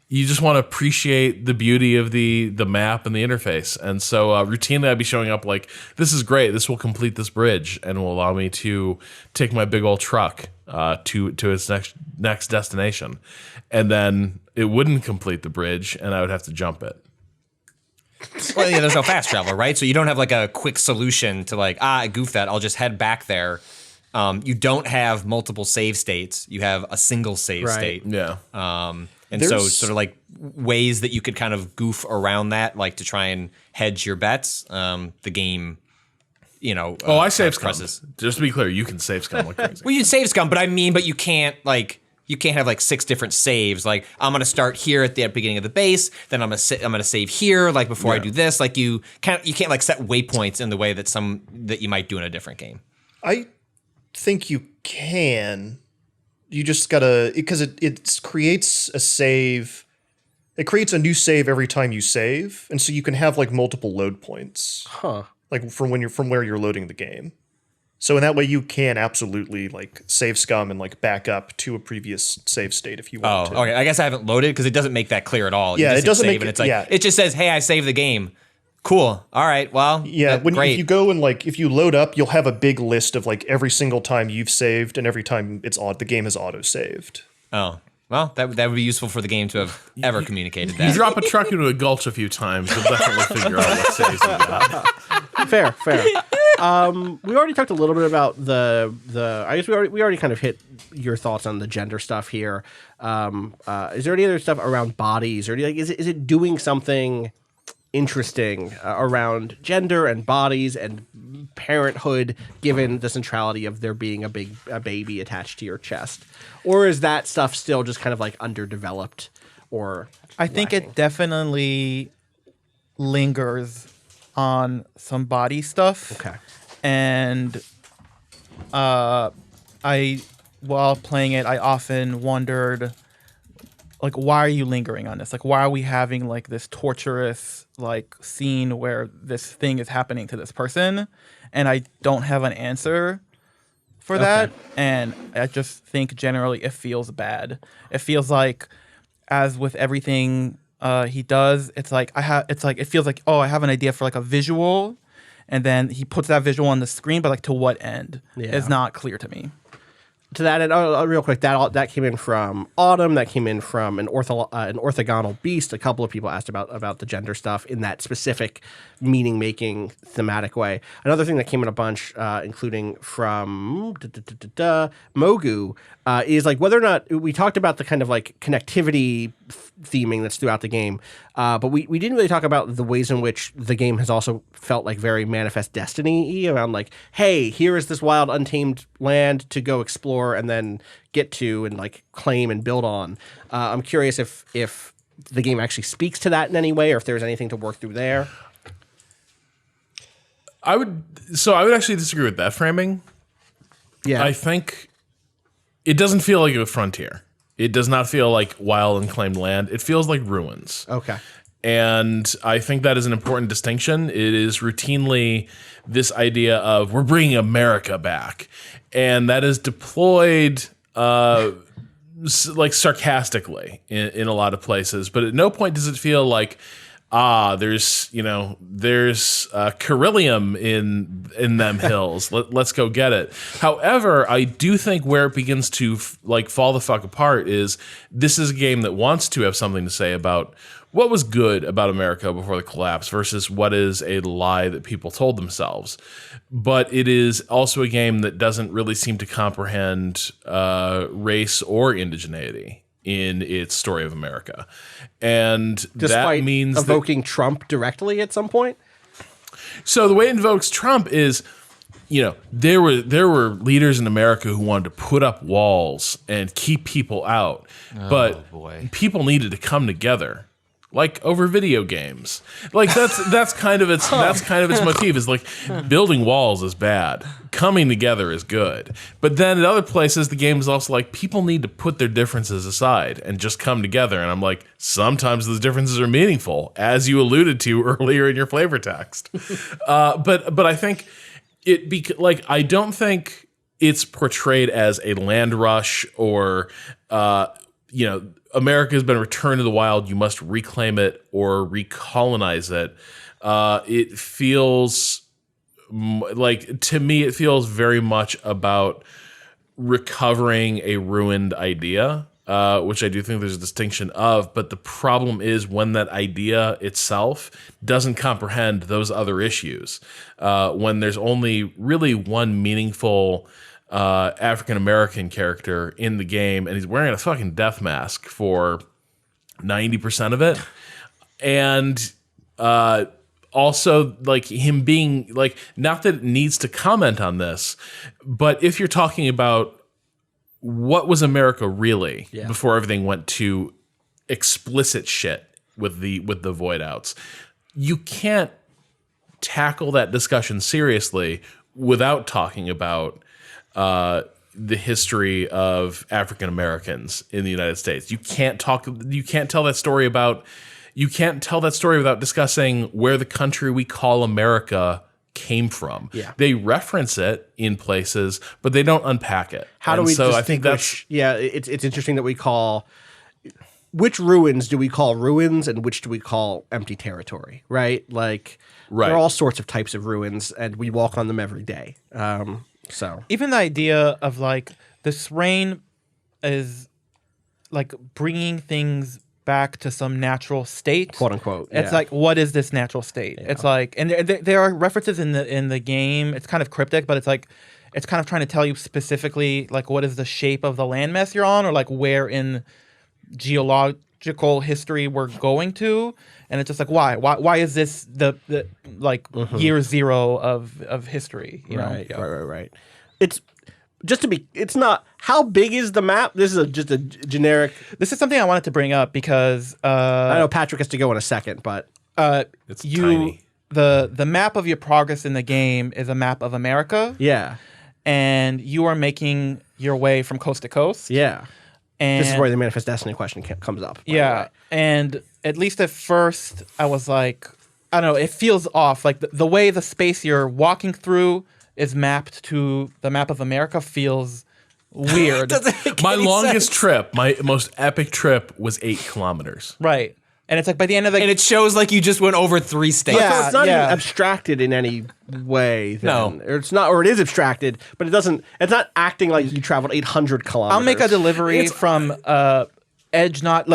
You just want to appreciate the beauty of the map and the interface. And so routinely I'd be showing up like, this is great. This will complete this bridge and will allow me to take my big old truck to its next destination. And then it wouldn't complete the bridge and I would have to jump it.
well, yeah, there's no fast travel, right? So you don't have like a quick solution to like, I goofed that. I'll just head back there. You don't have multiple save states. You have a single save state.
Yeah.
And so sort of like ways that you could kind of goof around that, like to try and hedge your bets. The game,
I save scum.
presses.
Just to be clear, you can save scum like crazy.
Well, you save scum, but you can't have like 6 different saves. Like I'm gonna start here at the beginning of the base, then I'm gonna save here, like before I do this. Like you can't like set waypoints in the way that you might do in a different game.
I think you can. You just gotta, because it creates a save. It creates a new save every time you save, and so you can have like multiple load points. Like from where you're loading the game. So in that way, you can absolutely like save scum and like back up to a previous save state if you want to.
Okay. I guess I haven't loaded because it doesn't make that clear at all.
Yeah,
You just
it doesn't
hit
make
save and
it-
it's like
yeah.
it just says, "Hey, I saved the game." Cool. All right. Well,
Yeah,
great.
if you go and like if you load up, you'll have a big list of like every single time you've saved and every time the game is auto saved.
Oh, well, that would be useful for the game to have ever communicated
You
that.
drop a truck into a gulch a few times, you'll definitely figure out what saves you got.
Fair. We already talked a little bit about the. I guess we already kind of hit your thoughts on the gender stuff here. Is there any other stuff around bodies, or is it doing something interesting around gender and bodies and parenthood, given the centrality of there being a baby attached to your chest, or is that stuff still just kind of like underdeveloped? Or
I think
lacking?
it definitely lingers on some body stuff.
Okay.
And while playing it, I often wondered, like, why are you lingering on this? Like, why are we having like this torturous like scene where this thing is happening to this person? And I don't have an answer for that. And I just think generally it feels bad. It feels like, as with everything he does, it feels like, oh, I have an idea for like a visual, and then he puts that visual on the screen, but like to what end is not clear to me.
to that, and real quick, that came in from Autumn. That came in from an orthogonal beast. A couple of people asked about the gender stuff in that specific meaning making thematic way. Another thing that came in a bunch, including from Mogu, is like whether or not we talked about the kind of like connectivity theming that's throughout the game, but we didn't really talk about the ways in which the game has also felt like very Manifest Destiny-y around like, hey, here is this wild untamed land to go explore and then get to and like claim and build on. I'm curious if the game actually speaks to that in any way, or if there's anything to work through there.
I would actually disagree with that framing.
Yeah,
I think it doesn't feel like a frontier. It does not feel like wild unclaimed land. It feels like ruins.
Okay.
And I think that is an important distinction. It is routinely this idea of we're bringing America back. And that is deployed like sarcastically in a lot of places. But at no point does it feel like, there's Carillium in them hills. Let's go get it. However, I do think where it begins to like fall the fuck apart is this is a game that wants to have something to say about what was good about America before the collapse versus what is a lie that people told themselves. But it is also a game that doesn't really seem to comprehend race or indigeneity in its story of America. And
despite
that means
evoking Trump directly at some point.
So the way it invokes Trump is, there were leaders in America who wanted to put up walls and keep people out. But people needed to come together. Like over video games, like that's kind of its motif is like building walls is bad, coming together is good. But then at other places, the game is also like people need to put their differences aside and just come together. And I'm like, sometimes those differences are meaningful, as you alluded to earlier in your flavor text. But I think I don't think it's portrayed as a land rush or America has been returned to the wild. You must reclaim it or recolonize it. It feels to me, it feels very much about recovering a ruined idea, which I do think there's a distinction of. But the problem is when that idea itself doesn't comprehend those other issues. When there's only really one meaningful African-American character in the game, and he's wearing a fucking death mask for 90% of it. And also, like, him being, like, not that it needs to comment on this, but if you're talking about what was America really before everything went to explicit shit with the void outs, you can't tackle that discussion seriously without talking about the history of African Americans in the United States. You can't tell that story without discussing where the country we call America came from. Yeah. They reference it in places, but they don't unpack it.
How do we distinguish? I think that's it's interesting that we call which ruins do we call ruins and which do we call empty territory, right? Like there are all sorts of types of ruins and we walk on them every day. So
even the idea of like this rain is like bringing things back to some natural state,
quote unquote.
It's like, what is this natural state? Yeah. It's like, and there are references in the game. It's kind of cryptic, but it's like, it's kind of trying to tell you specifically like what is the shape of the landmass you're on, or like where in geological history we're going to. And it's just like, why is this the year zero of history? You know?
Right. It's just to be. It's not. How big is the map? This is just a generic.
This is something I wanted to bring up because
I know Patrick has to go in a second, but
it's tiny.
The map of your progress in the game is a map of America.
Yeah,
and you are making your way from coast to coast.
Yeah.
And
this is where the Manifest Destiny question comes up.
Yeah, and at least at first, I was like, I don't know, it feels off. Like the way the space you're walking through is mapped to the map of America feels weird.
My longest trip, my most epic trip was 8 kilometers.
Right. And it's like by the end of the
And it shows like you just went over 3 states.
Yeah.
So it's not even abstracted in any way. Then.
No.
Or it's not, or it is abstracted, but it doesn't. It's not acting like you traveled 800 kilometers.
I'll make a delivery from edge, not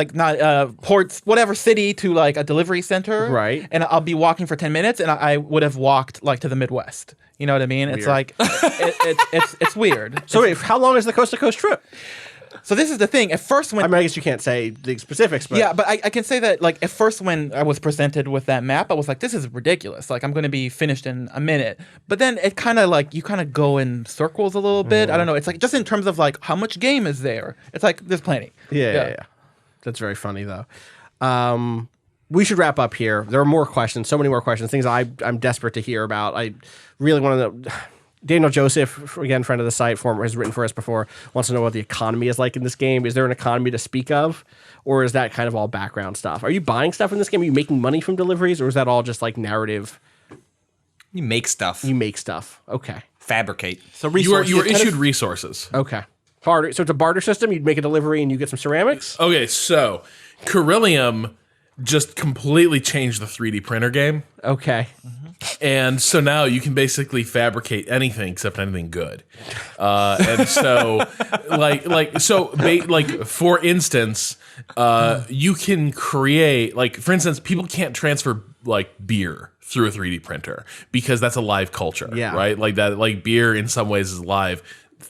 ports, whatever city to like a delivery center.
Right.
And I'll be walking for 10 minutes and I would have walked like to the Midwest. You know what I mean? It's like, it's weird.
So wait, how long is the coast to coast trip?
So this is the thing. At first when...
I mean, I guess you can't say the specifics, but...
Yeah, but I can say that, like, at first when I was presented with that map, I was like, this is ridiculous. Like, I'm going to be finished in a minute. But then it kind of, like, you kind of go in circles a little bit. I don't know. It's like, just in terms of, like, how much game is there? It's like, there's plenty.
Yeah. That's very funny, though. We should wrap up here. There are more questions, so many more questions, things I'm desperate to hear about. I really want to know... Daniel Joseph, again, friend of the site, former, has written for us before, wants to know what the economy is like in this game. Is there an economy to speak of? Or is that kind of all background stuff? Are you buying stuff in this game? Are you making money from deliveries? Or is that all just like narrative?
You make stuff.
You make stuff. Okay.
Fabricate.
So
You are
resources.
issued resources.
Okay. Barter. So it's a barter system? You'd make a delivery and you get some ceramics?
Okay, so Corellium just completely changed the 3D printer game.
Okay.
And so now you can basically fabricate anything except anything good. And so, for instance, you can create, like, for instance, people can't transfer, like, beer through a 3D printer because that's a live culture, right? Like that, like beer in some ways is live.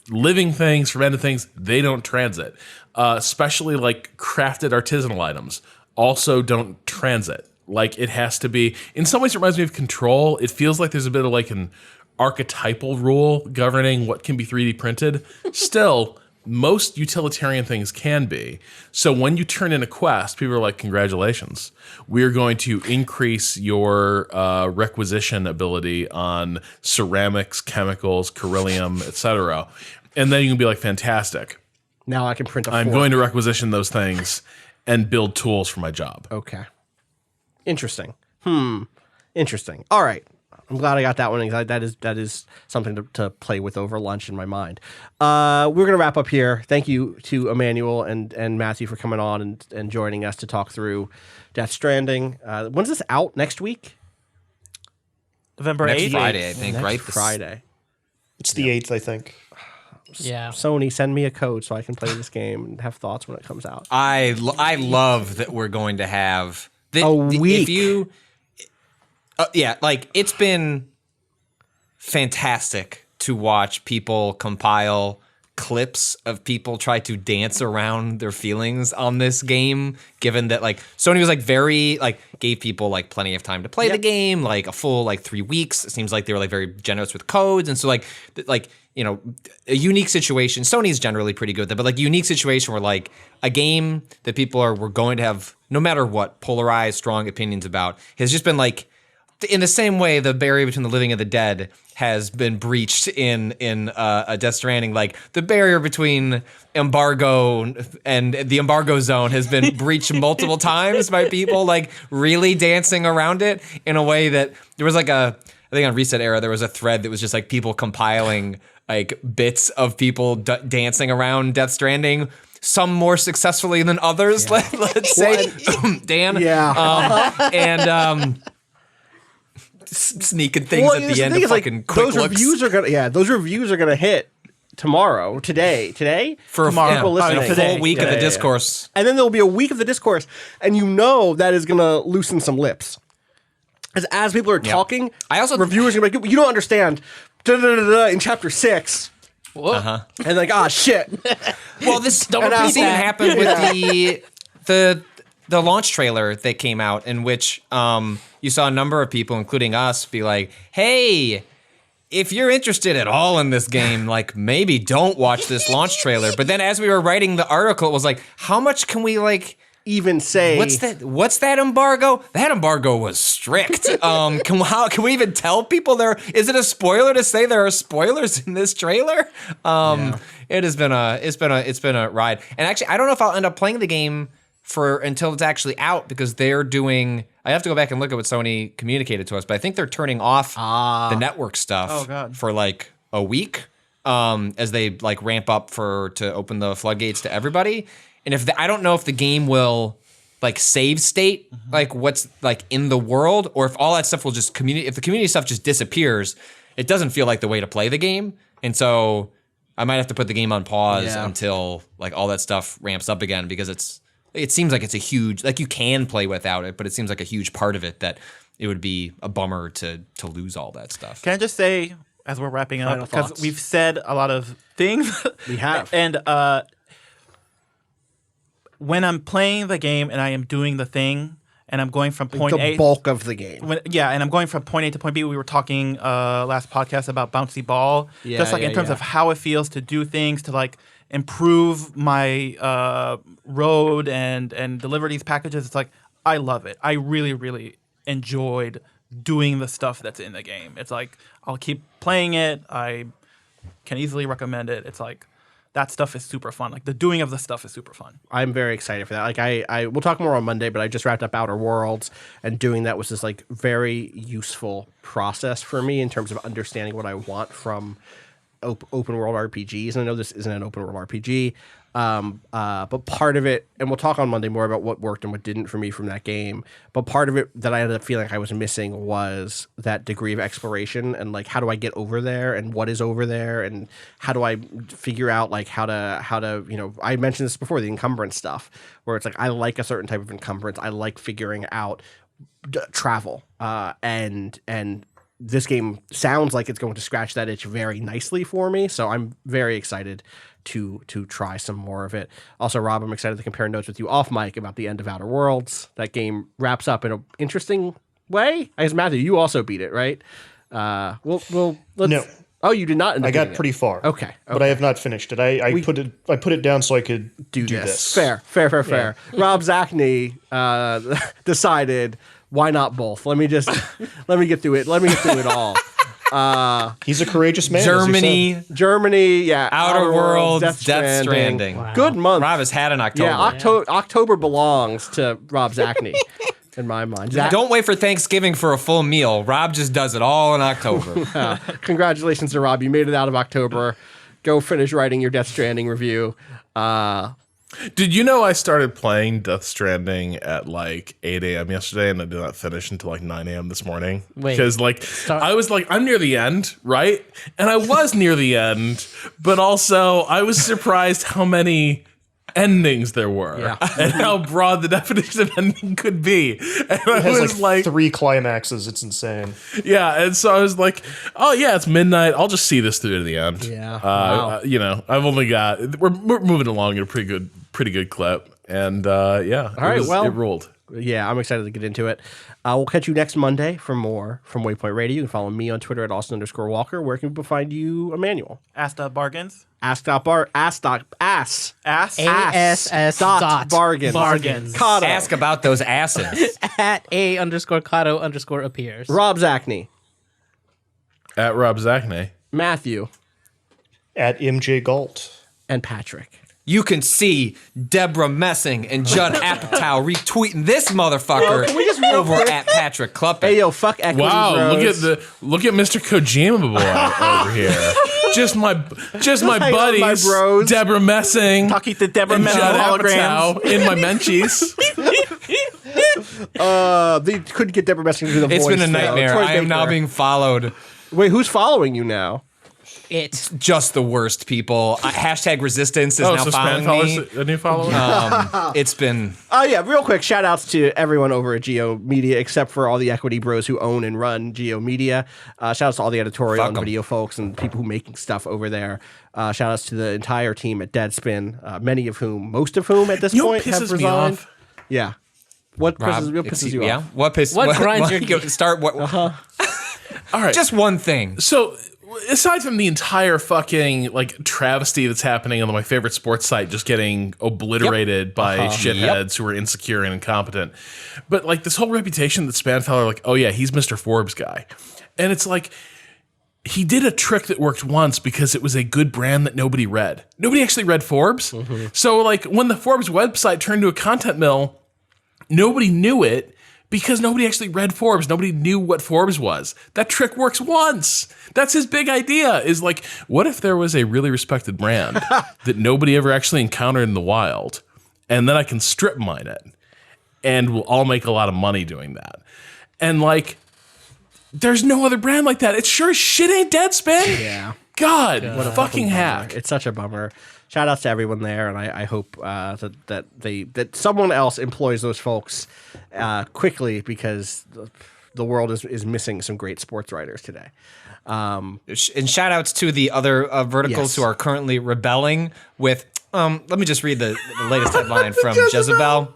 Living things, fermented things, they don't transit. Especially, like, crafted artisanal items also don't transit. Like, it has to be, in some ways it reminds me of Control. It feels like there's a bit of like an archetypal rule governing what can be 3D printed. Still, most utilitarian things can be. So when you turn in a quest, people are like, congratulations. We're going to increase your requisition ability on ceramics, chemicals, Corellium, etc. And then you can be like, fantastic.
Now I can print a
I'm
fork.
going to requisition those things and build tools for my job.
Okay. Interesting. Interesting. All right. I'm glad I got that one. That is something to play with over lunch in my mind. We're going to wrap up here. Thank you to Emanuel and Matthew for coming on and joining us to talk through Death Stranding. When's this out? Next week?
November
Next
8th.
Friday, I think,
Next
right?
Friday.
It's the 8th, I think.
Yeah.
Sony, send me a code so I can play this game and have thoughts when it comes out.
I love that we're going to have
A week.
If you, like, it's been fantastic to watch people compile clips of people try to dance around their feelings on this game, given that, like, Sony was, like, very, like, gave people, like, plenty of time to play the game, like, a full, like, 3 weeks. It seems like they were, like, very generous with codes. And so, like, you know, a unique situation. Sony's generally pretty good at that, but, like, a unique situation where, like, a game that people were going to have, no matter what, polarized, strong opinions about, has just been, like, in the same way the barrier between the living and the dead has been breached in a Death Stranding, like, the barrier between Embargo and the Embargo Zone has been breached multiple times by people, like, really dancing around it in a way that there was, like, I think on Reset Era, there was a thread that was just, like, people compiling, like, bits of people dancing around Death Stranding, some more successfully than others, let's say. Dan.
Yeah.
And sneaking things at the end of fucking quick
those
looks.
Those reviews are gonna hit today
for
tomorrow.
People listening.
Today.
A full week of the discourse.
And then there'll be a week of the discourse, and you know that is gonna loosen some lips. As people are talking, reviewers are gonna be like, you don't understand in chapter 6. And like, shit.
Well, this same happened with the launch trailer that came out, in which you saw a number of people, including us, be like, hey, if you're interested at all in this game, like, maybe don't watch this launch trailer. But then as we were writing the article, it was like, how much can we, like,
even say
what's that embargo? That embargo was strict. Can we even tell people is it a spoiler to say there are spoilers in this trailer? It has been a ride. And actually, I don't know if I'll end up playing the game until it's actually out, because they're doing, I have to go back and look at what Sony communicated to us, but I think they're turning off the network stuff for like a week as they like ramp up to open the floodgates to everybody. And I don't know if the game will like save state, like what's like in the world, or if all that stuff will just if the community stuff just disappears, it doesn't feel like the way to play the game. And so I might have to put the game on pause until like all that stuff ramps up again, because it seems like it's a huge, like you can play without it, but it seems like a huge part of it that it would be a bummer to lose all that stuff.
Can I just say, as we're wrapping up, because we've said a lot of things.
We have.
And when I'm playing the game and I am doing the thing and I'm going from point A.
The bulk of the game.
And I'm going from point A to point B. We were talking last podcast about bouncy ball. Just like in terms of how it feels to do things, to like improve my road and deliver these packages. It's like, I love it. I really, really enjoyed doing the stuff that's in the game. It's like, I'll keep playing it. I can easily recommend it. It's like, that stuff is super fun. Like the doing of the stuff is super fun.
I'm very excited for that. Like I we'll talk more on Monday, but I just wrapped up Outer Worlds, and doing that was this like very useful process for me in terms of understanding what I want from open world RPGs. And I know this isn't an open world RPG, but part of it, and we'll talk on Monday more about what worked and what didn't for me from that game. But part of it that I ended up feeling like I was missing was that degree of exploration, and like, how do I get over there, and what is over there, and how do I figure out like how to I mentioned this before, the encumbrance stuff, where it's like I like a certain type of encumbrance. I like figuring out travel, and this game sounds like it's going to scratch that itch very nicely for me. So I'm very excited to try some more of it. Also, Rob, I'm excited to compare notes with you off mic about the end of Outer Worlds. That game wraps up in an interesting way. I guess, Matthew, you also beat it, right? Let's.
No.
Oh, you did not.
I got pretty far.
Okay.
But I have not finished it. I put it down so I could do this.
Fair. Rob Zachney decided, why not both? Let me get through it. Let me get through it all.
He's a courageous man.
Germany, yeah.
Outer Worlds, Death Stranding.
Wow. Good month.
Rob has had an October.
Yeah, October belongs to Rob Zachney in my mind.
Don't wait for Thanksgiving for a full meal. Rob just does it all in October.
Congratulations to Rob. You made it out of October. Go finish writing your Death Stranding review.
Did you know I started playing Death Stranding at like 8 a.m. yesterday, and I did not finish until like 9 a.m. this morning? Because I was like, I'm near the end, right? And I was near the end, but also I was surprised how many endings there were and how broad the definition of ending could be. And
it has like 3 climaxes. It's insane.
Yeah, and so I was like, oh yeah, it's midnight. I'll just see this through to the end.
Yeah. Wow.
I've only got we're moving along at a pretty good clip, and yeah.
All right,
it ruled.
Yeah, I'm excited to get into it. We'll catch you next Monday for more from Waypoint Radio. You can follow me on Twitter at Austin_Walker. Where can people find you, Emanuel?
Ask.bargains.
Ass.bargains.
Cado. Ask about those asses.
At @A_Cado_appears.
Rob Zachney.
At Rob Zachney.
Matthew.
At MJ Gault.
And Patrick.
You can see Deborah Messing and Judd Apatow retweeting this motherfucker over at Patrick Kluppen.
Hey, yo, fuck Equity
Wow,
Bros.
look at Mr. Kojima boy over here. Just my buddies,
my bros.
Deborah Messing,
Talking to Deborah
and
Messing
Judd
holograms.
Apatow in my menchies.
They couldn't get Deborah Messing to do the
It's
voice.
been a nightmare. I am now being followed.
Wait, who's following you now?
It's
Just the worst people. Hashtag resistance is now following me.
A new follower?
It's been...
Oh, yeah, real quick, shout outs to everyone over at Geo Media, except for all the Equity Bros who own and run Geo Media. Shout outs to all the editorial and video folks and people who making stuff over there. Shout outs to the entire team at Deadspin, most of whom at this point have
pisses me
resigned.
off?
Yeah. What pisses you off?
What
grinds your gears?
Start what?
All right.
Just one thing.
So, aside from the entire fucking like travesty that's happening on my favorite sports site just getting obliterated by shitheads who are insecure and incompetent, but like this whole reputation that Spanfeller, like, oh yeah, he's Mr. Forbes guy. And it's like, he did a trick that worked once because it was a good brand that nobody read. Nobody actually read Forbes. So like when the Forbes website turned to a content mill, nobody knew it because nobody actually read Forbes. Nobody knew what Forbes was. That trick works once. That's his big idea, is like, what if there was a really respected brand that nobody ever actually encountered in the wild, and then I can strip mine it? and we'll all make a lot of money doing that. And like, there's no other brand like that. It sure as shit ain't Deadspin.
Yeah.
God, what a fucking
bummer.
hack.
It's such a bummer. Shout outs to everyone there, and I hope that someone else employs those folks quickly, because the world is missing some great sports writers today.
And shout outs to the other verticals who are currently rebelling with, let me just read the latest headline from Jezebel.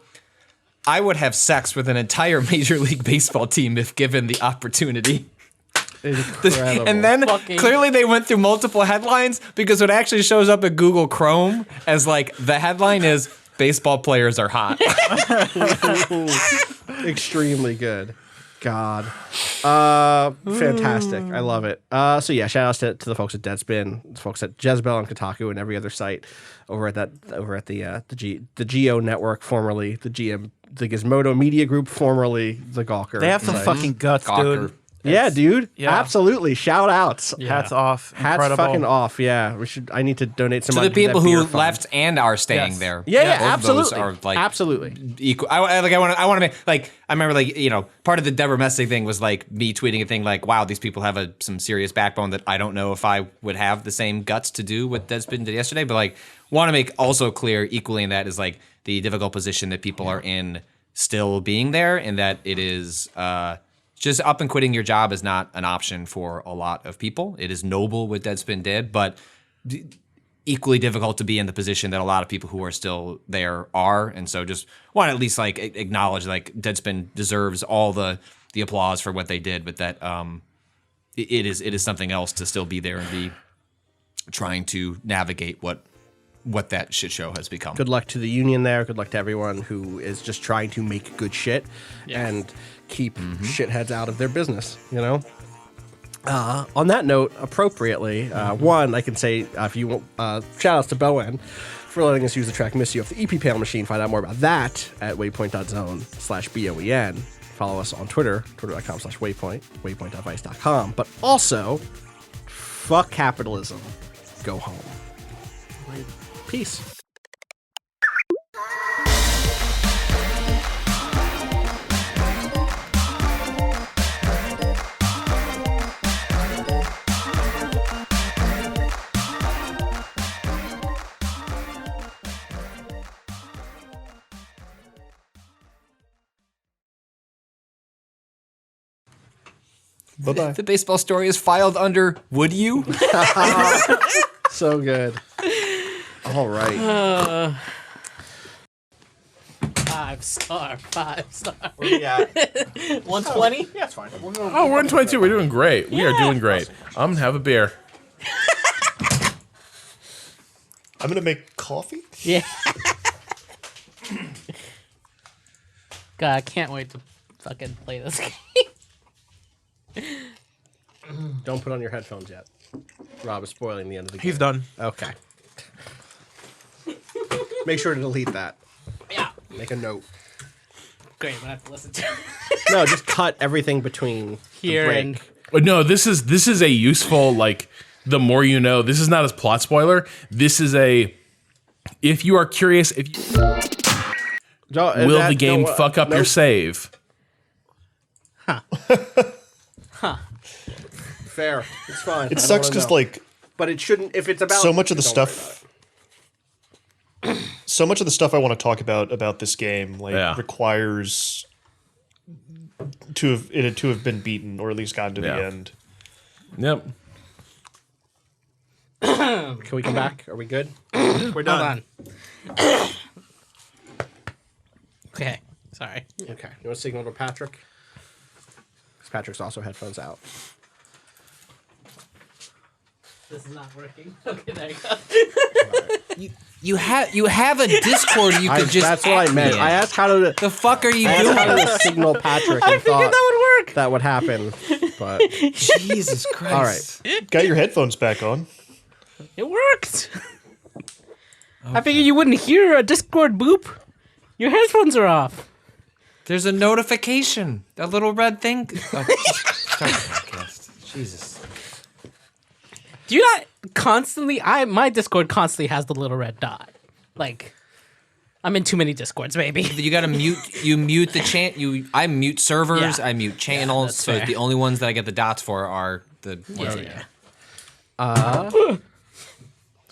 I would have sex with an entire Major League Baseball team if given the opportunity.
Incredible.
And then clearly they went through multiple headlines, because what actually shows up at Google Chrome as like the headline is baseball players are hot.
Extremely good. God. Fantastic. I love it. So yeah, shout outs to the folks at Deadspin, the folks at Jezebel and Kotaku and every other site over at the Geo Network, formerly the Gizmodo Media Group, formerly the Gawker.
They have some fucking guts, dude.
Yeah, dude.
Yeah.
Absolutely. Shout outs.
Hats off.
Hats
Incredible.
fucking off. Yeah. I need to donate some
To
money
the people
that
who
beer fund.
left and are staying there.
Yeah,
Both of those
absolutely.
are like
Absolutely.
equal. I want to make, like, I remember, like, you know, part of the Deborah Messing thing was like me tweeting a thing like, wow, these people have some serious backbone that I don't know if I would have the same guts to do what Deadspin did yesterday. But like, want to make also clear equally in that is like the difficult position that people are in still being there, and that it is just up and quitting your job is not an option for a lot of people. It is noble what Deadspin did, but equally difficult to be in the position that a lot of people who are still there are. And so just want to at least like acknowledge like Deadspin deserves all the applause for what they did, but that it is something else to still be there and be trying to navigate what that shit show has become.
Good luck to the union there. Good luck to everyone who is just trying to make good shit and keep shitheads out of their business, you know? On that note, appropriately, one, I can say, if you want, shout outs to Bowen for letting us use the track Miss You off the EP Panel Machine. Find out more about that at waypoint.zone/BOEN. Follow us on Twitter, twitter.com/waypoint, waypoint.vice.com. But also, fuck capitalism. Go home. Peace.
Bye-bye.
The baseball story is filed under Would You?
So good. All right.
5 star.
Where we at?
120?
Yeah, it's fine.
Oh, we're in 22. We're doing great. We are doing great. I'm going to have a beer.
I'm gonna make coffee.
Yeah. God, I can't wait to fucking play this game.
Don't put on your headphones yet. Rob is spoiling the end of the game.
He's done.
Okay. Make sure to delete that.
Yeah.
Make a note.
Great, I'm gonna have to listen to it.
No, just cut everything between
Here
the break.
and
But no, this is a useful, like, the more you know. This is not a plot spoiler. This is if you are curious, will the game fuck up your save?
Fair. It's fine.
It sucks because like
but it shouldn't. If it's about
so much of the
don't worry
stuff. So much of the stuff I want to talk about this game requires to have been beaten or at least gotten to the end.
Yep.
about it. Can we come back? Are we good?
We're done.
hold on. Okay, sorry.
Okay. You want to signal to Patrick? Because Patrick's also headphones out.
This is not working. Okay, there you go.
You have a Discord you could just.
That's what I meant.
in.
I asked how to.
The fuck are you
I asked how
doing?
to signal Patrick.
I
and
figured
thought
that would work.
that would happen, but
Jesus Christ!
all right.
Got your headphones back on.
It worked. I figured you wouldn't hear a Discord boop. Your headphones are off.
There's a notification. That little red thing. Start the podcast. Jesus.
Do you not constantly? My Discord constantly has the little red dot. Like, I'm in too many Discords, baby.
You gotta mute. You mute the I mute servers.
Yeah.
I mute channels.
that's
So
fair.
the only ones that I get the dots for are the ones that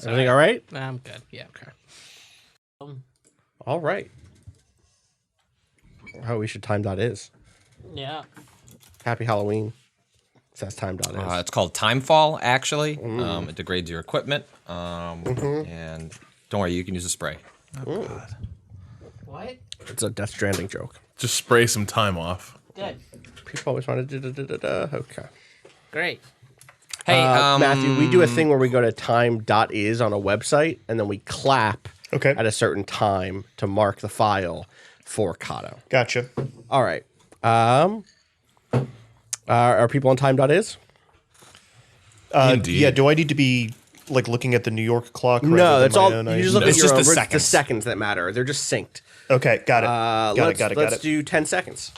Everything all right?
I'm good. Yeah. Okay.
All right. How we should time dot is.
Yeah.
Happy Halloween. That's time dot is.
It's called Timefall. Actually, it degrades your equipment. And don't worry, you can use a spray.
What?
It's a Death Stranding joke.
Just spray some time off.
Good.
People always want to Okay.
Great.
Hey,
Matthew, we do a thing where we go to time.is on a website and then we clap
Okay.
at a certain time to mark the file for Cado.
Gotcha.
All right. Are people on time.is?
Indeed.
Yeah. Do I need to be like looking at the New York clock? rather
No,
than
that's
my
all.
own?
You just look
It's
at your
just
own.
the
The
seconds.
seconds that matter. They're just synced.
Okay. Got it. Got it.
Let's
Got it.
do 10 seconds.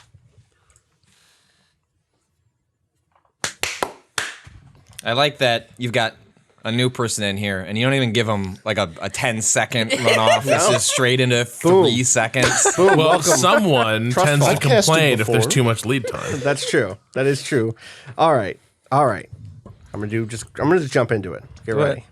I like that you've got a new person in here, and you don't even give them like a 10-second runoff. This is straight into 3 seconds.
Boom.
Well,
welcome.
someone tends to
I've casted
complain if there's
before.
too much lead time.
That's true. That is true. All right. I'm gonna just jump into it. Get ready.